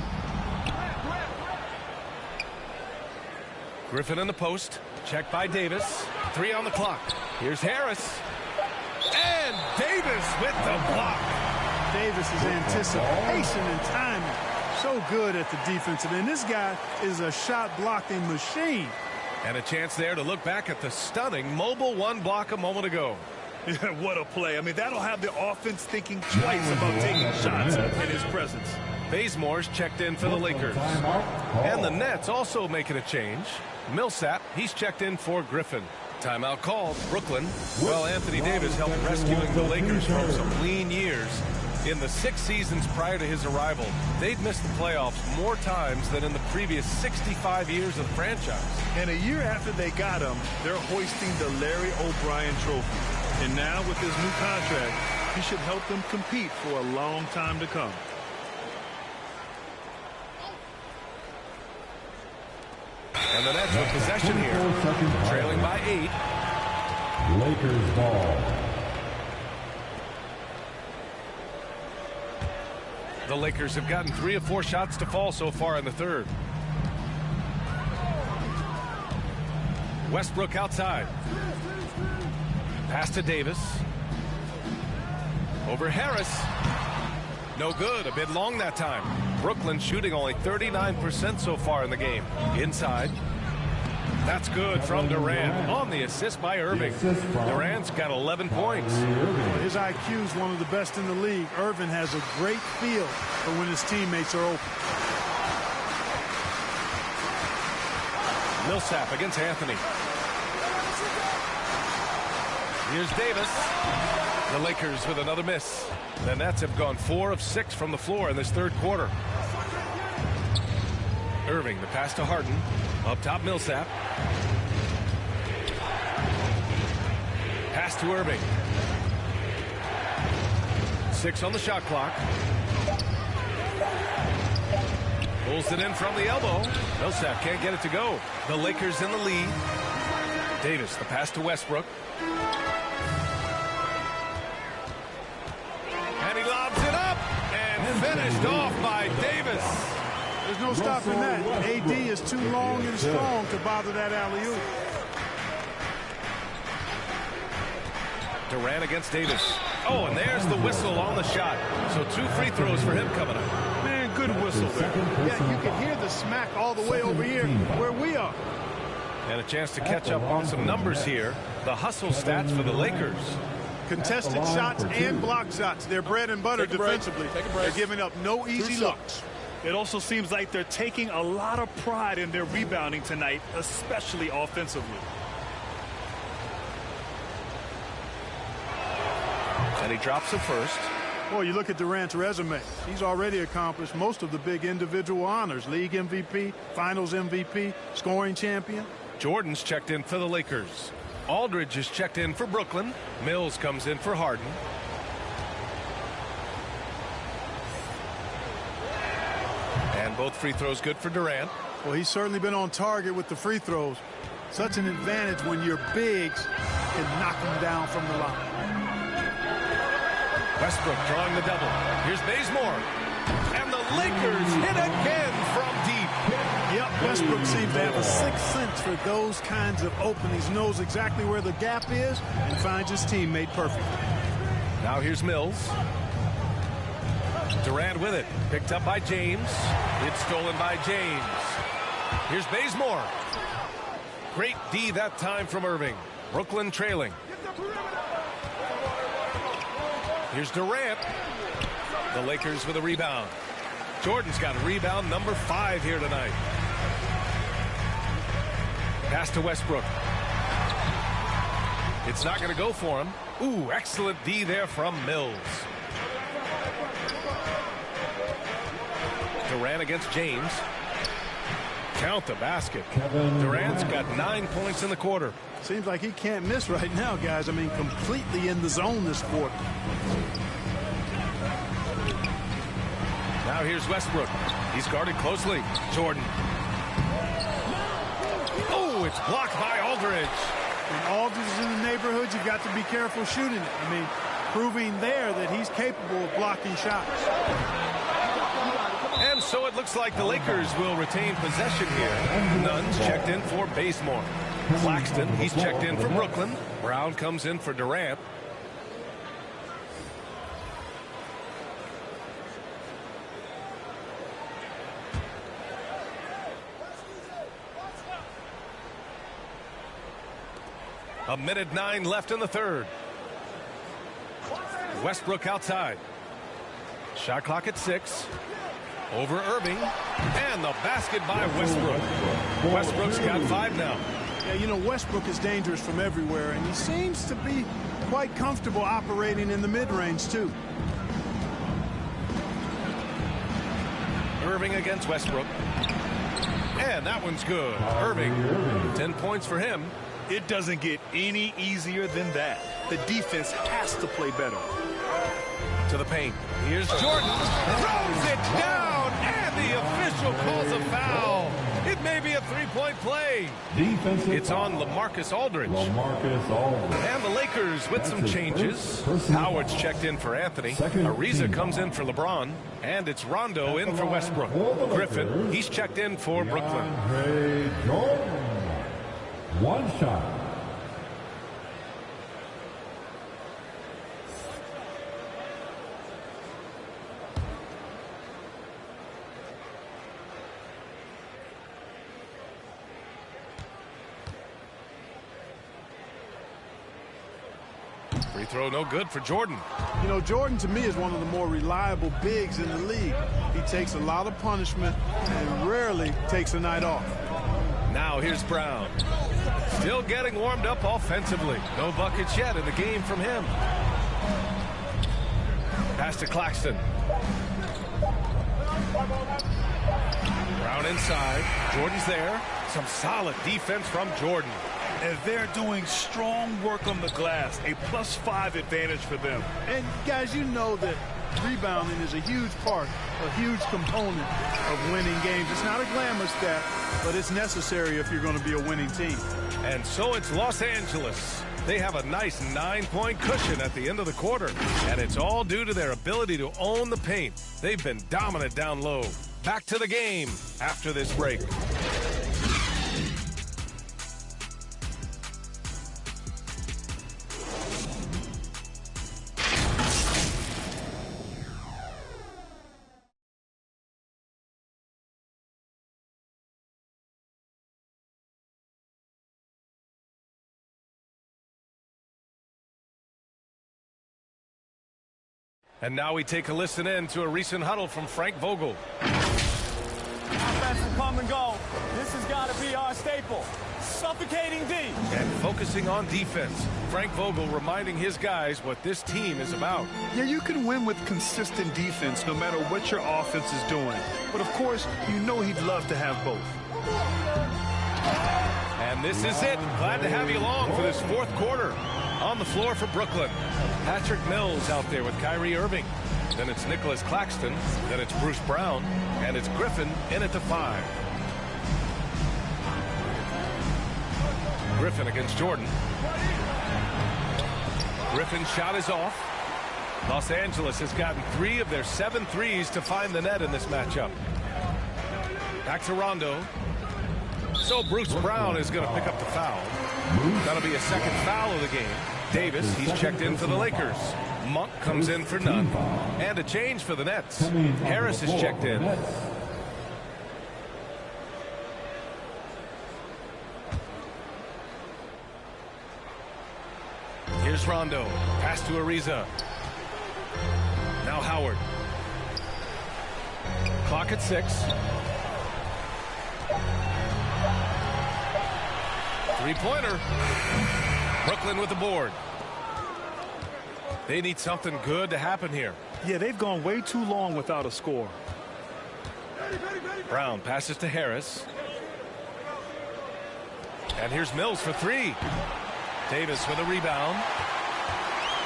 Griffin in the post. Checked by Davis. 3 on the clock. Here's Harris. And Davis with the block. Davis's anticipation and timing. So good at the defensive end. This guy is a shot blocking machine. And a chance there to look back at the stunning mobile 1 block a moment ago. What a play. I mean, that'll have the offense thinking twice about taking shots in his presence. Bazemore's checked in for the Lakers. And the Nets also making a change. Millsap, he's checked in for Griffin. Timeout called. Brooklyn. Well, Anthony Davis helped rescuing the Lakers from some lean years. In the 6 seasons prior to his arrival, they'd missed the playoffs more times than in the previous 65 years of the franchise. And a year after they got him, they're hoisting the Larry O'Brien Trophy. And now with his new contract, he should help them compete for a long time to come. And the Nets with possession here, trailing by 8. Lakers ball. The Lakers have gotten 3 of 4 shots to fall so far in the third. Westbrook outside. Pass to Davis. Over Harris. No good. A bit long that time. Brooklyn shooting only 39% so far in the game. Inside. That's good from Durant on the assist by Irving. Durant's got 11 points. His IQ is one of the best in the league. Irving has a great feel for when his teammates are open. Millsap against Anthony. Here's Davis. The Lakers with another miss. The Nets have gone 4 of 6 from the floor in this third quarter. Irving, the pass to Harden. Up top, Millsap. Pass to Irving. 6 on the shot clock. Pulls it in from the elbow. Millsap can't get it to go. The Lakers in the lead. Davis, the pass to Westbrook. And he lobs it up and finished off by Davis. There's no stopping that. AD is too long and strong to bother that alley-oop. Durant against Davis. Oh, and there's the whistle on the shot. So 2 free throws for him coming up. Man, good whistle there. Yeah, you can hear the smack all the way over here where we are. And a chance to catch up on some numbers here. The hustle stats for the Lakers. Contested shots and block shots. They're bread and butter defensively. They're giving up no easy looks. It also seems like they're taking a lot of pride in their rebounding tonight, especially offensively. And he drops the first. Well, you look at Durant's resume. He's already accomplished most of the big individual honors. League MVP, Finals MVP, scoring champion. Jordan's checked in for the Lakers. Aldridge is checked in for Brooklyn. Mills comes in for Harden. And both free throws good for Durant. Well, he's certainly been on target with the free throws. Such an advantage when your bigs can knock him down from the line. Westbrook drawing the double. Here's Bazemore. And the Lakers hit again from deep. Yep, Westbrook seems to have a sixth sense for those kinds of openings. Knows exactly where the gap is and finds his teammate perfectly. Now here's Mills. Durant with it. Picked up by James. It's stolen by James. Here's Bazemore. Great D that time from Irving. Brooklyn trailing. Here's Durant. The Lakers with a rebound. Jordan's got rebound number 5 here tonight. Pass to Westbrook. It's not going to go for him. Ooh, excellent D there from Mills. Durant against James. Count the basket. Durant's got 9 points in the quarter. Seems like he can't miss right now, guys. I mean, completely in the zone this quarter. Now here's Westbrook. He's guarded closely. Jordan. Oh, it's blocked by Aldridge. When Aldridge is in the neighborhood, you've got to be careful shooting it. I mean, proving there that he's capable of blocking shots. And so it looks like the Lakers will retain possession here. Nunn's checked in for Bazemore. Claxton, he's checked in for Brooklyn. Brown comes in for Durant. A minute 9 left in the third. Westbrook outside. Shot clock at 6. Over Irving. And the basket by Westbrook. Westbrook's got 5 now. Yeah, you know, Westbrook is dangerous from everywhere, and he seems to be quite comfortable operating in the mid-range, too. Irving against Westbrook. And that one's good. Irving, 10 points for him. It doesn't get any easier than that. The defense has to play better. To the paint. Here's Jordan. Throws it down, and the official calls a foul. It Maybe a three-point play. Defensive It's on LaMarcus Aldridge. LaMarcus Aldridge. And the Lakers with some changes. Howard's checked in for Anthony. Ariza comes in for LeBron. And it's Rondo in for Westbrook. Griffin, he's checked in for Brooklyn. Jordan. One shot. Free throw no good for Jordan. You know, Jordan to me is one of the more reliable bigs in the league. He takes a lot of punishment and rarely takes a night off. Now here's Brown. Still getting warmed up offensively. No buckets yet in the game from him. Pass to Claxton. Brown inside. Jordan's there. Some solid defense from Jordan. And they're doing strong work on the glass, a +5 advantage for them. And guys, you know that rebounding is a huge part, a huge component of winning games. It's not a glamour stat, but it's necessary if you're going to be a winning team. And so it's Los Angeles. They have a nice 9-point cushion at the end of the quarter. And it's all due to their ability to own the paint. They've been dominant down low. Back to the game after this break. And now we take a listen in to a recent huddle from Frank Vogel. Offensive come and go. This has got to be our staple. Suffocating D. And focusing on defense. Frank Vogel reminding his guys what this team is about. Yeah, you can win with consistent defense no matter what your offense is doing. But of course, you know he'd love to have both. And this is it. Glad to have you along for this fourth quarter. On the floor for Brooklyn, Patrick Mills out there with Kyrie Irving. Then it's Nicholas Claxton. Then it's Bruce Brown. And it's Griffin in at the 5. Griffin against Jordan. Griffin's shot is off. Los Angeles has gotten 3 of their 7 threes to find the net in this matchup. Back to Rondo. So Bruce Brown is going to pick up the foul. That'll be a second foul of the game. Davis, he's checked in for the Lakers. Monk comes in for none. And a change for the Nets. Harris is checked in. Here's Rondo. Pass to Ariza. Now Howard. Clock at 6. 3-pointer. Brooklyn with the board. They need something good to happen here. Yeah, they've gone way too long without a score. Brown passes to Harris. And here's Mills for 3. Davis with a rebound.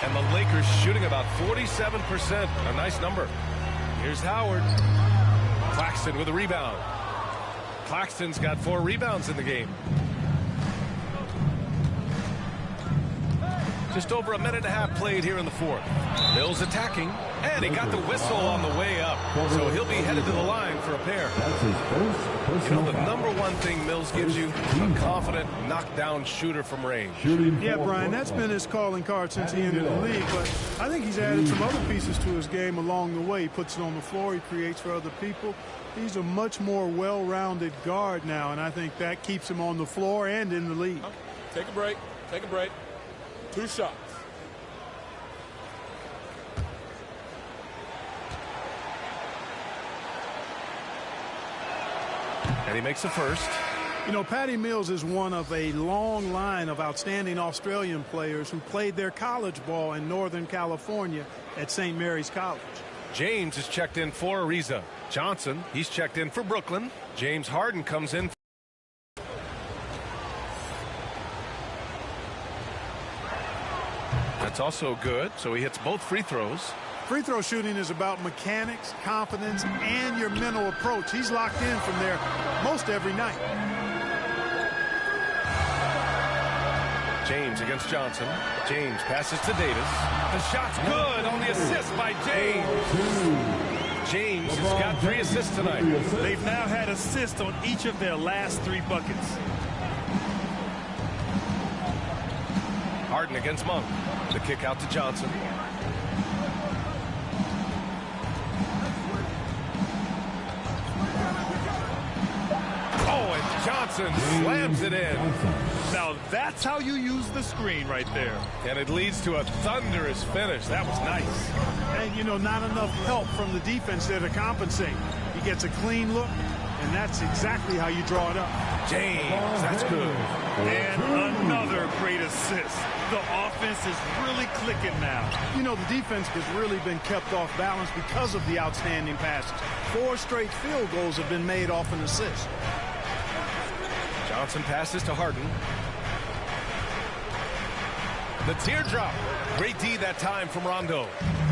And the Lakers shooting about 47%. A nice number. Here's Howard. Claxton with a rebound. Claxton's got 4 rebounds in the game. Just over a minute and a half played here in the fourth. Mills attacking, and he got the whistle on the way up. So he'll be headed to the line for a pair. You know, the number one thing Mills gives you, a confident knockdown shooter from range. Yeah, Brian, that's been his calling card since he entered the league, but I think he's added some other pieces to his game along the way. He puts it on the floor, he creates for other people. He's a much more well-rounded guard now, and I think that keeps him on the floor and in the league. Take a break. Take a break. 2 shots. And he makes the first. You know, Patty Mills is one of a long line of outstanding Australian players who played their college ball in Northern California at St. Mary's College. James is checked in for Ariza. Johnson, he's checked in for Brooklyn. James Harden comes in. That's also good, so he hits both free throws. Free throw shooting is about mechanics, confidence, and your mental approach. He's locked in from there most every night. James against Johnson. James passes to Davis. The shot's good on the assist by James. James has got 3 assists tonight. They've now had assists on each of their last 3 buckets. Harden against Monk. The kick out to Johnson. Oh, and Johnson slams it in. Now that's how you use the screen right there. And it leads to a thunderous finish. That was nice. And, you know, not enough help from the defense there to compensate. He gets a clean look, and that's exactly how you draw it up. James, that's good. And another great assist. The offense is really clicking now. You know, the defense has really been kept off balance because of the outstanding passes. 4 straight field goals have been made off an assist. Johnson passes to Harden. The teardrop. Great D that time from Rondo.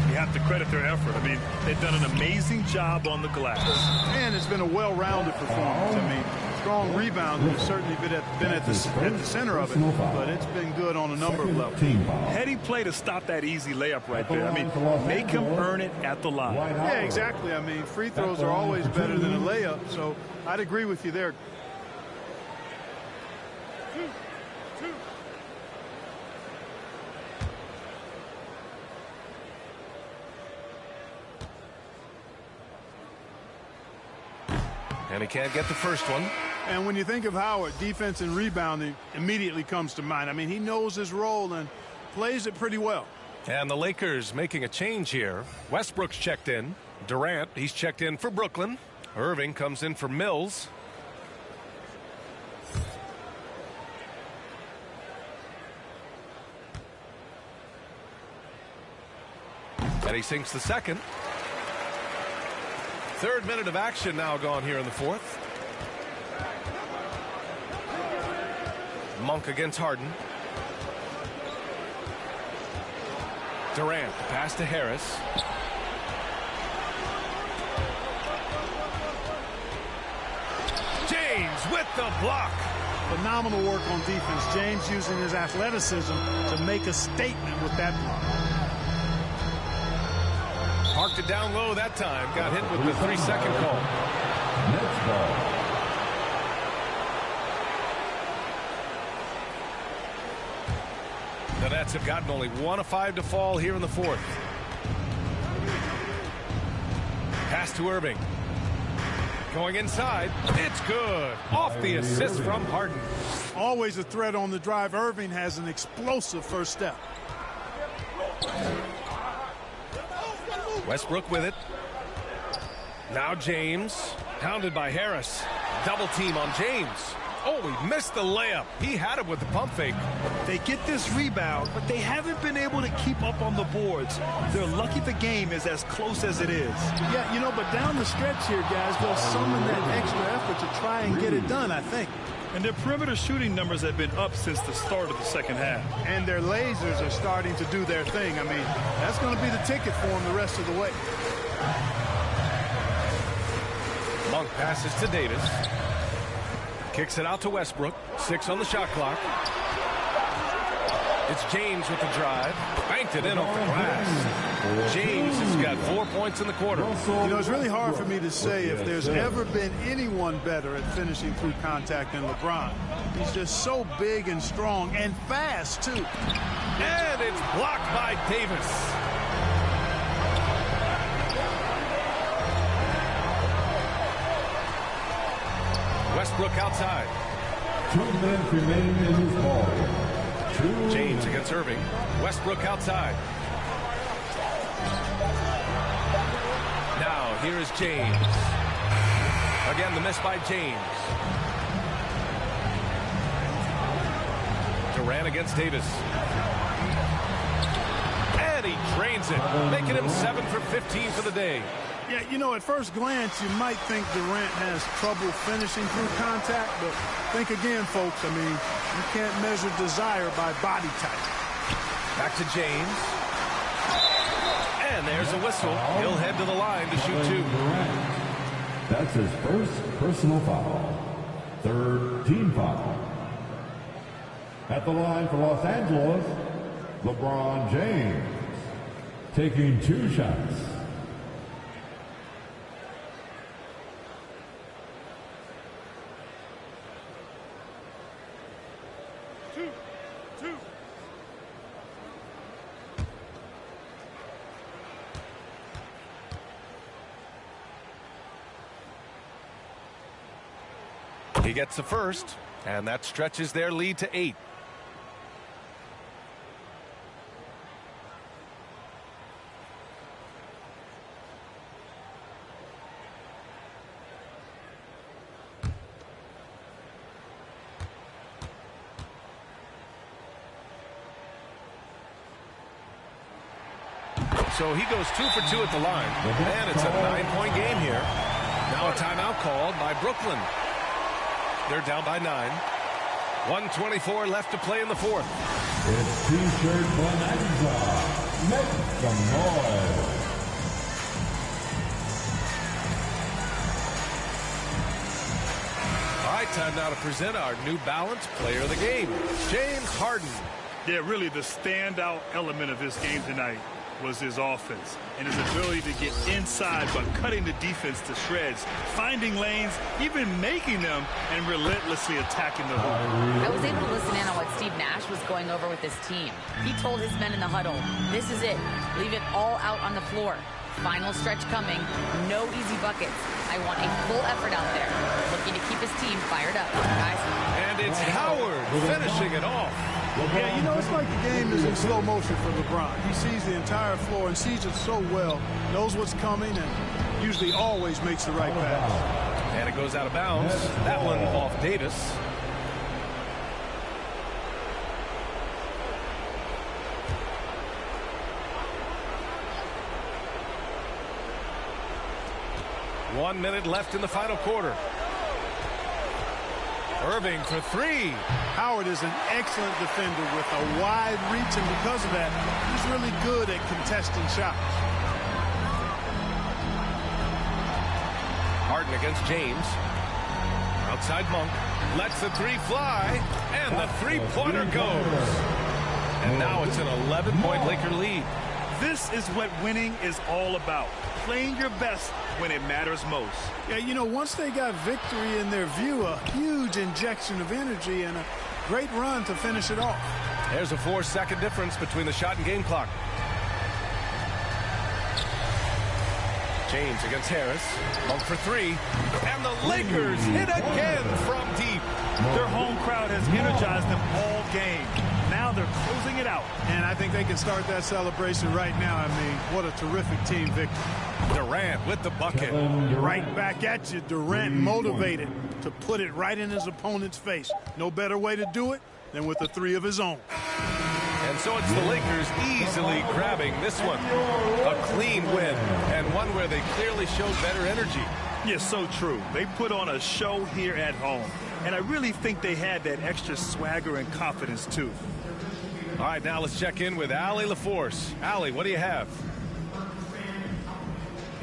You have to credit their effort. I mean, they've done an amazing job on the glass. And it's been a well-rounded performance. I mean, strong rebounding has certainly been at the center of it, but it's been good on a number of levels. Heady play to stop that easy layup right there. I mean, make him earn it at the line. Yeah, exactly. I mean, free throws are always better than a layup, so I'd agree with you there. And he can't get the first one. And when you think of Howard, defense and rebounding immediately comes to mind. I mean, he knows his role and plays it pretty well. And the Lakers making a change here. Westbrook's checked in. Durant, he's checked in for Brooklyn. Irving comes in for Mills. And he sinks the second. 3rd minute of action now gone here in the 4th. Monk against Harden. Durant, the pass to Harris. James with the block. Phenomenal work on defense. James using his athleticism to make a statement with that block. Parked it down low that time. Got hit with the 3-second call. Next ball. The Nets have gotten only 1 of 5 to fall here in the 4th. Pass to Irving. Going inside. It's good. Off the assist from Harden. Always a threat on the drive. Irving has an explosive first step. Westbrook with it. Now James. Pounded by Harris. Double team on James. Oh, he missed the layup. He had it with the pump fake. They get this rebound, but they haven't been able to keep up on the boards. They're lucky the game is as close as it is. Yeah, you know, but down the stretch here, guys, they'll summon that extra effort to try and get it done, I think. And their perimeter shooting numbers have been up since the start of the second half. And their lasers are starting to do their thing. I mean, that's going to be the ticket for them the rest of the way. Monk passes to Davis. Kicks it out to Westbrook. 6 on the shot clock. It's James with the drive. Banked it in off the glass. James has got 4 points in the quarter. You know, it's really hard for me to say if there's ever been anyone better at finishing through contact than LeBron. He's just so big and strong and fast, too. And it's blocked by Davis. Westbrook outside. 2 minutes remaining in this ball. James against Irving. Westbrook outside. Now here is James. Again, the miss by James. Durant against Davis. And he drains it, making him 7 for 15 for the day. Yeah, you know, at first glance, you might think Durant has trouble finishing through contact, but think again, folks. I mean, you can't measure desire by body type. Back to James. And there's a whistle. He'll head to the line to shoot 2. That's his first personal foul. Third team foul. At the line for Los Angeles, LeBron James, taking 2 shots. He gets the first, and that stretches their lead to 8. So he goes 2 for 2 at the line, and it's a 9-point game here. Now a timeout called by Brooklyn. They're down by 9. 1:24 left to play in the fourth. It's T-shirt Bonanza. Make some noise. All right, time now to present our New Balance Player of the Game, James Harden. Yeah, really the standout element of this game tonight was his offense and his ability to get inside but cutting the defense to shreds, finding lanes, even making them, and relentlessly attacking the hoop. I was able to listen in on what Steve Nash was going over with his team. He told his men in the huddle, this is it. Leave it all out on the floor. Final stretch coming. No easy buckets. I want a full effort out there. Looking to keep his team fired up, guys. And it's Howard finishing it off. Yeah, you know, it's like the game is in slow motion for LeBron. He sees the entire floor and sees it so well, knows what's coming, and usually always makes the right pass. And it goes out of bounds. That one off Davis. One minute left in the final quarter. Irving for 3. Howard is an excellent defender with a wide reach, and because of that, he's really good at contesting shots. Harden against James. Outside Monk. Lets the 3 fly, and the 3-pointer goes. And now it's an 11-point Laker lead. This is what winning is all about. Playing your best when it matters most. Yeah, you know, once they got victory in their view, a huge injection of energy and a great run to finish it off. There's a 4-second difference between the shot and game clock. James against Harris. Monk for 3. And the Lakers hit again from deep. Their home crowd has energized them all game. Now they're closing it out. And I think they can start that celebration right now. I mean, what a terrific team victory. Durant with the bucket. Right back at you. Durant motivated to put it right in his opponent's face. No better way to do it than with the 3 of his own. And so it's the Lakers easily grabbing this one. A clean win, and one where they clearly showed better energy. Yeah, so true. They put on a show here at home. And I really think they had that extra swagger and confidence, too. All right, now let's check in with Allie LaForce. Allie, what do you have?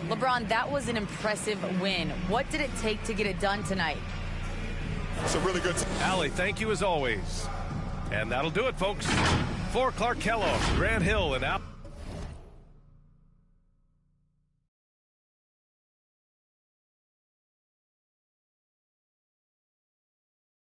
LeBron, that was an impressive win. What did it take to get it done tonight? It's a really good Allie, thank you as always. And that'll do it, folks. For Clark Kellogg, Grant Hill, and Al.